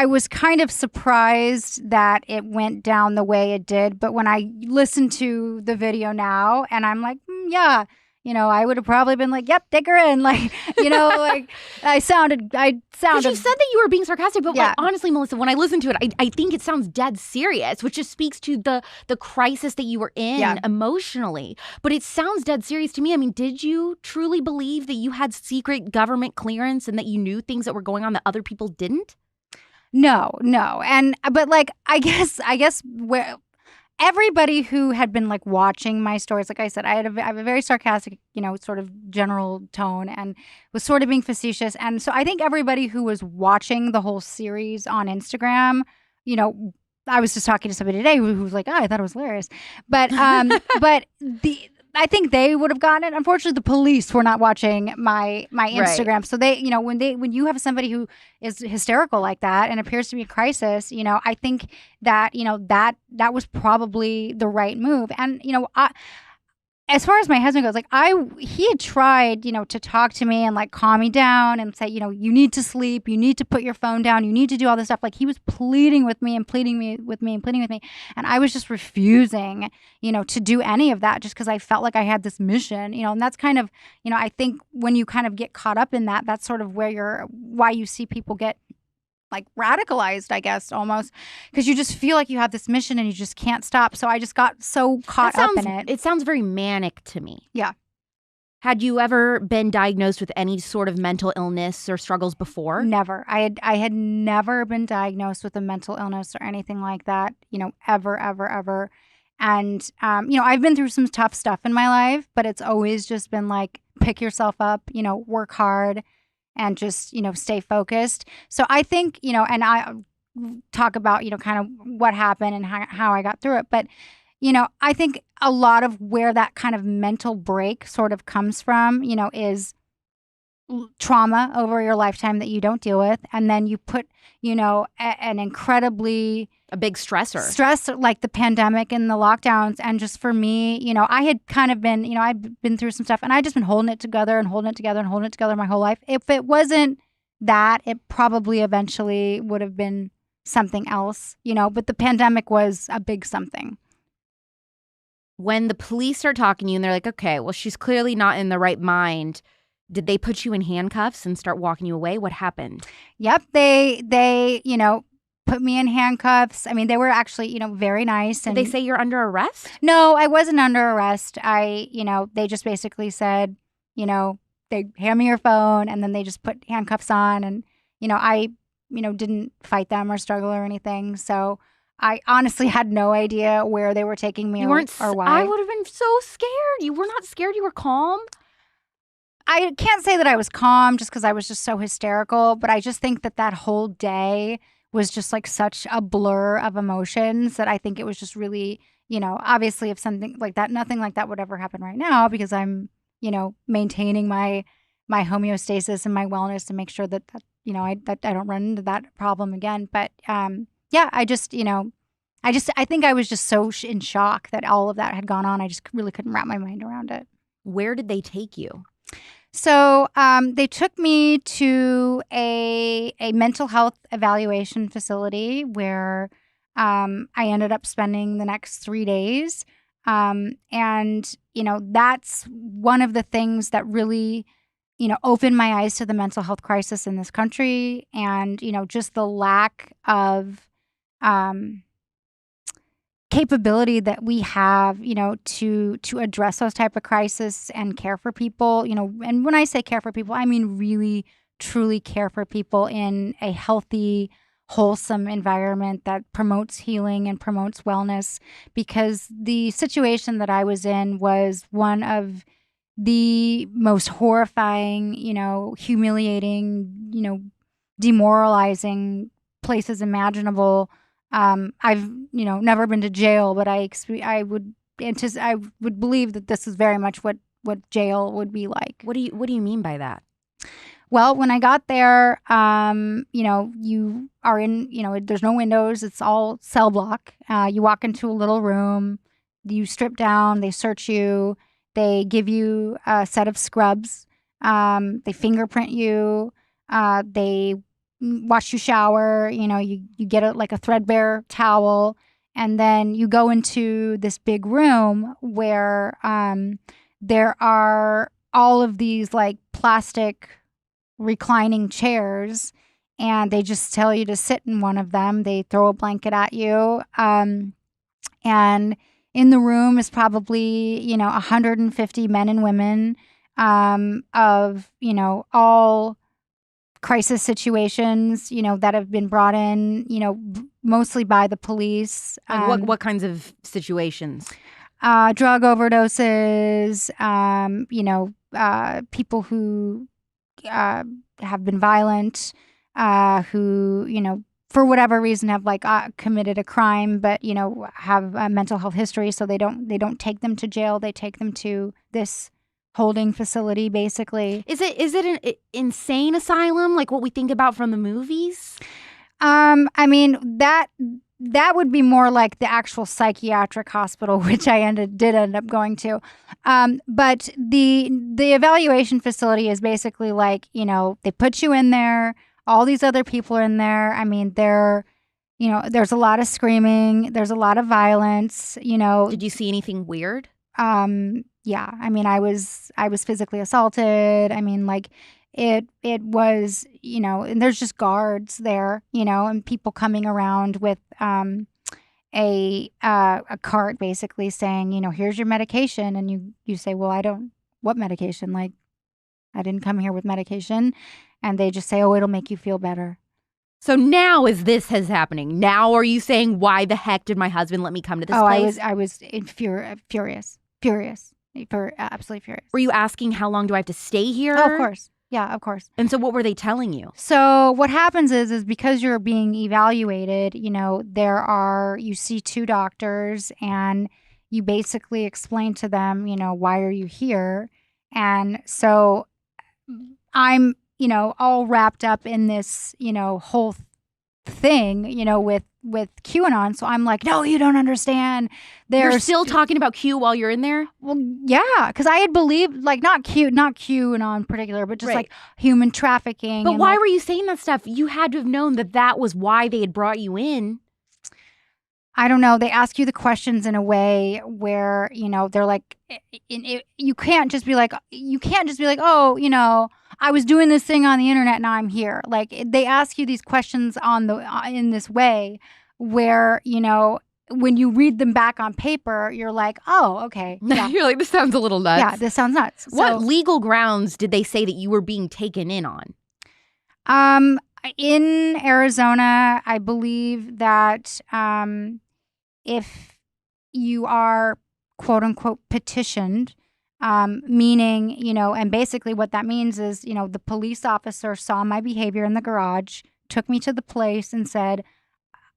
was kind of surprised that it went down the way it did. But when I listen to the video now, and I'm like, yeah, I would have probably been like, yep, take her in. Like, like I sounded. You said that you were being sarcastic, but like, honestly, Melissa, when I listen to it, I think it sounds dead serious, which just speaks to the crisis that you were in emotionally. But it sounds dead serious to me. I mean, did you truly believe that you had secret government clearance and that you knew things that were going on that other people didn't? No. But like, I guess where everybody who had been like watching my stories, like I said, I have a very sarcastic, sort of general tone and was sort of being facetious. And so I think everybody who was watching the whole series on Instagram, I was just talking to somebody today who was like, I thought it was hilarious. But, I think they would have gotten it. Unfortunately, the police were not watching my Instagram. Right. So they, when you have somebody who is hysterical like that and appears to be a crisis, I think that, that was probably the right move. And, as far as my husband goes, like he had tried, to talk to me and like calm me down and say, you need to sleep, you need to put your phone down, you need to do all this stuff. Like he was pleading with me and pleading with me. And I was just refusing, to do any of that just because I felt like I had this mission, and that's kind of, I think when you kind of get caught up in that, that's sort of why you see people get like radicalized, I guess, almost, because you just feel like you have this mission and you just can't stop. So I just got so caught up in it. It sounds very manic to me. Yeah. Had you ever been diagnosed with any sort of mental illness or struggles before? Never. I had never been diagnosed with a mental illness or anything like that, ever. And, I've been through some tough stuff in my life, but it's always just been like, pick yourself up, work hard, and just, stay focused. So I think, and I talk about, kind of what happened and how I got through it. But, I think a lot of where that kind of mental break sort of comes from, is trauma over your lifetime that you don't deal with. And then you put, an incredibly... a big stress like the pandemic and the lockdowns. And just for me, I had kind of been, I'd been through some stuff and I'd just been holding it together my whole life. If it wasn't that, it probably eventually would have been something else, but the pandemic was a big something. When the police start talking to you and they're like, okay, well, she's clearly not in the right mind. Did they put you in handcuffs and start walking you away? What happened? Yep. They, put me in handcuffs. I mean, they were actually, very nice. And did they say you're under arrest? No, I wasn't under arrest. They just basically said, they hand me your phone and then they just put handcuffs on. And, I, didn't fight them or struggle or anything. So I honestly had no idea where they were taking me or why. I would have been so scared. You were not scared. You were calm. I can't say that I was calm just because I was just so hysterical, but I just think that whole day was just like such a blur of emotions that I think it was just really, obviously if something like that, nothing like that would ever happen right now because I'm, maintaining my homeostasis and my wellness to make sure that I don't run into that problem again. But yeah, I think I was just so in shock that all of that had gone on. I just really couldn't wrap my mind around it. Where did they take you? So they took me to a mental health evaluation facility where I ended up spending the next 3 days. And, that's one of the things that really, opened my eyes to the mental health crisis in this country and, just the lack of capability that we have, to address those type of crises and care for people, and when I say care for people, I mean really, truly care for people in a healthy, wholesome environment that promotes healing and promotes wellness, because the situation that I was in was one of the most horrifying, humiliating, demoralizing places imaginable. I've never been to jail, but I would believe that this is very much what jail would be like. What do you mean by that? Well, when I got there, you are in, there's no windows. It's all cell block. You walk into a little room, you strip down, they search you, they give you a set of scrubs, they fingerprint you, they watch you shower, you get a threadbare towel, and then you go into this big room where there are all of these like plastic reclining chairs, and they just tell you to sit in one of them. They throw a blanket at you, and in the room is probably 150 men and women of all crisis situations, that have been brought in, mostly by the police. What kinds of situations? Drug overdoses, people who have been violent, who, for whatever reason have committed a crime, but, have a mental health history. So they don't take them to jail. They take them to this holding facility, basically. Is it an insane asylum like what we think about from the movies? I mean, that that would be more like the actual psychiatric hospital, which I did end up going to. But the evaluation facility is basically like, they put you in there. All these other people are in there. I mean, there's a lot of screaming. There's a lot of violence. Did you see anything weird? Yeah. I mean, I was physically assaulted. I mean, like it was, and there's just guards there, and people coming around with a cart basically saying, here's your medication. And you say, well, what medication? Like, I didn't come here with medication. And they just say, oh, it'll make you feel better. So now as this is happening, now are you saying, why the heck did my husband let me come to this place? I was furious, absolutely furious. Were you asking how long do I have to stay here? Oh, of course. Yeah, of course. And so what were they telling you? So what happens is because you're being evaluated, you see 2 doctors and you basically explain to them, why are you here? And so I'm, all wrapped up in this, whole thing, with QAnon. So I'm like, no, you don't understand. You're still talking about Q while you're in there? Well, yeah, because I had believed, like, not QAnon in particular, but just like human trafficking. But why were you saying that stuff? You had to have known that was why they had brought you in. I don't know. They ask you the questions in a way where, they're like, you can't just be like, oh, I was doing this thing on the internet, now I'm here. Like, they ask you these questions in this way where, when you read them back on paper, you're like, oh, okay. Yeah. You're like, this sounds a little nuts. Yeah, this sounds nuts. What legal grounds did they say that you were being taken in on? In Arizona, I believe that if you are, quote unquote, petitioned, meaning, and basically what that means is, the police officer saw my behavior in the garage, took me to the place and said,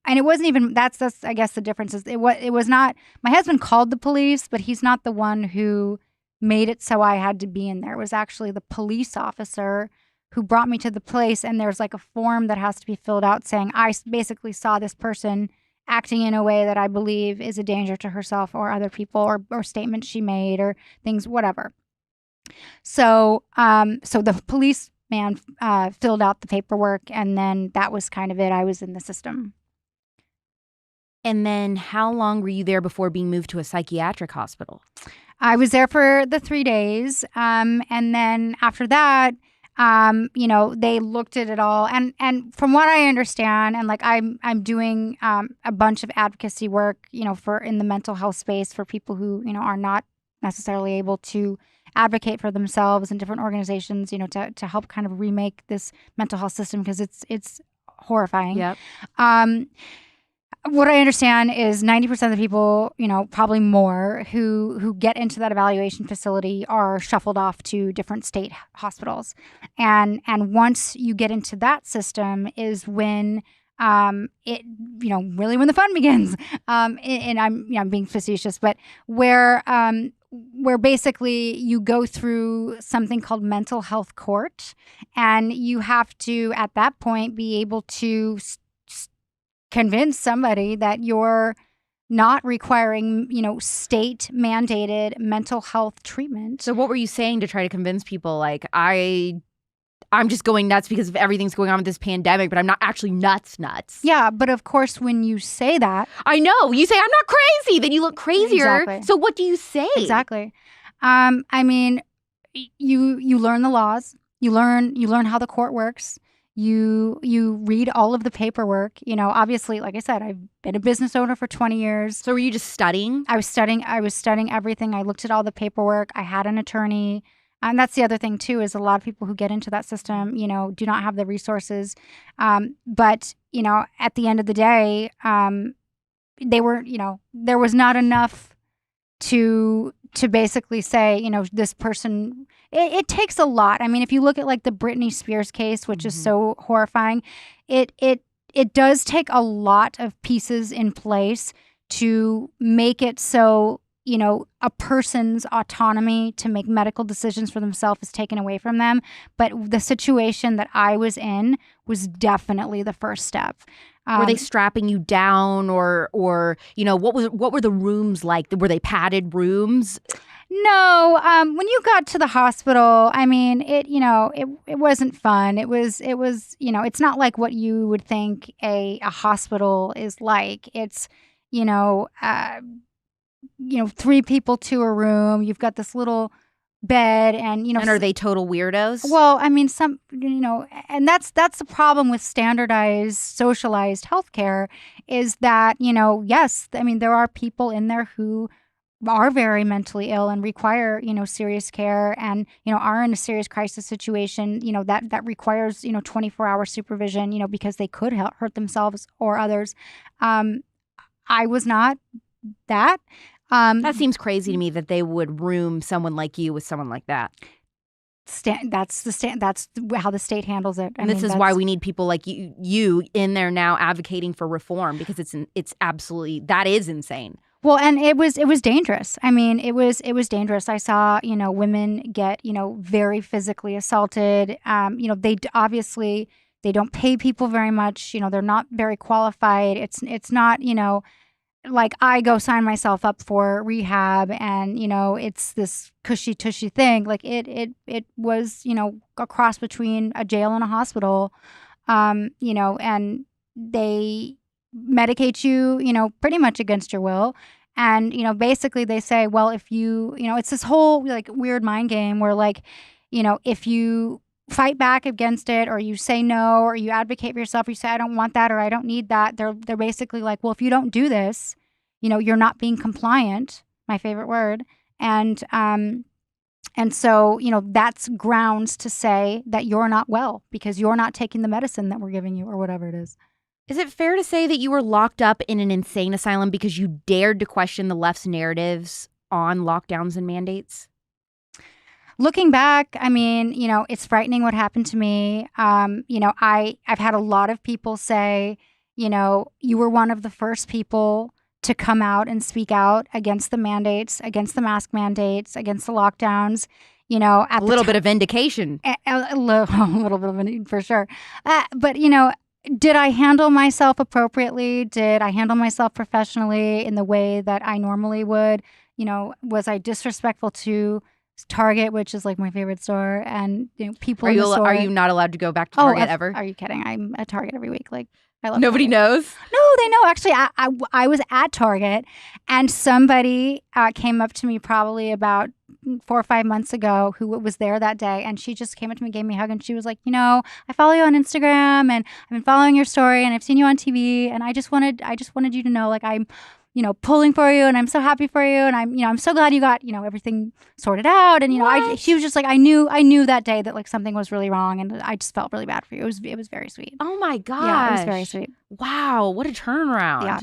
and it wasn't even, that's I guess the difference is it was not, my husband called the police, but he's not the one who made it so I had to be in there. It was actually the police officer who brought me to the place, and there's like a form that has to be filled out saying, I basically saw this person acting in a way that I believe is a danger to herself or other people, or statements she made or things, whatever. So, so the policeman filled out the paperwork, and then that was kind of it. I was in the system. And then how long were you there before being moved to a psychiatric hospital? I was there for the 3 days. And then after that, they looked at it all, and from what I understand, and like I'm doing a bunch of advocacy work, for in the mental health space for people who are not necessarily able to advocate for themselves in different organizations, to help kind of remake this mental health system, because it's horrifying. Yep. What I understand is 90% of the people, probably more, who get into that evaluation facility are shuffled off to different state hospitals. And once you get into that system is when really when the fun begins. And I'm being facetious, but where basically you go through something called mental health court, and you have to, at that point, be able to convince somebody that you're not requiring, state mandated mental health treatment. So what were you saying to try to convince people? Like, I'm just going nuts because of everything's going on with this pandemic, but I'm not actually nuts. Yeah, but of course, when you say that, I know you say I'm not crazy, then you look crazier. Exactly. So what do you say? Exactly. I mean, you learn the laws. You learn how the court works. You read all of the paperwork. Obviously, like I said, I've been a business owner for 20 years. So were you just studying? I was studying everything. I looked at all the paperwork. I had an attorney. And that's the other thing, too, is a lot of people who get into that system, do not have the resources. But, at the end of the day, they were, there was not enough to basically say, this person, it takes a lot. I mean, if you look at like the Britney Spears case, which is so horrifying, it does take a lot of pieces in place to make it so, a person's autonomy to make medical decisions for themselves is taken away from them. But the situation that I was in was definitely the first step. Were they strapping you down, or what were the rooms like? Were they padded rooms? No, when you got to the hospital, I mean, it wasn't fun. It was, it's not like what you would think a hospital is like. It's, 3 people to a room. You've got this little bed, and And are they total weirdos? Well, I mean, and that's the problem with standardized, socialized healthcare is that, yes, I mean, there are people in there who are very mentally ill and require, serious care, and, are in a serious crisis situation, that requires, 24-hour supervision, because they could hurt themselves or others. I was not that. That seems crazy to me that they would room someone like you with someone like that. That's how the state handles it. And this is why we need people like you in there now advocating for reform, because it's absolutely, that is insane. Well, and it was dangerous. I mean, it was dangerous. I saw, women get, very physically assaulted. They obviously, they don't pay people very much. They're not very qualified. It's not, like I go sign myself up for rehab and, it's this cushy tushy thing. Like it was, a cross between a jail and a hospital, and they medicate you, pretty much against your will. And, basically they say, well, if you, it's this whole like weird mind game where like, if you fight back against it, or you say no, or you advocate for yourself, or you say, I don't want that, or I don't need that. They're basically like, well, if you don't do this, you're not being compliant, my favorite word. And so, that's grounds to say that you're not well because you're not taking the medicine that we're giving you or whatever it is. Is it fair to say that you were locked up in an insane asylum because you dared to question the left's narratives on lockdowns and mandates? Looking back, I mean, it's frightening what happened to me. I've had a lot of people say, you were one of the first people to come out and speak out against the mandates, against the mask mandates, against the lockdowns. At a little bit of vindication. A little bit of vindication, for sure. But, did I handle myself appropriately? Did I handle myself professionally in the way that I normally would? Was I disrespectful to Target, which is like my favorite store, and people in the store? Are you not allowed to go back to Target ever? Are you kidding? I'm at Target every week. Like, I love Nobody Target. knows? No, they know. Actually, I was at Target, and somebody came up to me probably about 4 or 5 months ago who was there that day, and she just came up to me, gave me a hug, and she was like, I follow you on Instagram, and I've been following your story, and I've seen you on TV, and I just wanted you to know, like, I'm pulling for you, and I'm so happy for you, and I'm so glad you got, everything sorted out. And, she was just like, I knew that day that like something was really wrong, and I just felt really bad for you. It was very sweet. Oh my gosh. Yeah, it was very sweet. Wow. What a turnaround. Yeah.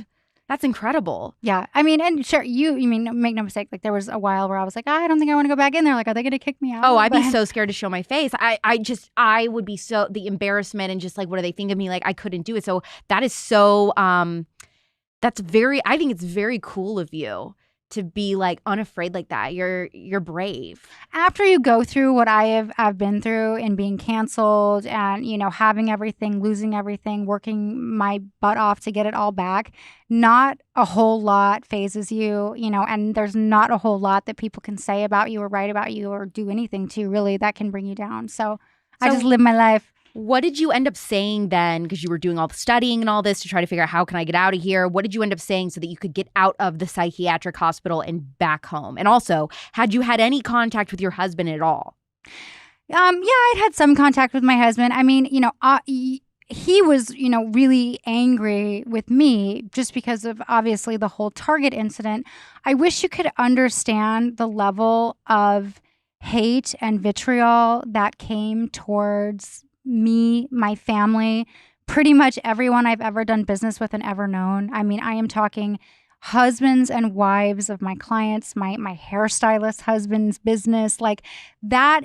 That's incredible. Yeah. I mean, and sure, you mean, make no mistake, like there was a while where I was like, I don't think I want to go back in there. Like, are they going to kick me out? Oh, I'd be so scared to show my face. I would be so, the embarrassment and just like, what do they think of me? Like, I couldn't do it. So that is so, I think it's very cool of you to be like unafraid like that. You're brave. After you go through what I've been through in being canceled and, having everything, losing everything, working my butt off to get it all back, not a whole lot phases you, and there's not a whole lot that people can say about you or write about you or do anything to really that can bring you down. So I just live my life. What did you end up saying then? Because you were doing all the studying and all this to try to figure out how can I get out of here? What did you end up saying so that you could get out of the psychiatric hospital and back home? And also, had you had any contact with your husband at all? Yeah, I'd had some contact with my husband. I mean, he was, really angry with me just because of obviously the whole Target incident. I wish you could understand the level of hate and vitriol that came towards me, my family, pretty much everyone I've ever done business with and ever known. I mean, I am talking husbands and wives of my clients, my hairstylist husband's business, like that,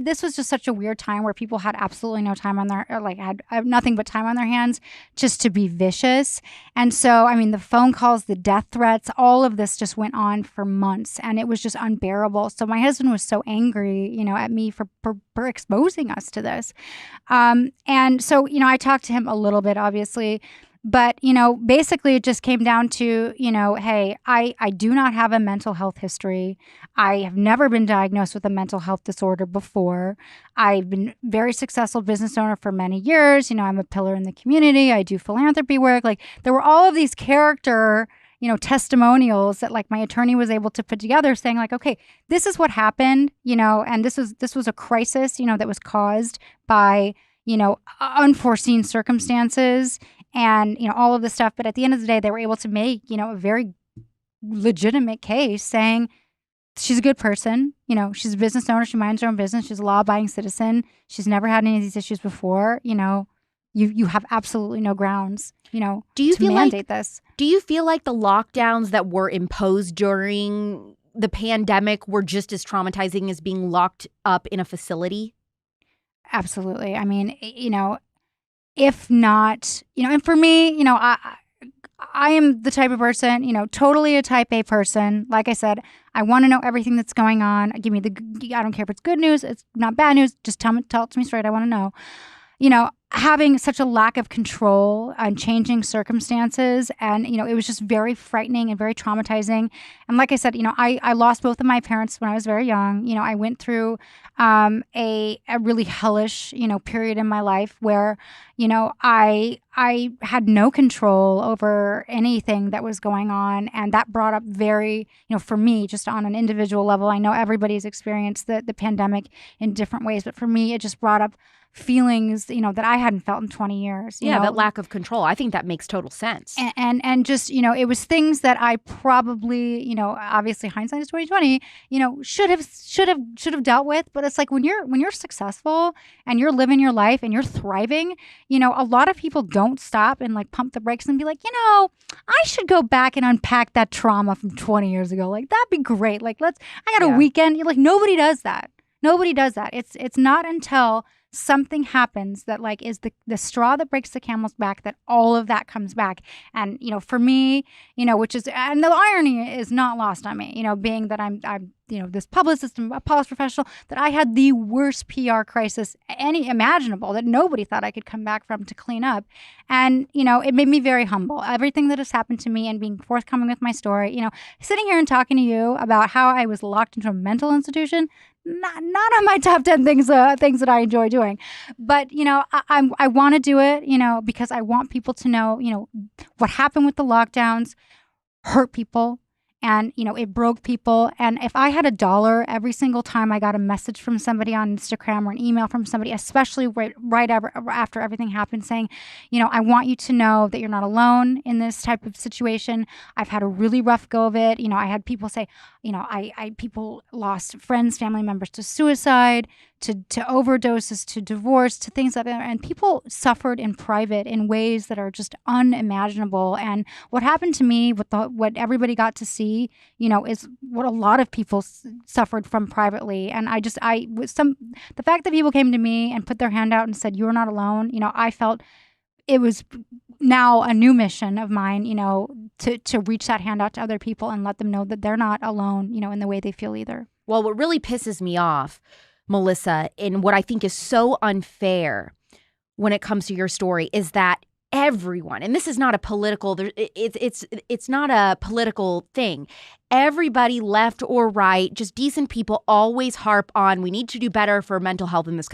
this was just such a weird time where people had absolutely no time on their, or like had nothing but time on their hands just to be vicious. And so, I mean, the phone calls, the death threats, all of this just went on for months and it was just unbearable. So my husband was so angry, at me for exposing us to this. And so, I talked to him a little bit, obviously. But, you know, basically it just came down to, you know, hey, I do not have a mental health history. I have never been diagnosed with a mental health disorder before. I've been very successful business owner for many years. You know, I'm a pillar in the community. I do philanthropy work. Like, there were all of these character, you know, testimonials that like my attorney was able to put together saying like, okay, this is what happened, you know, and this was a crisis, you know, that was caused by, you know, unforeseen circumstances and, you know, all of this stuff. But at the end of the day, they were able to make, you know, a very legitimate case saying she's a good person. You know, she's a business owner. She minds her own business. She's a law-abiding citizen. She's never had any of these issues before. You know, you have absolutely no grounds, you know, to mandate this. Do you feel like the lockdowns that were imposed during the pandemic were just as traumatizing as being locked up in a facility? Absolutely. I mean, you know, if not, you know, and for me, you know, I am the type of person, you know, totally a type A person. Like I said, I want to know everything that's going on. Give me I don't care if it's good news, it's not bad news. Just tell it to me straight. I want to know. You know, having such a lack of control on changing circumstances. And, you know, it was just very frightening and very traumatizing. And like I said, you know, I lost both of my parents when I was very young. You know, I went through a really hellish, you know, period in my life where, you know, I had no control over anything that was going on. And that brought up very, you know, for me, just on an individual level, I know everybody's experienced the pandemic in different ways, but for me, it just brought up feelings, you know, that I hadn't felt in 20 years. You know? That lack of control. I think that makes total sense. And just, you know, it was things that I probably, you know, obviously hindsight is 2020, you know, should have dealt with. But it's like when you're successful and you're living your life and you're thriving, you know, a lot of people don't stop and like pump the brakes and be like, you know, I should go back and unpack that trauma from 20 years ago. Like, that'd be great. Like, I got a weekend. You're like, nobody does that. Nobody does that. It's not until something happens that like is the straw that breaks the camel's back that all of that comes back. And, you know, for me, you know, which is, and the irony is not lost on me, you know, being that I'm you know, this publicist and a policy professional, that I had the worst PR crisis any imaginable that nobody thought I could come back from to clean up. And, you know, it made me very humble. Everything that has happened to me and being forthcoming with my story, you know, sitting here and talking to you about how I was locked into a mental institution, not on my top 10 things that I enjoy doing. But, you know, I want to do it, you know, because I want people to know, you know, what happened with the lockdowns hurt people. And, you know, it broke people. And if I had $1 every single time I got a message from somebody on Instagram or an email from somebody, especially right after everything happened, saying, you know, I want you to know that you're not alone in this type of situation. I've had a really rough go of it. You know, I had people say, you know, people lost friends, family members to suicide, to overdoses, to divorce, to things like that. And people suffered in private in ways that are just unimaginable. And what happened to me, what everybody got to see, you know, is what a lot of people suffered from privately. And the fact that people came to me and put their hand out and said, "You're not alone," you know, I felt it was now a new mission of mine, you know, to reach that hand out to other people and let them know that they're not alone, you know, in the way they feel either. Well, what really pisses me off, Melissa, and what I think is so unfair when it comes to your story is that everyone, and this is not a political, it's not a political thing. Everybody, left or right, just decent people, always harp on we need to do better for mental health in this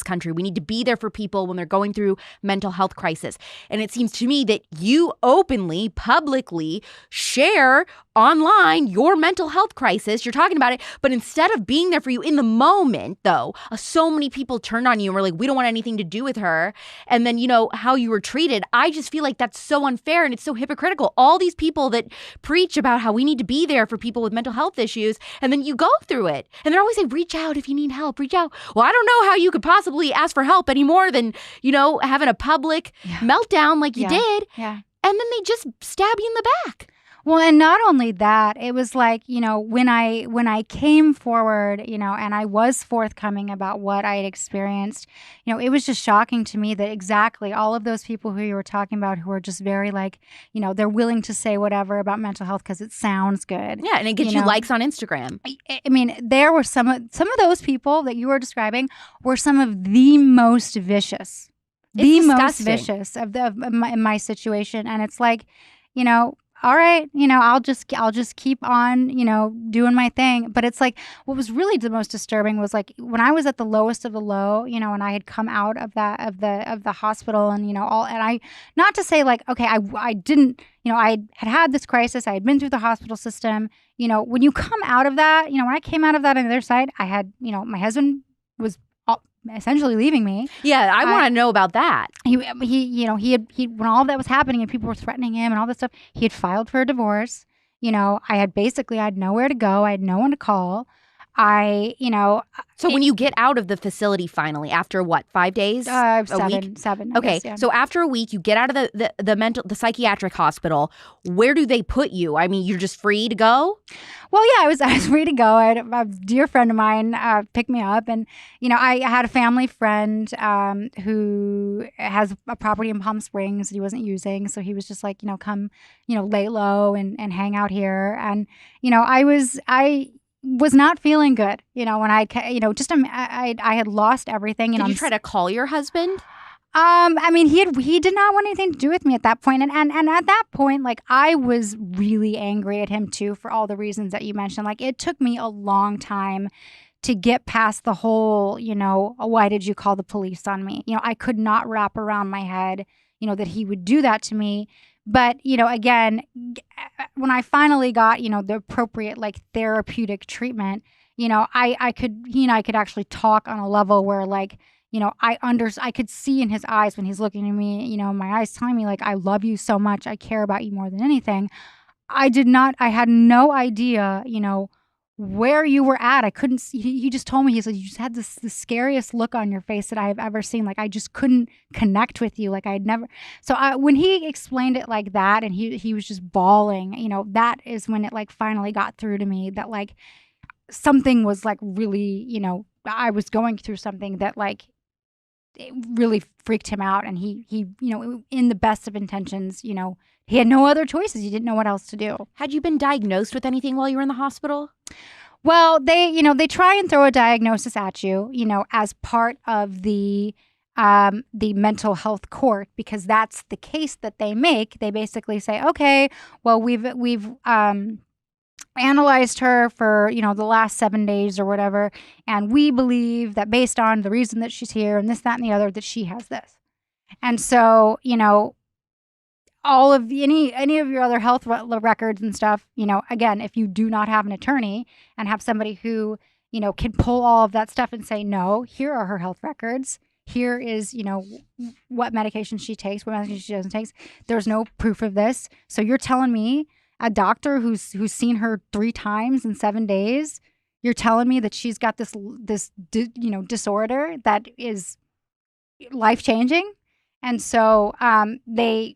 country. We need to be there for people when they're going through mental health crisis. And it seems to me that you openly, publicly share online your mental health crisis. You're talking about it, but instead of being there for you in the moment, though, so many people turned on you and were like, we don't want anything to do with her. And then, you know, how you were treated. I just feel like that's so unfair and it's so hypocritical. All these people that preach about how we need to be there for people with mental health issues, and then you go through it. And they're always saying, reach out if you need help, reach out. Well, I don't know how you could possibly ask for help any more than, you know, having a public meltdown like you did. Yeah. And then they just stab you in the back. Well, and not only that, it was like, you know, when I came forward, you know, and I was forthcoming about what I had experienced, you know, it was just shocking to me that exactly all of those people who you were talking about who are just very like, you know, they're willing to say whatever about mental health because it sounds good. Yeah, and it gets you likes on Instagram. I mean, there were some of those people that you were describing were some of the most vicious the It's most disgusting. vicious of my situation. And it's like, all right, I'll just keep on, doing my thing. But it's like, what was really the most disturbing was like when I was at the lowest of the low, and I had come out of the hospital and, and I, not to say like, okay, I didn't, I had this crisis. I had been through the hospital system. When you come out of that, when I came out of that on the other side, I had, my husband was essentially leaving me. Yeah, I want to know about that. He when all of that was happening and people were threatening him and all this stuff, he had filed for a divorce. I had nowhere to go. I had no one to call. So when you get out of the facility finally, after what, 5 days? A week? Seven. I Okay, guess, yeah. so after a week, you get out of the psychiatric hospital. Where do they put you? I mean, you're just free to go? Well, yeah, I was free to go. A dear friend of mine picked me up, and I had a family friend who has a property in Palm Springs that he wasn't using, so he was just like, come, lay low and hang out here, and I was not feeling good, when I had lost everything. Did you try to call your husband? I mean, he did not want anything to do with me at that point. And at that point, like, I was really angry at him too, for all the reasons that you mentioned. Like, it took me a long time to get past the whole, why did you call the police on me? I could not wrap around my head, that he would do that to me. But, again, when I finally got, the appropriate like therapeutic treatment, I could actually talk on a level where like, I could see in his eyes when he's looking at me, my eyes telling me like, I love you so much. I care about you more than anything. I had no idea, where you were at. I couldn't see. He just told me, he said, you just had the scariest look on your face that I have ever seen. Like, I just couldn't connect with you. Like, I'd never. So when he explained it like that and he was just bawling, that is when it like finally got through to me that like something was like really, I was going through something that like it really freaked him out. And he in the best of intentions, he had no other choices. He didn't know what else to do. Had you been diagnosed with anything while you were in the hospital? Well, they try and throw a diagnosis at you, as part of the mental health court, because that's the case that they make. They basically say, okay, well, we've analyzed her for, the last 7 days or whatever, and we believe that based on the reason that she's here and this, that, and the other, that she has this. And so, all of any of your other health records and stuff, again, if you do not have an attorney and have somebody who, can pull all of that stuff and say, no, here are her health records. Here is, what medication she takes, what medication she doesn't take. There's no proof of this. So you're telling me, a doctor who's seen her 3 times in 7 days, you're telling me that she's got this disorder that is life-changing? And so they,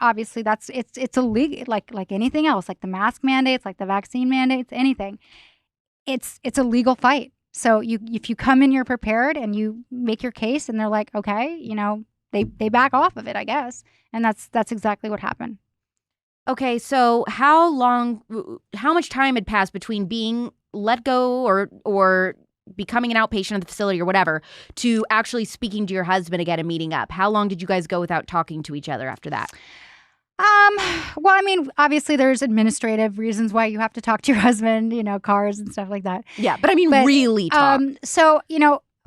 obviously it's illegal, like anything else, like the mask mandates, like the vaccine mandates, anything. It's a legal fight. So if you come in, you're prepared and you make your case and they're like, okay, they back off of it, I guess. And that's exactly what happened. Okay, so how much time had passed between being let go or becoming an outpatient of the facility or whatever to actually speaking to your husband again and meeting up? How long did you guys go without talking to each other after that? Well, I mean, obviously there's administrative reasons why you have to talk to your husband, cars and stuff like that. Yeah, but I mean, really talk. So,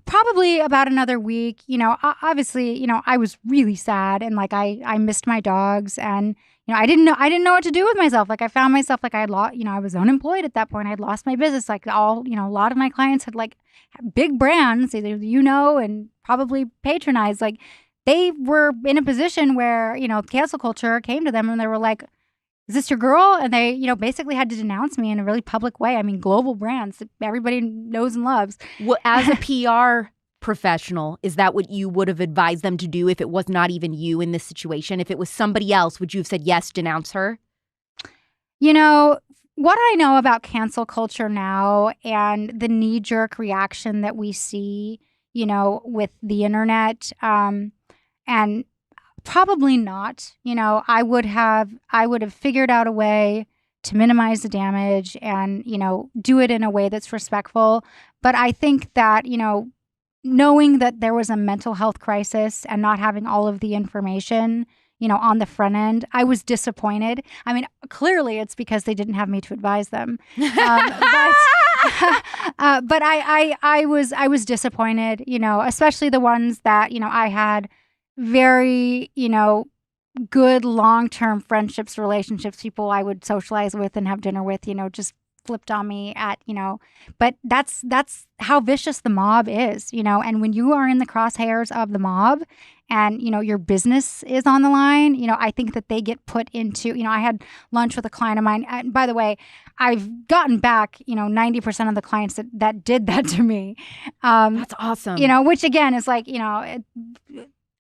probably about another week, obviously, I was really sad and like I missed my dogs and, I didn't know what to do with myself. Like I found myself like I had lost, I was unemployed at that point. I had lost my business. Like a lot of my clients had like big brands, either, and probably patronized. Like they were in a position where, cancel culture came to them and they were like, is this your girl? And they, basically had to denounce me in a really public way. I mean, global brands that everybody knows and loves. Well, as a PR professional, is that what you would have advised them to do if it was not even you in this situation? If it was somebody else, would you have said, yes, denounce her? What I know about cancel culture now and the knee-jerk reaction that we see, with the internet, and probably not, I would have figured out a way to minimize the damage and, do it in a way that's respectful. But I think that, knowing that there was a mental health crisis and not having all of the information, on the front end, I was disappointed. I mean, clearly it's because they didn't have me to advise them. But I was disappointed, especially the ones that, I had very, good long-term friendships, relationships, people I would socialize with and have dinner with, just flipped on me at, but that's how vicious the mob is, and when you are in the crosshairs of the mob and, your business is on the line, I think that they get put into, I had lunch with a client of mine. And by the way, I've gotten back, 90% of the clients that did that to me. That's awesome. Which again is like,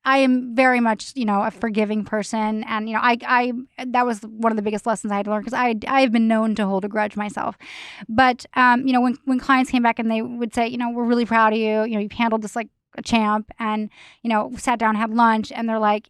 I am very much, a forgiving person. And, I that was one of the biggest lessons I had to learn because I have been known to hold a grudge myself. But, when clients came back and they would say, we're really proud of you, you've handled this like a champ and, sat down, had lunch and they're like,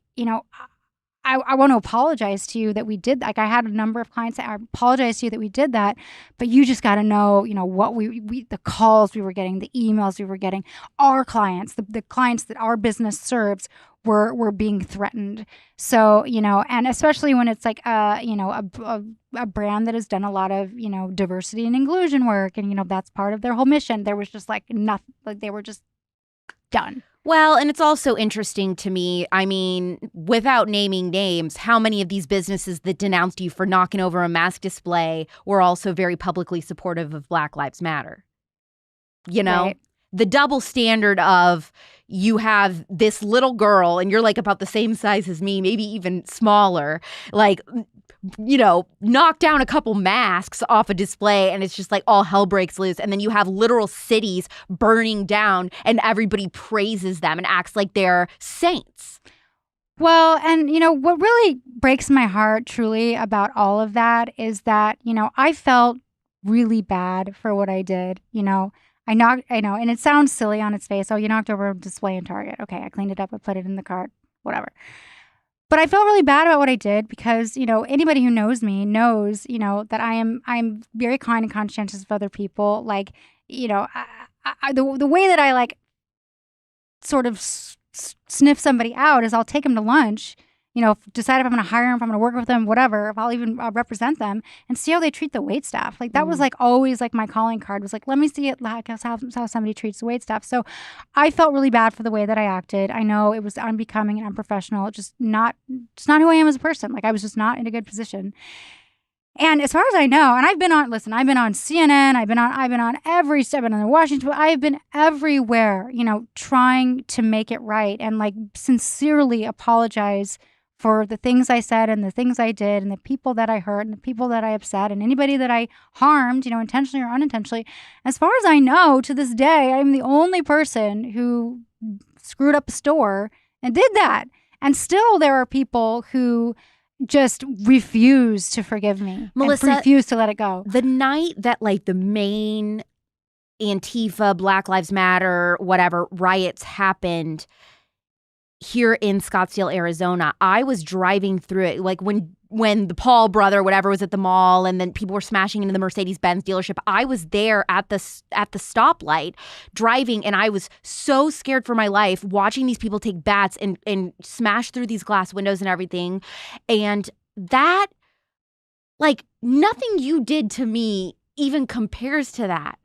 I want to apologize to you that we did. Like I had a number of clients say, I apologize to you that we did that, but you just got to know, what we the calls we were getting, the emails we were getting, our clients, the clients that our business serves were being threatened. So, and especially when it's like, a brand that has done a lot of, diversity and inclusion work and, that's part of their whole mission. There was just like nothing, like they were just done. Well, and it's also interesting to me, I mean, without naming names, how many of these businesses that denounced you for knocking over a mask display were also very publicly supportive of Black Lives Matter? Right. The double standard of you have this little girl and you're like about the same size as me, maybe even smaller, like, knock down a couple masks off a display and it's just like all hell breaks loose. And then you have literal cities burning down and everybody praises them and acts like they're saints. Well, and what really breaks my heart truly about all of that is that, I felt really bad for what I did. I know, and it sounds silly on its face. Oh, you knocked over a display in Target. Okay, I cleaned it up, I put it in the cart, whatever. But I felt really bad about what I did because, anybody who knows me knows, that I'm very kind and conscientious of other people. Like, the way that I like sort of sniff somebody out is I'll take them to lunch, decide if I'm going to hire them, if I'm going to work with them, whatever, if I'll even represent them and see how they treat the wait staff. Like that was like always like my calling card was like, let me see it like how somebody treats the wait staff. So I felt really bad for the way that I acted. I know it was unbecoming and unprofessional, just not who I am as a person. Like I was just not in a good position. And as far as I know, and I've been on CNN, I've been on every step, I've been on Washington, I've been everywhere, trying to make it right and like sincerely apologize for the things I said and the things I did and the people that I hurt and the people that I upset and anybody that I harmed, intentionally or unintentionally. As far as I know, to this day, I'm the only person who screwed up a store and did that. And still there are people who just refuse to forgive me. Melissa, and refuse to let it go. The night that like the main Antifa, Black Lives Matter, whatever riots happened here in Scottsdale, Arizona, I was driving through it like when the Paul brother, whatever, was at the mall and then people were smashing into the Mercedes-Benz dealership. I was there at the stoplight driving and I was so scared for my life watching these people take bats and smash through these glass windows and everything. And that, like, nothing you did to me even compares to that.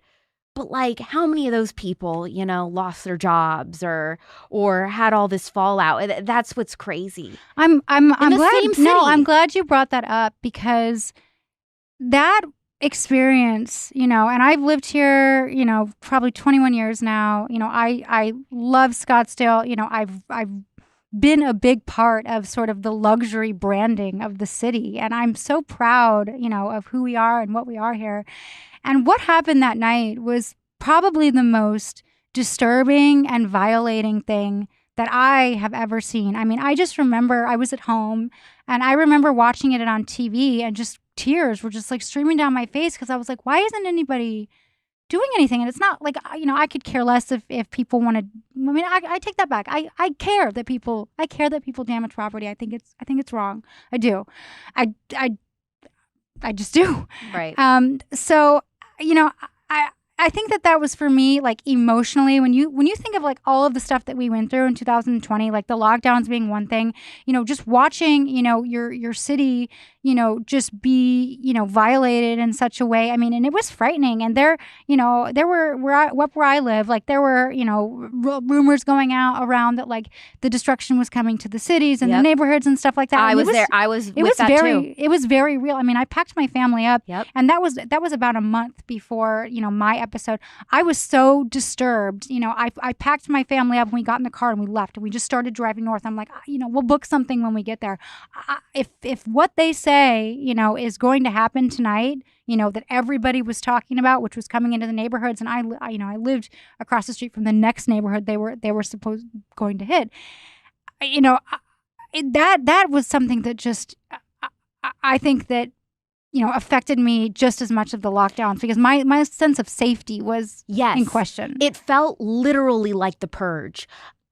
But like, how many of those people, lost their jobs or had all this fallout? That's what's crazy. I'm glad. Same city. No, I'm glad you brought that up because that experience, and I've lived here, probably 21 years now. I love Scottsdale. I've been a big part of sort of the luxury branding of the city, and I'm so proud, of who we are and what we are here. And what happened that night was probably the most disturbing and violating thing that I have ever seen. I mean, I just remember I was at home and I remember watching it on TV and just tears were just like streaming down my face because I was like, why isn't anybody doing anything? And it's not like, I could care less if people wanted. I mean, I take that back. I care that people damage property. I think it's wrong. I do. I just do. Right. So, I think that was for me, like emotionally, when you think of like all of the stuff that we went through in 2020, like the lockdowns being one thing, just watching, your city, just be, violated in such a way. I mean, and it was frightening. And there were where I live, like there were, rumors going out around that like the destruction was coming to the cities and the neighborhoods and stuff like that. I was there. I was with that too. It was very real. I mean, I packed my family up, and that was about a month before, my episode. I was so disturbed. I packed my family up and we got in the car and we left and we just started driving north. I'm like, we'll book something when we get there. If what they say, is going to happen tonight, that everybody was talking about, which was coming into the neighborhoods, and I lived across the street from the next neighborhood they were supposed going to hit. That was something that just I think that affected me just as much of the lockdowns, because my sense of safety was in question. It felt literally like the purge.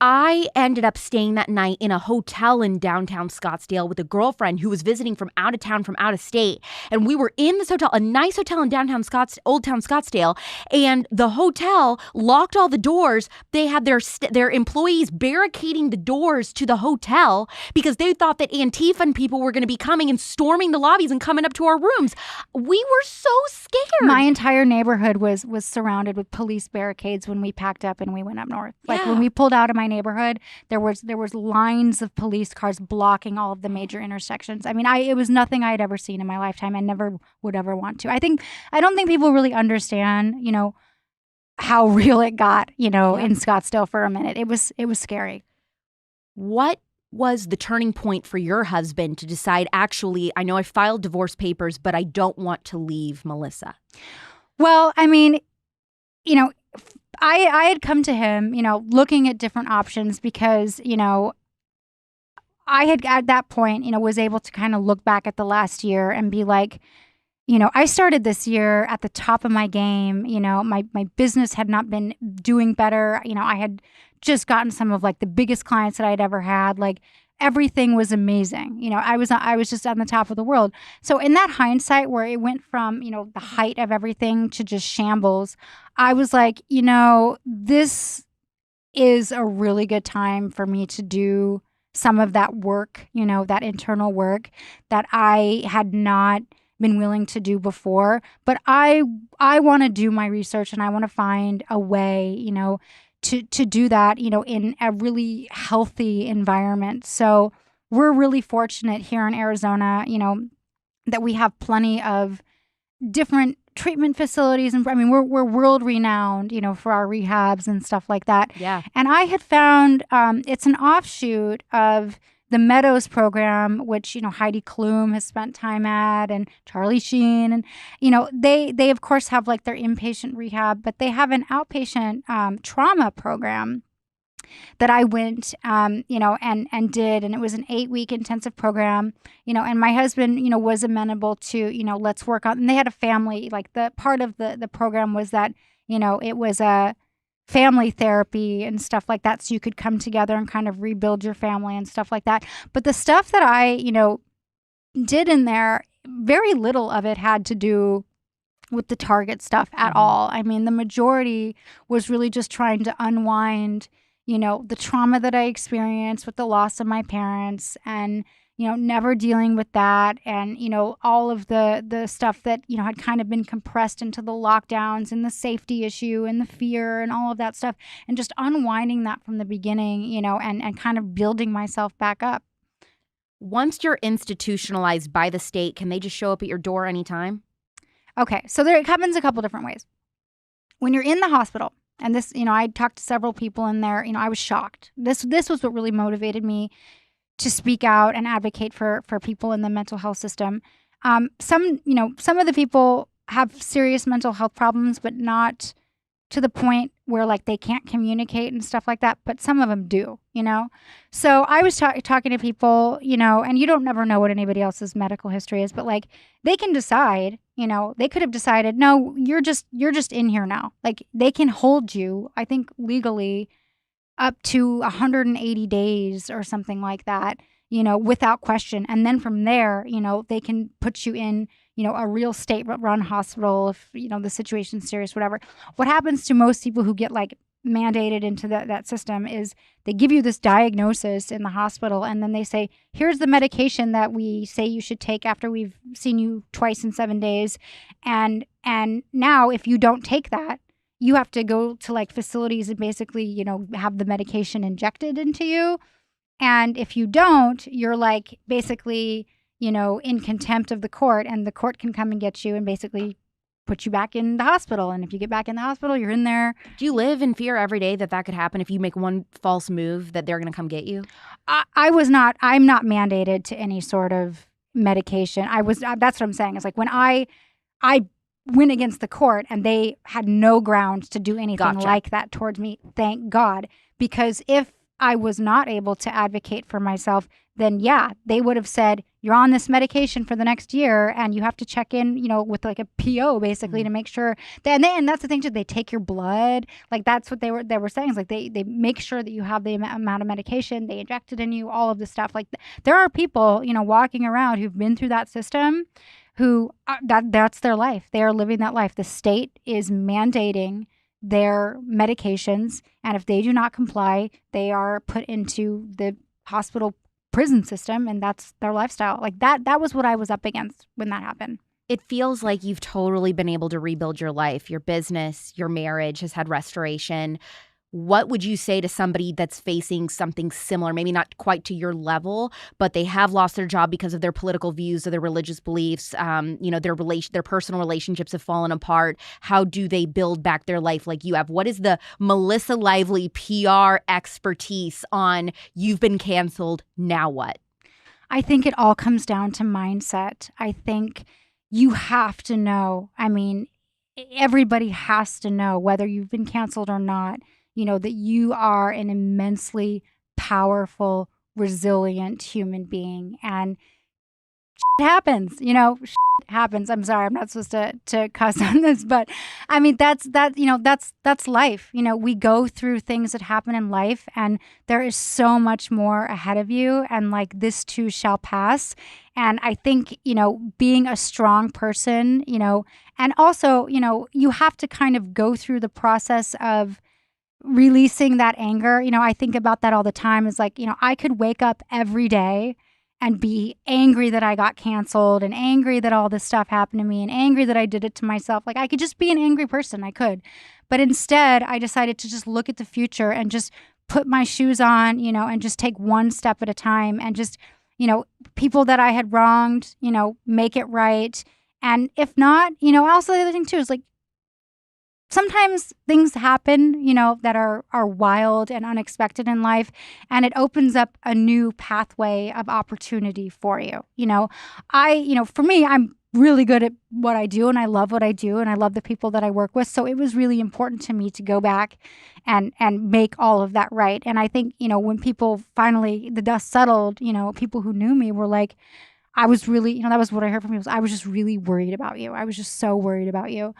I ended up staying that night in a hotel in downtown Scottsdale with a girlfriend who was visiting from out of town, from out of state. And we were in this hotel, a nice hotel in downtown Old Town Scottsdale. And the hotel locked all the doors. They had their employees barricading the doors to the hotel because they thought that Antifa and people were going to be coming and storming the lobbies and coming up to our rooms. We were so scared. My entire neighborhood was surrounded with police barricades when we packed up and we went up north. Like when we pulled out of my neighborhood, there was lines of police cars blocking all of the major intersections. I mean, it was nothing I had ever seen in my lifetime and never would ever want to. I don't think people really understand, how real it got, in Scottsdale for a minute. It was scary. What was the turning point for your husband to decide, actually, I know I filed divorce papers, but I don't want to leave Melissa? Well, I mean, I had come to him, looking at different options because, I had at that point, was able to kind of look back at the last year and be like, I started this year at the top of my game. My business had not been doing better. I had just gotten some of like the biggest clients that I'd ever had. Like everything was amazing. I was just on the top of the world. So in that hindsight where it went from, the height of everything to just shambles, I was like, this is a really good time for me to do some of that work, that internal work that I had not been willing to do before. But I want to do my research and I want to find a way, to do that, in a really healthy environment. So we're really fortunate here in Arizona, that we have plenty of different treatment facilities. And I mean, we're world renowned, for our rehabs and stuff like that. Yeah. And I had found it's an offshoot of the Meadows program, which, Heidi Klum has spent time at, and Charlie Sheen. And, they of course have like their inpatient rehab, but they have an outpatient trauma program that I went, and did. And it was an 8-week intensive program, and my husband, was amenable to, let's work on, and they had a family, like the part of the program was that, it was a family therapy and stuff like that. So you could come together and kind of rebuild your family and stuff like that. But the stuff that I, did in there, very little of it had to do with the target stuff at all. I mean, the majority was really just trying to unwind, the trauma that I experienced with the loss of my parents and, never dealing with that. And, all of the stuff that, had kind of been compressed into the lockdowns and the safety issue and the fear and all of that stuff. And just unwinding that from the beginning, and kind of building myself back up. Once you're institutionalized by the state, can they just show up at your door anytime? Okay, so it happens a couple different ways. When you're in the hospital, and this, I talked to several people in there, I was shocked. This was what really motivated me to speak out and advocate for people in the mental health system. Some of the people have serious mental health problems, but not to the point where like they can't communicate and stuff like that. But some of them do, So I was talking to people, and you don't never know what anybody else's medical history is, but like they can decide, they could have decided, no, you're just in here now. Like they can hold you, I think legally, up to 180 days or something like that, without question. And then from there, they can put you in, a real state-run hospital, if, the situation's serious, whatever. What happens to most people who get like mandated into that system is they give you this diagnosis in the hospital, and then they say, here's the medication that we say you should take after we've seen you twice in 7 days. And now if you don't take that, you have to go to like facilities and basically, have the medication injected into you. And if you don't, you're like basically, in contempt of the court, and the court can come and get you and basically put you back in the hospital. And if you get back in the hospital, you're in there. Do you live in fear every day that could happen if you make one false move, that they're going to come get you? I'm not mandated to any sort of medication. That's what I'm saying. It's like when I went against the court and they had no ground to do anything like that towards me, thank God. Because if I was not able to advocate for myself, then yeah, they would have said, you're on this medication for the next year and you have to check in, with like a PO basically to make sure that, and that's the thing too, they take your blood. Like that's what they were saying, is like they make sure that you have the amount of medication, they inject it in you, all of this stuff. Like there are people, walking around who've been through that system who that's their life. They are living that life. The state is mandating their medications, and if they do not comply, they are put into the hospital prison system, and that's their lifestyle. Like that was what I was up against when that happened. It feels like you've totally been able to rebuild your life. Your business, your marriage has had restoration. What would you say to somebody that's facing something similar, maybe not quite to your level, but they have lost their job because of their political views or their religious beliefs? Their personal relationships have fallen apart. How do they build back their life like you have? What is the Melissa Lively PR expertise on you've been canceled, now what? I think it all comes down to mindset. I think you have to know. I mean, everybody has to know, whether you've been canceled or not, that you are an immensely powerful, resilient human being. And shit happens, shit happens. I'm sorry, I'm not supposed to cuss on this, but I mean, that's life. We go through things that happen in life, and there is so much more ahead of you, and like this too shall pass. And I think, being a strong person, and also, you have to kind of go through the process of releasing that anger. I think about that all the time. It's like, I could wake up every day and be angry that I got canceled, and angry that all this stuff happened to me, and angry that I did it to myself. Like I could just be an angry person. I could. But instead, I decided to just look at the future and just put my shoes on, and just take one step at a time, and just, people that I had wronged, make it right. And if not, also the other thing too is like, sometimes things happen, that are wild and unexpected in life, and it opens up a new pathway of opportunity for you. For me, I'm really good at what I do, and I love what I do, and I love the people that I work with. So it was really important to me to go back and make all of that right. And I think, when people finally, the dust settled, people who knew me were like, I was really, that was what I heard from people. I was just really worried about you. I was just so worried about you.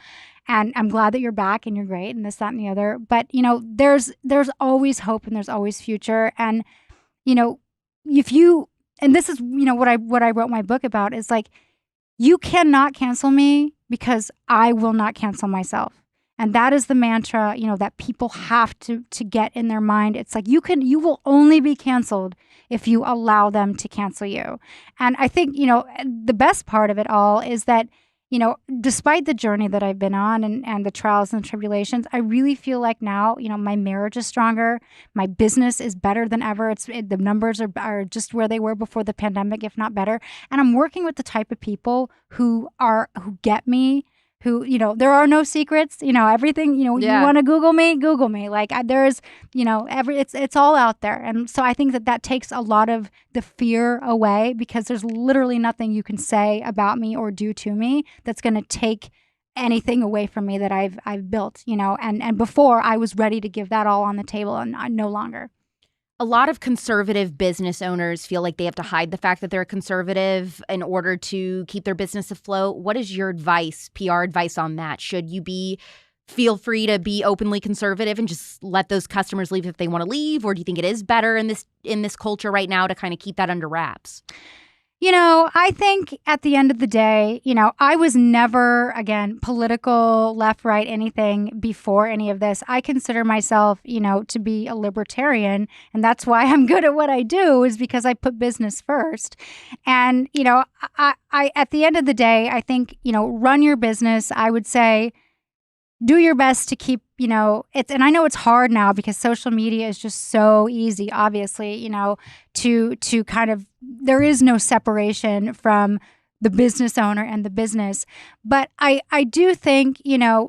And I'm glad that you're back and you're great and this, that, and the other. But, there's always hope, and there's always future. And, if you, and this is, what I wrote my book about is like, you cannot cancel me because I will not cancel myself. And that is the mantra, that people have to get in their mind. It's like, you will only be canceled if you allow them to cancel you. And I think, the best part of it all is that, despite the journey that I've been on and the trials and tribulations, I really feel like now, my marriage is stronger. My business is better than ever. The numbers are just where they were before the pandemic, if not better. And I'm working with the type of people who get me, who, there are no secrets, everything, you want to Google me. Like there's, it's all out there. And so I think that takes a lot of the fear away, because there's literally nothing you can say about me or do to me that's going to take anything away from me that I've built, and before I was ready to give that all on the table, and no longer. A lot of conservative business owners feel like they have to hide the fact that they're a conservative in order to keep their business afloat. What is your advice, PR advice on that? Should you feel free to be openly conservative and just let those customers leave if they want to leave? Or do you think it is better in this culture right now to kind of keep that under wraps? I think at the end of the day, I was never, again, political, left, right, anything before any of this. I consider myself, to be a libertarian. And that's why I'm good at what I do, is because I put business first. And, I at the end of the day, I think, run your business. I would say, do your best to keep, and I know it's hard now because social media is just so easy, obviously, to kind of, there is no separation from the business owner and the business. But I do think,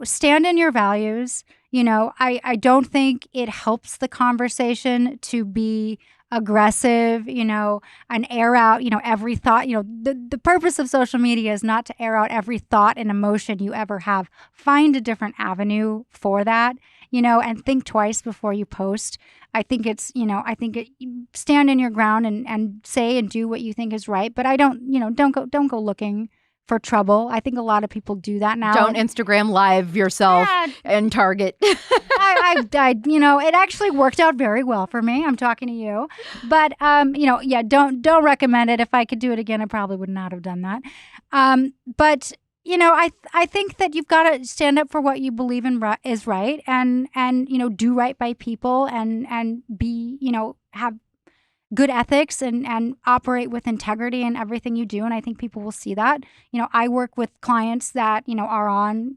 stand in your values. I don't think it helps the conversation to be aggressive, and air out, every thought. The purpose of social media is not to air out every thought and emotion you ever have. Find a different avenue for that, and think twice before you post. I think it's, stand in your ground and say and do what you think is right. But I don't go looking for trouble. I think a lot of people do that now. Don't Instagram live yourself and Target. It actually worked out very well for me. I'm talking to you, but don't recommend it. If I could do it again, I probably would not have done that. But I think that you've got to stand up for what you believe in is right, and do right by people, and be have good ethics and operate with integrity in everything you do. And I think people will see that. I work with clients that, are on,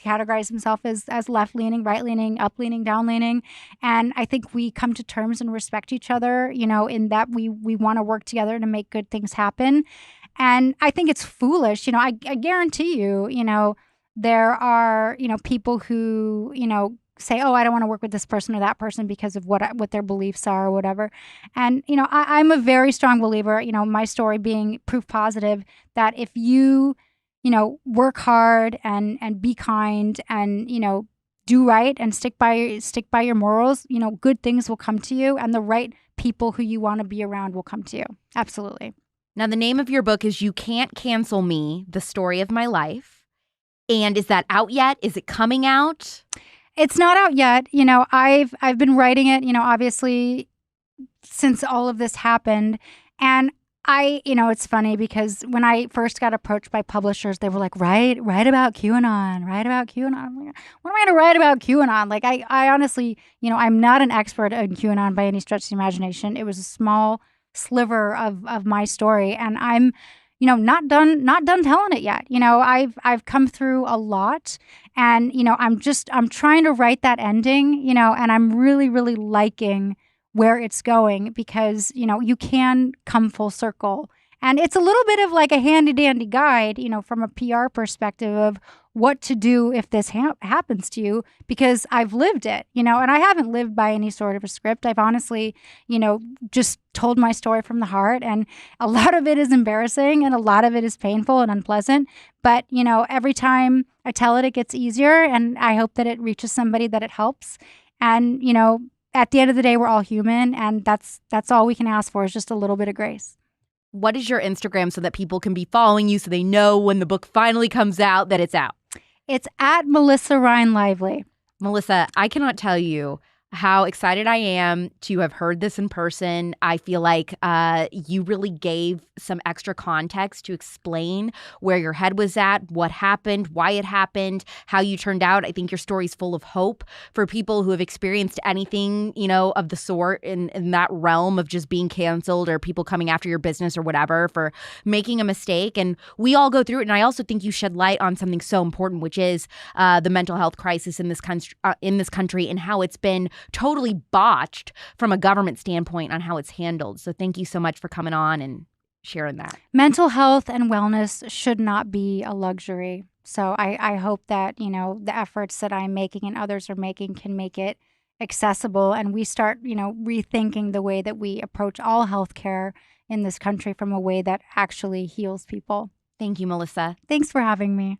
categorize themselves as left-leaning, right-leaning, up-leaning, down-leaning. And I think we come to terms and respect each other, in that we want to work together to make good things happen. And I think it's foolish. I guarantee you, there are, people who, say, oh, I don't want to work with this person or that person because of what their beliefs are or whatever. And, I'm a very strong believer, my story being proof positive, that if you, work hard and be kind and, do right and stick by your morals, good things will come to you, and the right people who you want to be around will come to you. Absolutely. Now, the name of your book is You Can't Cancel Me, The Story of My Life. And is that out yet? Is it coming out? It's not out yet. I've been writing it, obviously since all of this happened. And it's funny because when I first got approached by publishers, they were like, write about QAnon, write about QAnon. I'm like, what am I going to write about QAnon? Like, I honestly, I'm not an expert in QAnon by any stretch of the imagination. It was a small sliver of my story. And I'm, not done telling it yet. I've come through a lot, and, I'm trying to write that ending, and I'm really, really liking where it's going, because, you can come full circle. And it's a little bit of like a handy dandy guide, from a PR perspective of what to do if this happens to you, because I've lived it, and I haven't lived by any sort of a script. I've honestly, just told my story from the heart, and a lot of it is embarrassing and a lot of it is painful and unpleasant. But, every time I tell it, it gets easier, and I hope that it reaches somebody that it helps. And, at the end of the day, we're all human, and that's all we can ask for, is just a little bit of grace. What is your Instagram so that people can be following you so they know when the book finally comes out that it's out? It's at Melissa Ryan Lively. Melissa, I cannot tell you how excited I am to have heard this in person. I feel like you really gave some extra context to explain where your head was at, what happened, why it happened, how you turned out. I think your story's full of hope for people who have experienced anything, of the sort in that realm of just being canceled or people coming after your business or whatever for making a mistake. And we all go through it. And I also think you shed light on something so important, which is the mental health crisis in this country and how it's been totally botched from a government standpoint on how it's handled. So thank you so much for coming on and sharing that. Mental health and wellness should not be a luxury. So I hope that, the efforts that I'm making and others are making can make it accessible, and we start, rethinking the way that we approach all healthcare in this country from a way that actually heals people. Thank you, Melissa. Thanks for having me.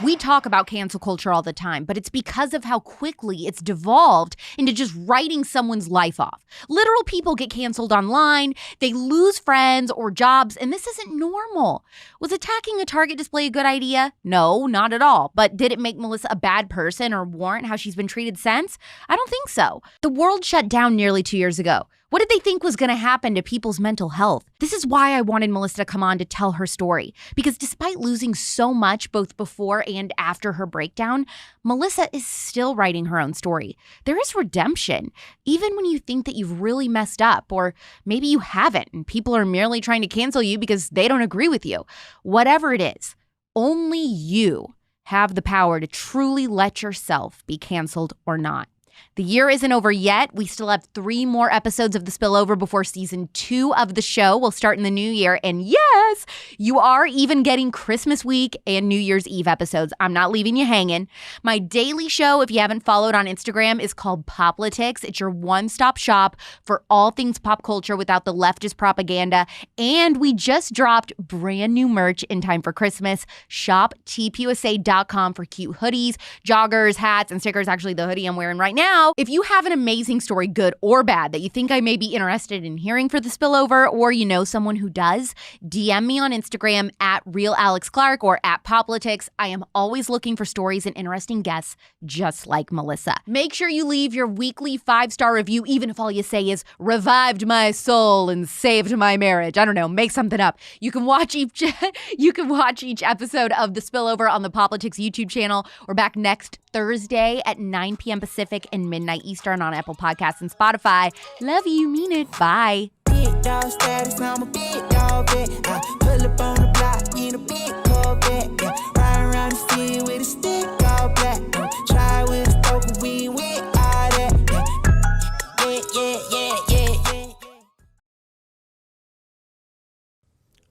We talk about cancel culture all the time, but it's because of how quickly it's devolved into just writing someone's life off. Literal people get canceled online, they lose friends or jobs, and this isn't normal. Was attacking a Target display a good idea? No, not at all. But did it make Melissa a bad person or warrant how she's been treated since? I don't think so. The world shut down nearly 2 years ago. What did they think was going to happen to people's mental health? This is why I wanted Melissa to come on to tell her story. Because despite losing so much both before and after her breakdown, Melissa is still writing her own story. There is redemption, even when you think that you've really messed up, or maybe you haven't and people are merely trying to cancel you because they don't agree with you. Whatever it is, only you have the power to truly let yourself be canceled or not. The year isn't over yet. We still have 3 more episodes of The Spillover before season 2 of the show will start in the new year. And yes, you are even getting Christmas week and New Year's Eve episodes. I'm not leaving you hanging. My daily show, if you haven't followed on Instagram, is called POPlitics. It's your one-stop shop for all things pop culture without the leftist propaganda. And we just dropped brand new merch in time for Christmas. Shop TPUSA.com for cute hoodies, joggers, hats, and stickers. Actually, the hoodie I'm wearing right now. If you have an amazing story, good or bad, that you think I may be interested in hearing for The Spillover, or you know someone who does, DM me on Instagram at @RealAlexClark or @POPlitics. I am always looking for stories and interesting guests just like Melissa. Make sure you leave your weekly 5-star review, even if all you say is revived my soul and saved my marriage. I don't know, make something up. You can watch each episode of The Spillover on the POPlitics YouTube channel. We're back next Thursday at 9 p.m. Pacific and midnight Eastern on Apple Podcasts and Spotify. Love you, mean it. Bye. Big dog status, I'm a big dog vet. I pull up on the block in a big Corvette. Yeah. Ride around the city with a stick all black. Try with a stroke, but we with all that. Yeah.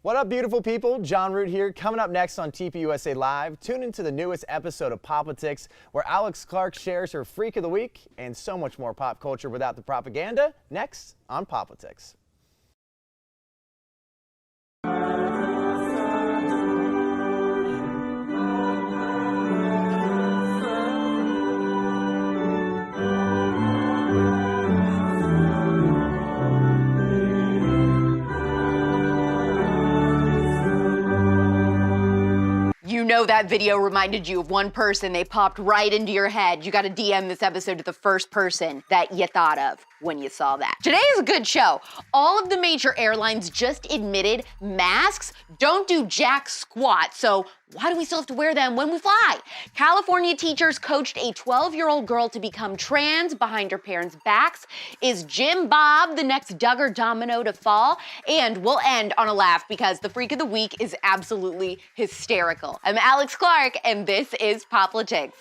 What up, beautiful people? Jon Root here. Coming up next on TPUSA Live, tune into the newest episode of POPlitics, where Alex Clark shares her Freak of the Week and so much more pop culture without the propaganda. Next on POPlitics. You know that video reminded you of one person. They popped right into your head. You got to DM this episode to the first person that you thought of when you saw that. Today is a good show. All of the major airlines just admitted masks don't do jack squat, so why do we still have to wear them when we fly? California teachers coached a 12-year-old girl to become trans behind her parents' backs. Is Jim Bob the next Duggar domino to fall? And we'll end on a laugh because the Freak of the Week is absolutely hysterical. I'm Alex Clark, and this is POPlitics.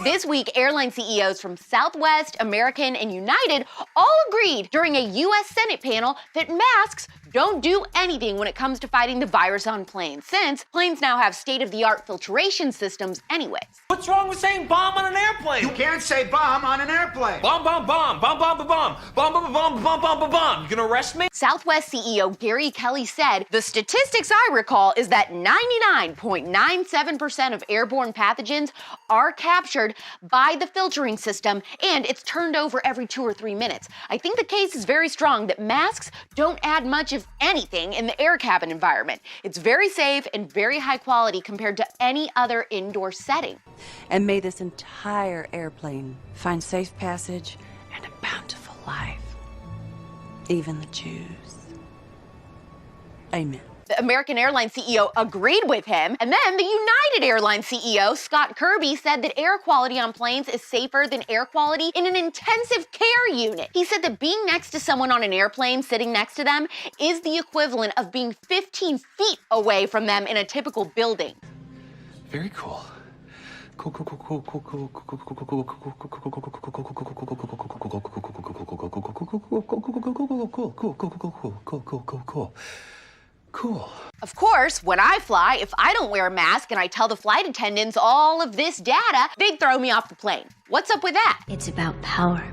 This week, airline CEOs from Southwest, American, and United all agreed during a U.S. Senate panel that masks don't do anything when it comes to fighting the virus on planes, since planes now have state-of-the-art filtration systems anyways. What's wrong with saying bomb on an airplane? You can't say bomb on an airplane. Bomb, bomb, bomb, bomb, bomb, bomb, bomb, bomb, bomb, bomb, bomb, bomb, bomb, bomb. You gonna arrest me? Southwest CEO Gary Kelly said, "The statistics I recall is that 99.97% of airborne pathogens are captured by the filtering system, and it's turned over every 2 or 3 minutes. I think the case is very strong that masks don't add much of anything in the air cabin environment. It's very safe and very high quality compared to any other indoor setting." And may this entire airplane find safe passage and a bountiful life. Even the Jews. Amen. The American Airlines CEO agreed with him, and then the United Airlines CEO, Scott Kirby, said that air quality on planes is safer than air quality in an intensive care unit. He said that being next to someone on an airplane, sitting next to them, is the equivalent of being 15 feet away from them in a typical building. Very cool. Cool. Of course, when I fly, if I don't wear a mask and I tell the flight attendants all of this data, they'd throw me off the plane. What's up with that? It's about power.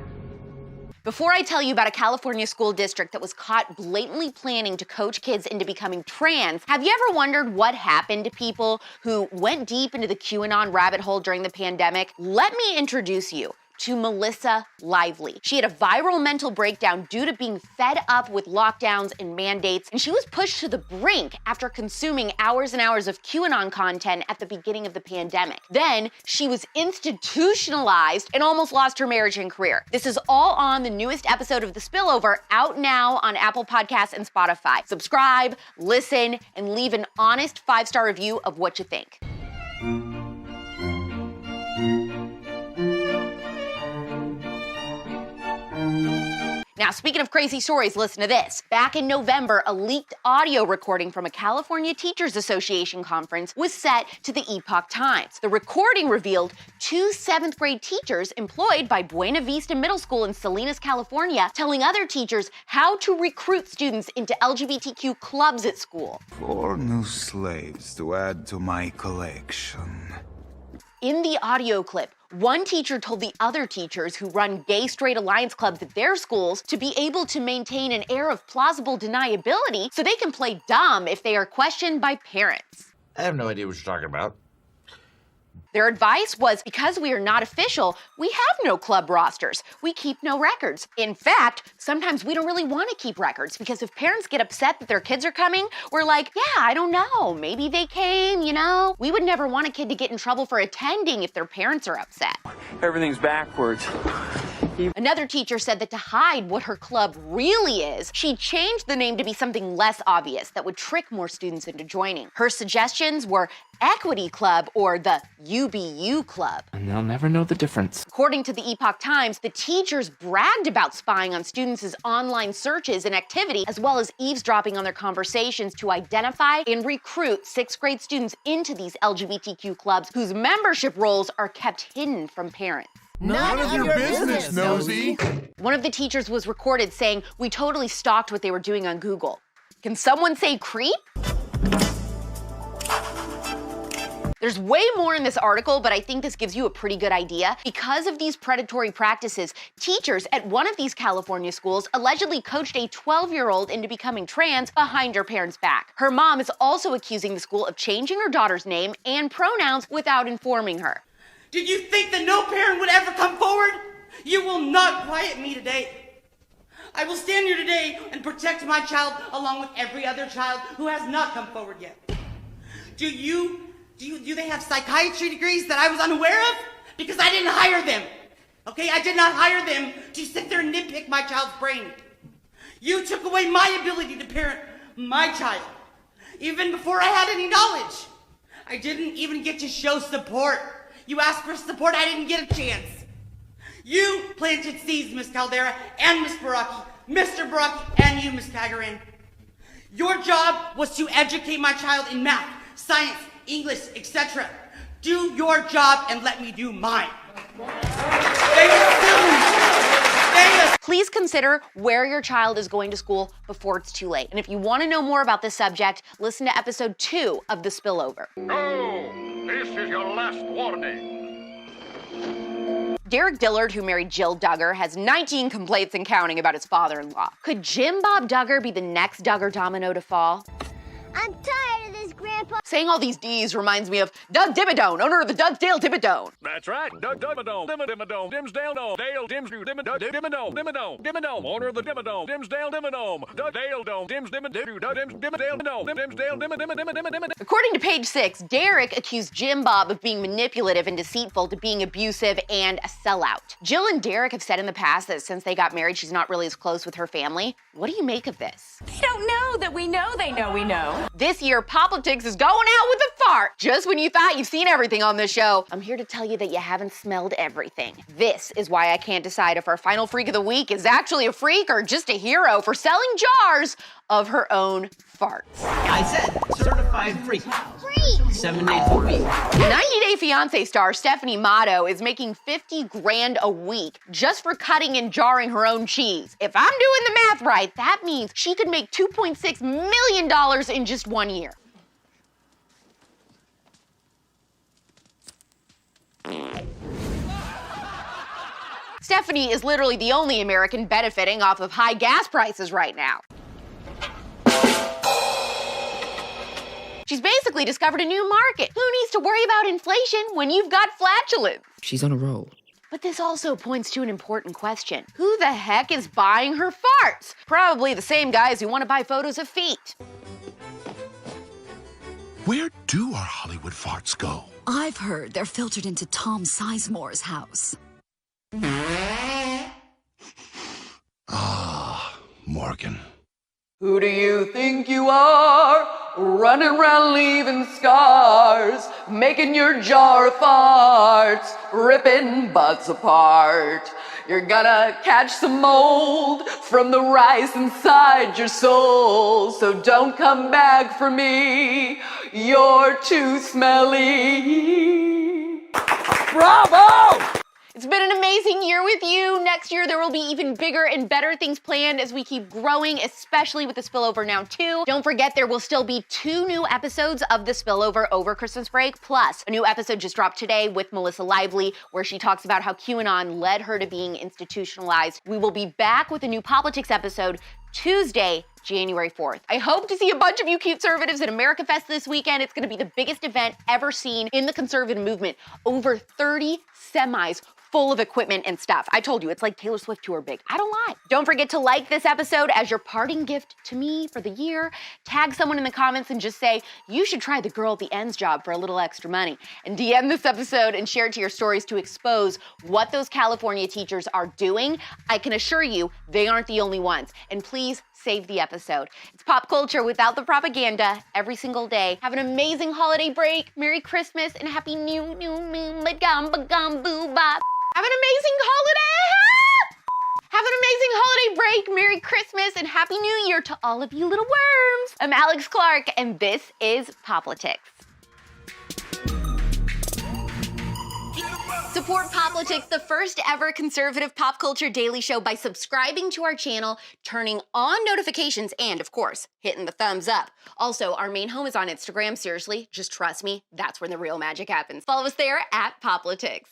Before I tell you about a California school district that was caught blatantly planning to coach kids into becoming trans, have you ever wondered what happened to people who went deep into the QAnon rabbit hole during the pandemic? Let me introduce you to Melissa Lively. She had a viral mental breakdown due to being fed up with lockdowns and mandates, and she was pushed to the brink after consuming hours and hours of QAnon content at the beginning of the pandemic. Then she was institutionalized and almost lost her marriage and career. This is all on the newest episode of The Spillover, out now on Apple Podcasts and Spotify. Subscribe, listen, and leave an honest 5-star review of what you think. Now, speaking of crazy stories, listen to this. Back in November, a leaked audio recording from a California Teachers Association conference was set to the Epoch Times. The recording revealed 2 7th grade teachers employed by Buena Vista Middle School in Salinas, California, telling other teachers how to recruit students into LGBTQ clubs at school. 4 new slaves to add to my collection. In the audio clip, one teacher told the other teachers who run gay-straight alliance clubs at their schools to be able to maintain an air of plausible deniability so they can play dumb if they are questioned by parents. I have no idea what you're talking about. Their advice was, because we are not official, we have no club rosters. We keep no records. In fact, sometimes we don't really want to keep records because if parents get upset that their kids are coming, we're like, yeah, I don't know. Maybe they came, you know? We would never want a kid to get in trouble for attending if their parents are upset. Everything's backwards. Another teacher said that to hide what her club really is, she changed the name to be something less obvious that would trick more students into joining. Her suggestions were Equity Club or the UBU Club. And they'll never know the difference. According to the Epoch Times, the teachers bragged about spying on students' online searches and activity, as well as eavesdropping on their conversations to identify and recruit 6th grade students into these LGBTQ clubs whose membership roles are kept hidden from parents. None of your business, nosy. One of the teachers was recorded saying, "We totally stalked what they were doing on Google." Can someone say creep? There's way more in this article, but I think this gives you a pretty good idea. Because of these predatory practices, teachers at one of these California schools allegedly coached a 12-year-old into becoming trans behind her parents' back. Her mom is also accusing the school of changing her daughter's name and pronouns without informing her. Did you think that no parent would ever come forward? You will not quiet me today. I will stand here today and protect my child along with every other child who has not come forward yet. Do they have psychiatry degrees that I was unaware of? Because I didn't hire them. Okay, I did not hire them to sit there and nitpick my child's brain. You took away my ability to parent my child, even before I had any knowledge. I didn't even get to show support. You asked for support, I didn't get a chance. You planted seeds, Miss Caldera and Miss Baraki, Mr. Baraki and you, Miss Tagarin. Your job was to educate my child in math, science, English, etc. Do your job and let me do mine. Please consider where your child is going to school before it's too late. And if you want to know more about this subject, listen to episode 2 of The Spillover. Go! This is your last warning. Derek Dillard, who married Jill Duggar, has 19 complaints and counting about his father-in-law. Could Jim Bob Duggar be the next Duggar domino to fall? I'm tired of this, Grandpa. Saying all these D's reminds me of Doug Dimmadome, owner of the Dugsdale Dimmadome. That's right, Doug Dimmadome, Dimmadome, Dimsdale Dome, Dale Dimsdale Dimmadome, owner of the Dimmadome, Dimsdale Dimmadome, Doug Dale Dome, Dimsdale Dome, Dimsdale Dimmadome. According to Page 6, Derek accused Jim Bob of being manipulative and deceitful, to being abusive and a sellout. Jill and Derek have said in the past that since they got married, she's not really as close with her family. What do you make of this? They don't know that we know they know we know. This year, POPlitics is going out with a fart. Just when you thought you've seen everything on this show, I'm here to tell you that you haven't smelled everything. This is why I can't decide if our final freak of the week is actually a freak or just a hero for selling jars of her own farts. I said certified freak. 7 days a week. 90 Day Fiancé star Stephanie Matto is making $50,000 a week just for cutting and jarring her own cheese. If I'm doing the math right, that means she could make $2.6 million in just 1 year. Stephanie is literally the only American benefiting off of high gas prices right now. She's basically discovered a new market. Who needs to worry about inflation when you've got flatulence? She's on a roll. But this also points to an important question. Who the heck is buying her farts? Probably the same guys who want to buy photos of feet. Where do our Hollywood farts go? I've heard they're filtered into Tom Sizemore's house. Ah, Morgan. Who do you think you are? Running around leaving scars, making your jar of farts, ripping butts apart. You're gonna catch some mold from the rice inside your soul, so don't come back for me, you're too smelly. Bravo! It's been an amazing year with you. Next year, there will be even bigger and better things planned as we keep growing, especially with the Spillover now too. Don't forget, there will still be 2 new episodes of the Spillover over Christmas break, plus a new episode just dropped today with Melissa Lively, where she talks about how QAnon led her to being institutionalized. We will be back with a new POPlitics episode Tuesday, January 4th. I hope to see a bunch of you conservatives at America Fest this weekend. It's gonna be the biggest event ever seen in the conservative movement. Over 30 semis full of equipment and stuff. I told you, it's like Taylor Swift tour big. I don't lie. Don't forget to like this episode as your parting gift to me for the year. Tag someone in the comments and just say, you should try the girl at the ends job for a little extra money. And DM this episode and share it to your stories to expose what those California teachers are doing. I can assure you, they aren't the only ones. And please save the episode. It's pop culture without the propaganda every single day. Have an amazing holiday break. Merry Christmas and Happy New Moon. Have an amazing holiday! Have an amazing holiday break, Merry Christmas, and Happy New Year to all of you little worms. I'm Alex Clark, and this is POPlitics. Support POPlitics, the first ever conservative pop culture daily show, by subscribing to our channel, turning on notifications, and of course, hitting the thumbs up. Also, our main home is on Instagram. Seriously, just trust me, that's where the real magic happens. Follow us there at POPlitics.